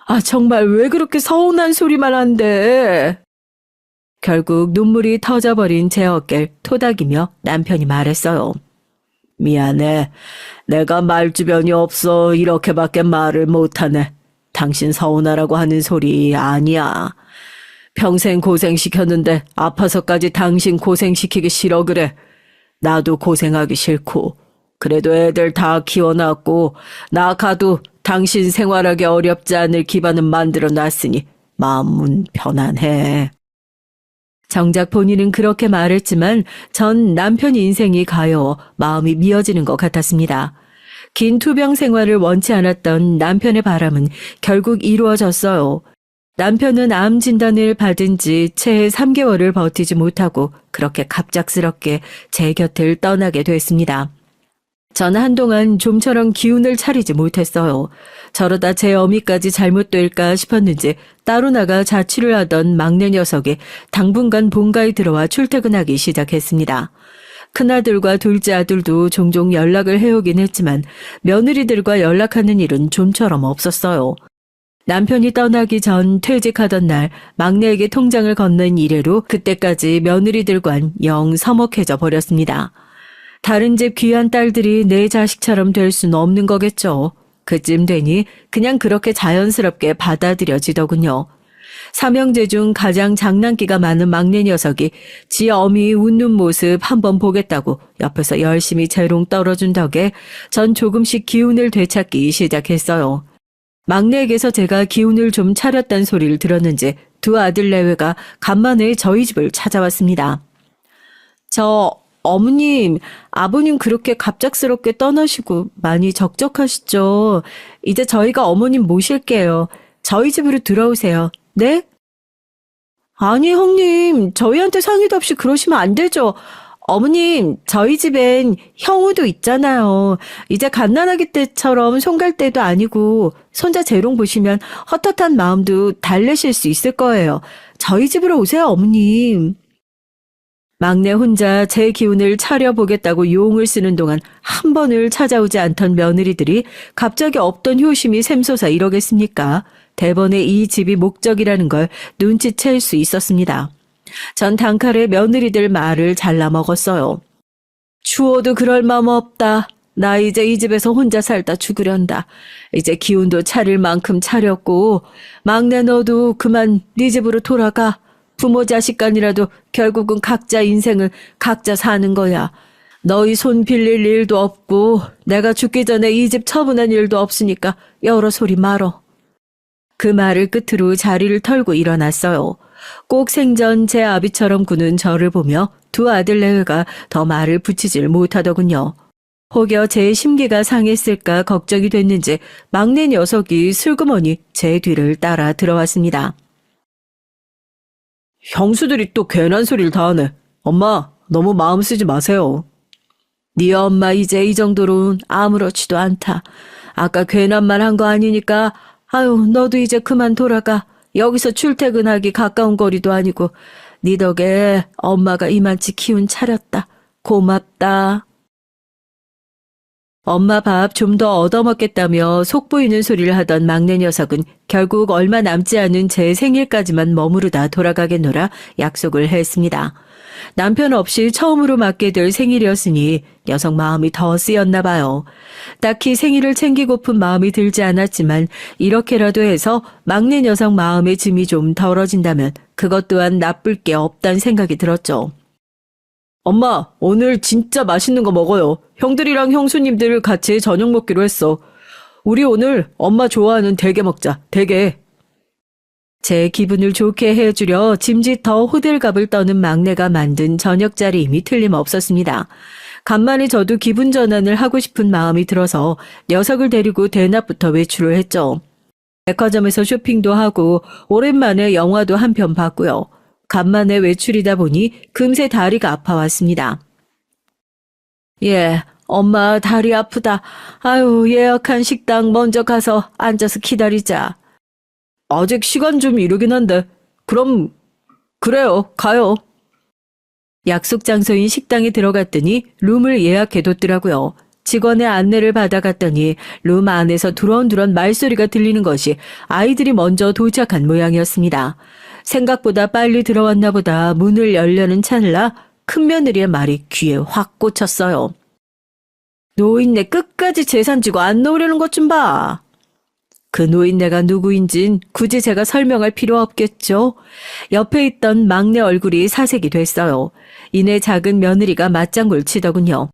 아, 정말 왜 그렇게 서운한 소리만 한대? 결국 눈물이 터져버린 제 어깨를 토닥이며 남편이 말했어요. 미안해. 내가 말주변이 없어 이렇게밖에 말을 못하네. 당신 서운하라고 하는 소리 아니야. 평생 고생시켰는데 아파서까지 당신 고생시키기 싫어 그래. 나도 고생하기 싫고 그래도 애들 다 키워놨고 나 가도 당신 생활하기 어렵지 않을 기반은 만들어놨으니 마음은 편안해. 정작 본인은 그렇게 말했지만 전 남편 인생이 가여워 마음이 미어지는 것 같았습니다. 긴 투병 생활을 원치 않았던 남편의 바람은 결국 이루어졌어요. 남편은 암 진단을 받은 지 채 3개월을 버티지 못하고 그렇게 갑작스럽게 제 곁을 떠나게 됐습니다. 전 한동안 좀처럼 기운을 차리지 못했어요. 저러다 제 어미까지 잘못될까 싶었는지 따로 나가 자취를 하던 막내 녀석이 당분간 본가에 들어와 출퇴근하기 시작했습니다. 큰아들과 둘째 아들도 종종 연락을 해오긴 했지만 며느리들과 연락하는 일은 좀처럼 없었어요. 남편이 떠나기 전 퇴직하던 날 막내에게 통장을 건넨 이래로 그때까지 며느리들과는 영 서먹해져 버렸습니다. 다른 집 귀한 딸들이 내 자식처럼 될 수는 없는 거겠죠. 그쯤 되니 그냥 그렇게 자연스럽게 받아들여지더군요. 삼형제 중 가장 장난기가 많은 막내 녀석이 지 어미 웃는 모습 한번 보겠다고 옆에서 열심히 재롱 떨어준 덕에 전 조금씩 기운을 되찾기 시작했어요. 막내에게서 제가 기운을 좀 차렸단 소리를 들었는지 두 아들 내외가 간만에 저희 집을 찾아왔습니다. 어머님, 아버님 그렇게 갑작스럽게 떠나시고 많이 적적하시죠? 이제 저희가 어머님 모실게요. 저희 집으로 들어오세요. 네? 아니, 형님, 저희한테 상의도 없이 그러시면 안 되죠. 어머님, 저희 집엔 형우도 있잖아요. 이제 갓난아기 때처럼 손갈 때도 아니고 손자 재롱 보시면 헛헛한 마음도 달래실 수 있을 거예요. 저희 집으로 오세요, 어머님. 막내 혼자 제 기운을 차려보겠다고 용을 쓰는 동안 한 번을 찾아오지 않던 며느리들이 갑자기 없던 효심이 샘솟아 이러겠습니까? 대번에 이 집이 목적이라는 걸 눈치챌 수 있었습니다. 전 단칼에 며느리들 말을 잘라 먹었어요. 추워도 그럴 마음 없다. 나 이제 이 집에서 혼자 살다 죽으련다. 이제 기운도 차릴 만큼 차렸고 막내 너도 그만 네 집으로 돌아가. 부모 자식 간이라도 결국은 각자 인생을 각자 사는 거야. 너희 손 빌릴 일도 없고 내가 죽기 전에 이 집 처분한 일도 없으니까 여러 소리 말어. 그 말을 끝으로 자리를 털고 일어났어요. 꼭 생전 제 아비처럼 구는 저를 보며 두 아들 내외가 더 말을 붙이질 못하더군요. 혹여 제 심기가 상했을까 걱정이 됐는지 막내 녀석이 슬그머니 제 뒤를 따라 들어왔습니다. 형수들이 또 괜한 소리를 다 하네. 엄마, 너무 마음 쓰지 마세요. 네 엄마 이제 이 정도로는 아무렇지도 않다. 아까 괜한 말 한 거 아니니까 아유 너도 이제 그만 돌아가. 여기서 출퇴근하기 가까운 거리도 아니고 네 덕에 엄마가 이만치 기운 차렸다. 고맙다. 엄마 밥 좀 더 얻어먹겠다며 속보이는 소리를 하던 막내 녀석은 결국 얼마 남지 않은 제 생일까지만 머무르다 돌아가겠노라 약속을 했습니다. 남편 없이 처음으로 맞게 될 생일이었으니 녀석 마음이 더 쓰였나 봐요. 딱히 생일을 챙기고픈 마음이 들지 않았지만 이렇게라도 해서 막내 녀석 마음의 짐이 좀 덜어진다면 그것 또한 나쁠 게 없다는 생각이 들었죠. 엄마, 오늘 진짜 맛있는 거 먹어요. 형들이랑 형수님들 같이 저녁 먹기로 했어. 우리 오늘 엄마 좋아하는 대게 먹자, 대게. 제 기분을 좋게 해주려 짐짓 더 호들갑을 떠는 막내가 만든 저녁자리임이 틀림없었습니다. 간만에 저도 기분 전환을 하고 싶은 마음이 들어서 녀석을 데리고 대낮부터 외출을 했죠. 백화점에서 쇼핑도 하고 오랜만에 영화도 한 편 봤고요. 간만에 외출이다 보니 금세 다리가 아파왔습니다. 예, 엄마 다리 아프다. 아유, 예약한 식당 먼저 가서 앉아서 기다리자. 아직 시간 좀 이르긴 한데. 그럼 그래요, 가요. 약속 장소인 식당에 들어갔더니 룸을 예약해뒀더라고요. 직원의 안내를 받아갔더니 룸 안에서 두런두런 말소리가 들리는 것이 아이들이 먼저 도착한 모양이었습니다. 생각보다 빨리 들어왔나 보다 문을 열려는 찰나 큰며느리의 말이 귀에 확 꽂혔어요. 노인네 끝까지 재산 지고 안 놓으려는 것 좀 봐. 그 노인네가 누구인진 굳이 제가 설명할 필요 없겠죠. 옆에 있던 막내 얼굴이 사색이 됐어요. 이내 작은 며느리가 맞장구를 치더군요.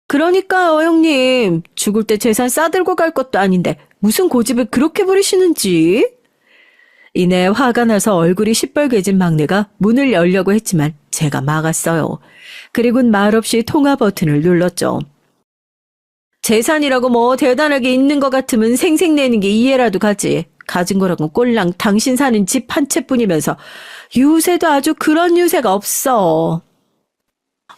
그러니까요, 형님. 죽을 때 재산 싸들고 갈 것도 아닌데 무슨 고집을 그렇게 부리시는지. 이내 화가 나서 얼굴이 시뻘개진 막내가 문을 열려고 했지만 제가 막았어요. 그리고는 말없이 통화 버튼을 눌렀죠. 재산이라고 뭐 대단하게 있는 것 같으면 생색내는 게 이해라도 가지. 가진 거라고 꼴랑 당신 사는 집 한 채뿐이면서 유세도 아주 그런 유세가 없어.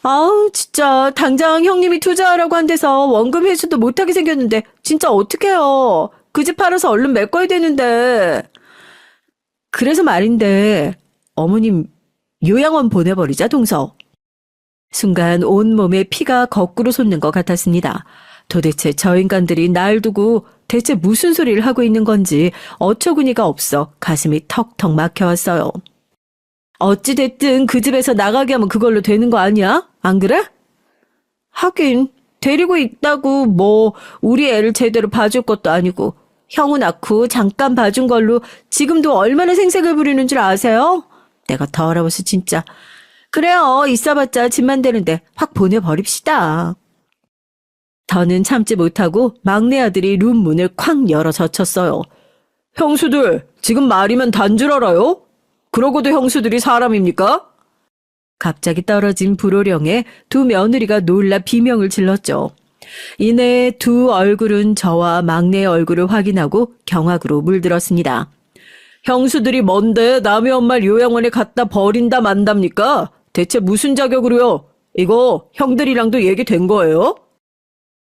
아우 진짜 당장 형님이 투자하라고 한 데서 원금 회수도 못하게 생겼는데 진짜 어떡해요. 그 집 팔아서 얼른 메꿔야 되는데. 그래서 말인데 어머님 요양원 보내버리자 동서. 순간 온몸에 피가 거꾸로 솟는 것 같았습니다. 도대체 저 인간들이 날 두고 대체 무슨 소리를 하고 있는 건지 어처구니가 없어 가슴이 턱턱 막혀왔어요. 어찌됐든 그 집에서 나가게 하면 그걸로 되는 거 아니야? 안 그래? 하긴 데리고 있다고 뭐 우리 애를 제대로 봐줄 것도 아니고 형우 낳고 잠깐 봐준 걸로 지금도 얼마나 생색을 부리는 줄 아세요? 내가 더러워서 진짜. 그래요, 있어봤자 집만 되는데 확 보내버립시다. 더는 참지 못하고 막내 아들이 룸 문을 쾅 열어 젖혔어요. 형수들, 지금 말이면 단 줄 알아요? 그러고도 형수들이 사람입니까? 갑자기 떨어진 불호령에 두 며느리가 놀라 비명을 질렀죠. 이내 두 얼굴은 저와 막내의 얼굴을 확인하고 경악으로 물들었습니다. 형수들이 뭔데 남의 엄마를 요양원에 갖다 버린다 만답니까? 대체 무슨 자격으로요? 이거 형들이랑도 얘기된 거예요?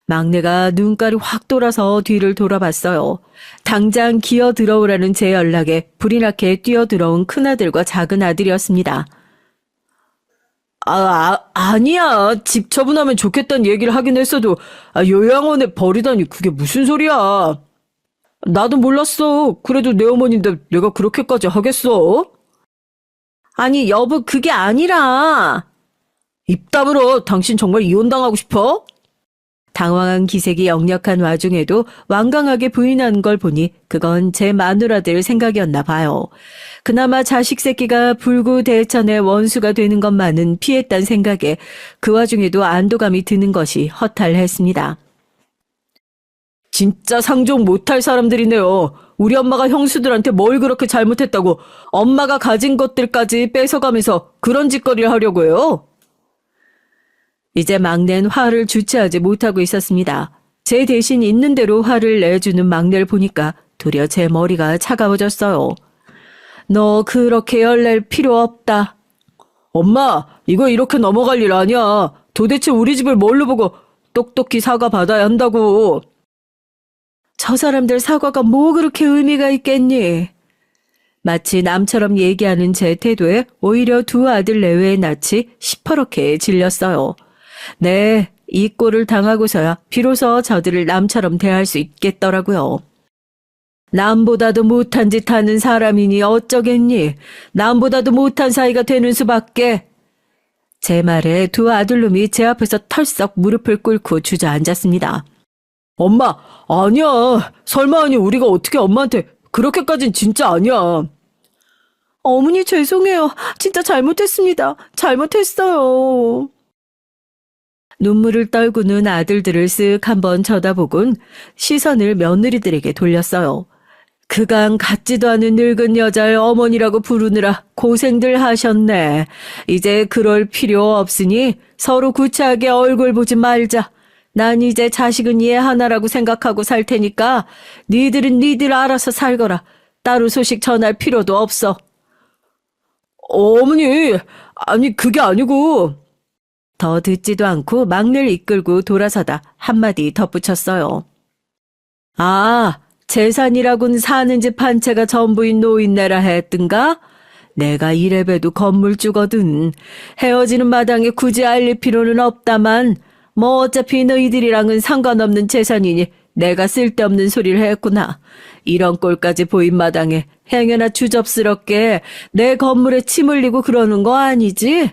막내가 눈깔이 확 돌아서 뒤를 돌아봤어요. 당장 기어 들어오라는 제 연락에 불이 나게 뛰어들어온 큰아들과 작은아들이었습니다. 아니야. 집 처분하면 좋겠다는 얘기를 하긴 했어도 요양원에 버리다니 그게 무슨 소리야. 나도 몰랐어. 그래도 내 어머니인데 내가 그렇게까지 하겠어? 아니 여보 그게 아니라. 입 다물어. 당신 정말 이혼당하고 싶어? 당황한 기색이 역력한 와중에도 완강하게 부인하는 걸 보니 그건 제 마누라들 생각이었나 봐요. 그나마 자식 새끼가 불구대천의 원수가 되는 것만은 피했단 생각에 그 와중에도 안도감이 드는 것이 허탈했습니다. 진짜 상종 못할 사람들이네요. 우리 엄마가 형수들한테 뭘 그렇게 잘못했다고 엄마가 가진 것들까지 뺏어가면서 그런 짓거리를 하려고 해요? 이제 막내는 화를 주체하지 못하고 있었습니다. 제 대신 있는 대로 화를 내주는 막내를 보니까 도리어 제 머리가 차가워졌어요. 너 그렇게 열낼 필요 없다. 엄마, 이거 이렇게 넘어갈 일 아니야. 도대체 우리 집을 뭘로 보고 똑똑히 사과 받아야 한다고. 저 사람들 사과가 뭐 그렇게 의미가 있겠니? 마치 남처럼 얘기하는 제 태도에 오히려 두 아들 내외의 낯이 시퍼렇게 질렸어요. 네, 이 꼴을 당하고서야 비로소 저들을 남처럼 대할 수 있겠더라고요. 남보다도 못한 짓 하는 사람이니 어쩌겠니? 남보다도 못한 사이가 되는 수밖에. 제 말에 두 아들놈이 제 앞에서 털썩 무릎을 꿇고 주저앉았습니다. 엄마, 아니야. 설마 아니 우리가 어떻게 엄마한테 그렇게까진 진짜 아니야. 어머니 죄송해요. 진짜 잘못했습니다. 잘못했어요. 눈물을 떨구는 아들들을 쓱 한번 쳐다보곤 시선을 며느리들에게 돌렸어요. 그간 같지도 않은 늙은 여자를 어머니라고 부르느라 고생들 하셨네. 이제 그럴 필요 없으니 서로 구차하게 얼굴 보지 말자. 난 이제 자식은 얘 하나라고 생각하고 살 테니까 니들은 니들 알아서 살거라. 따로 소식 전할 필요도 없어. 어머니, 아니 그게 아니고. 더 듣지도 않고 막내를 이끌고 돌아서다 한마디 덧붙였어요. 아, 재산이라곤 사는 집 한 채가 전부인 노인네라 했든가? 내가 이래봬도 건물주거든. 헤어지는 마당에 굳이 알릴 필요는 없다만 뭐 어차피 너희들이랑은 상관없는 재산이니 내가 쓸데없는 소리를 했구나. 이런 꼴까지 보인 마당에 행여나 주접스럽게 내 건물에 침 흘리고 그러는 거 아니지?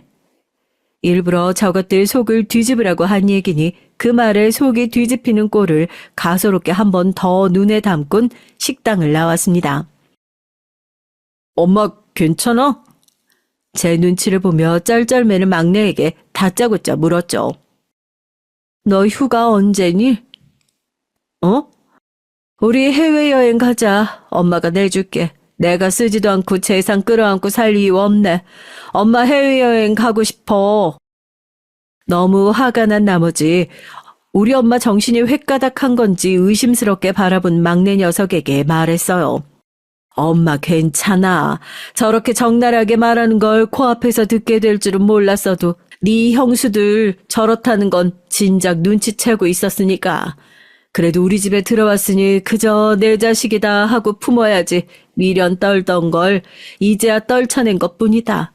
일부러 저것들 속을 뒤집으라고 한 얘기니 그 말에 속이 뒤집히는 꼴을 가소롭게 한 번 더 눈에 담곤 식당을 나왔습니다. 엄마 괜찮아? 제 눈치를 보며 쩔쩔매는 막내에게 다짜고짜 물었죠. 너 휴가 언제니? 어? 우리 해외여행 가자. 엄마가 내줄게. 내가 쓰지도 않고 재산 끌어안고 살 이유 없네. 엄마 해외여행 가고 싶어. 너무 화가 난 나머지 우리 엄마 정신이 횟가닥한 건지 의심스럽게 바라본 막내 녀석에게 말했어요. 엄마 괜찮아. 저렇게 적나라하게 말하는 걸 코앞에서 듣게 될 줄은 몰랐어도 네 형수들 저렇다는 건 진작 눈치채고 있었으니까. 그래도 우리 집에 들어왔으니 그저 내 자식이다 하고 품어야지 미련 떨던 걸 이제야 떨쳐낸 것뿐이다.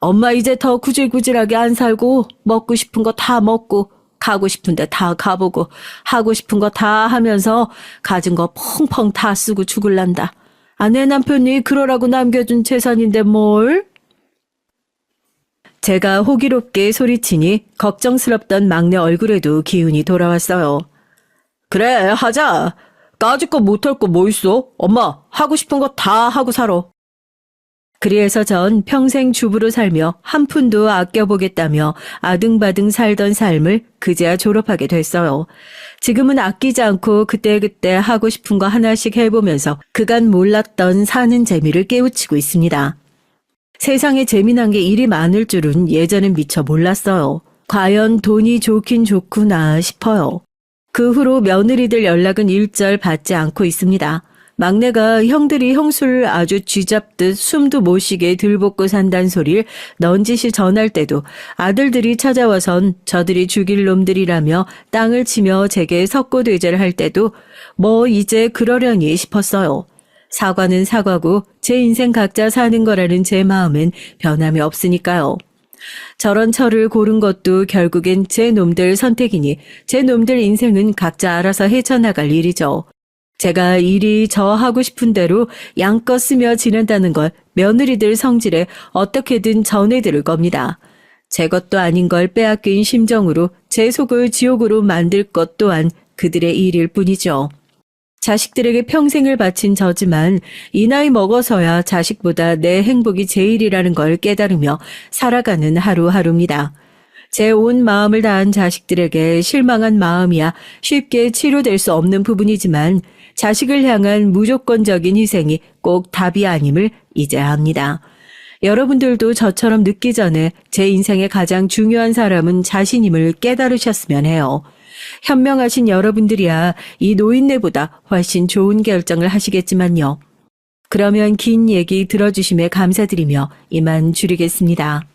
엄마 이제 더 구질구질하게 안 살고 먹고 싶은 거 다 먹고 가고 싶은 데 다 가보고 하고 싶은 거 다 하면서 가진 거 펑펑 다 쓰고 죽을란다. 내 남편이 그러라고 남겨준 재산인데 뭘? 제가 호기롭게 소리치니 걱정스럽던 막내 얼굴에도 기운이 돌아왔어요. 그래 하자. 까짓 거 못할 거 뭐 있어? 엄마 하고 싶은 거 다 하고 살아. 그리해서 전 평생 주부로 살며 한 푼도 아껴보겠다며 아등바등 살던 삶을 그제야 졸업하게 됐어요. 지금은 아끼지 않고 그때그때 하고 싶은 거 하나씩 해보면서 그간 몰랐던 사는 재미를 깨우치고 있습니다. 세상에 재미난 게 이리 많을 줄은 예전엔 미처 몰랐어요. 과연 돈이 좋긴 좋구나 싶어요. 그 후로 며느리들 연락은 일절 받지 않고 있습니다. 막내가 형들이 형수를 아주 쥐잡듯 숨도 못 쉬게 들볶고 산단 소리를 넌지시 전할 때도 아들들이 찾아와선 저들이 죽일 놈들이라며 땅을 치며 제게 석고대죄를 할 때도 뭐 이제 그러려니 싶었어요. 사과는 사과고 제 인생 각자 사는 거라는 제 마음엔 변함이 없으니까요. 저런 철을 고른 것도 결국엔 제 놈들 선택이니 제 놈들 인생은 각자 알아서 헤쳐나갈 일이죠. 제가 이리 저 하고 싶은 대로 양껏 쓰며 지낸다는 걸 며느리들 성질에 어떻게든 전해들을 겁니다. 제 것도 아닌 걸 빼앗긴 심정으로 제 속을 지옥으로 만들 것 또한 그들의 일일 뿐이죠. 자식들에게 평생을 바친 저지만 이 나이 먹어서야 자식보다 내 행복이 제일이라는 걸 깨달으며 살아가는 하루하루입니다. 제 온 마음을 다한 자식들에게 실망한 마음이야 쉽게 치료될 수 없는 부분이지만 자식을 향한 무조건적인 희생이 꼭 답이 아님을 이제야 합니다. 여러분들도 저처럼 늦기 전에 제 인생의 가장 중요한 사람은 자신임을 깨달으셨으면 해요. 현명하신 여러분들이야 이 노인네보다 훨씬 좋은 결정을 하시겠지만요. 그러면 긴 얘기 들어주심에 감사드리며 이만 줄이겠습니다.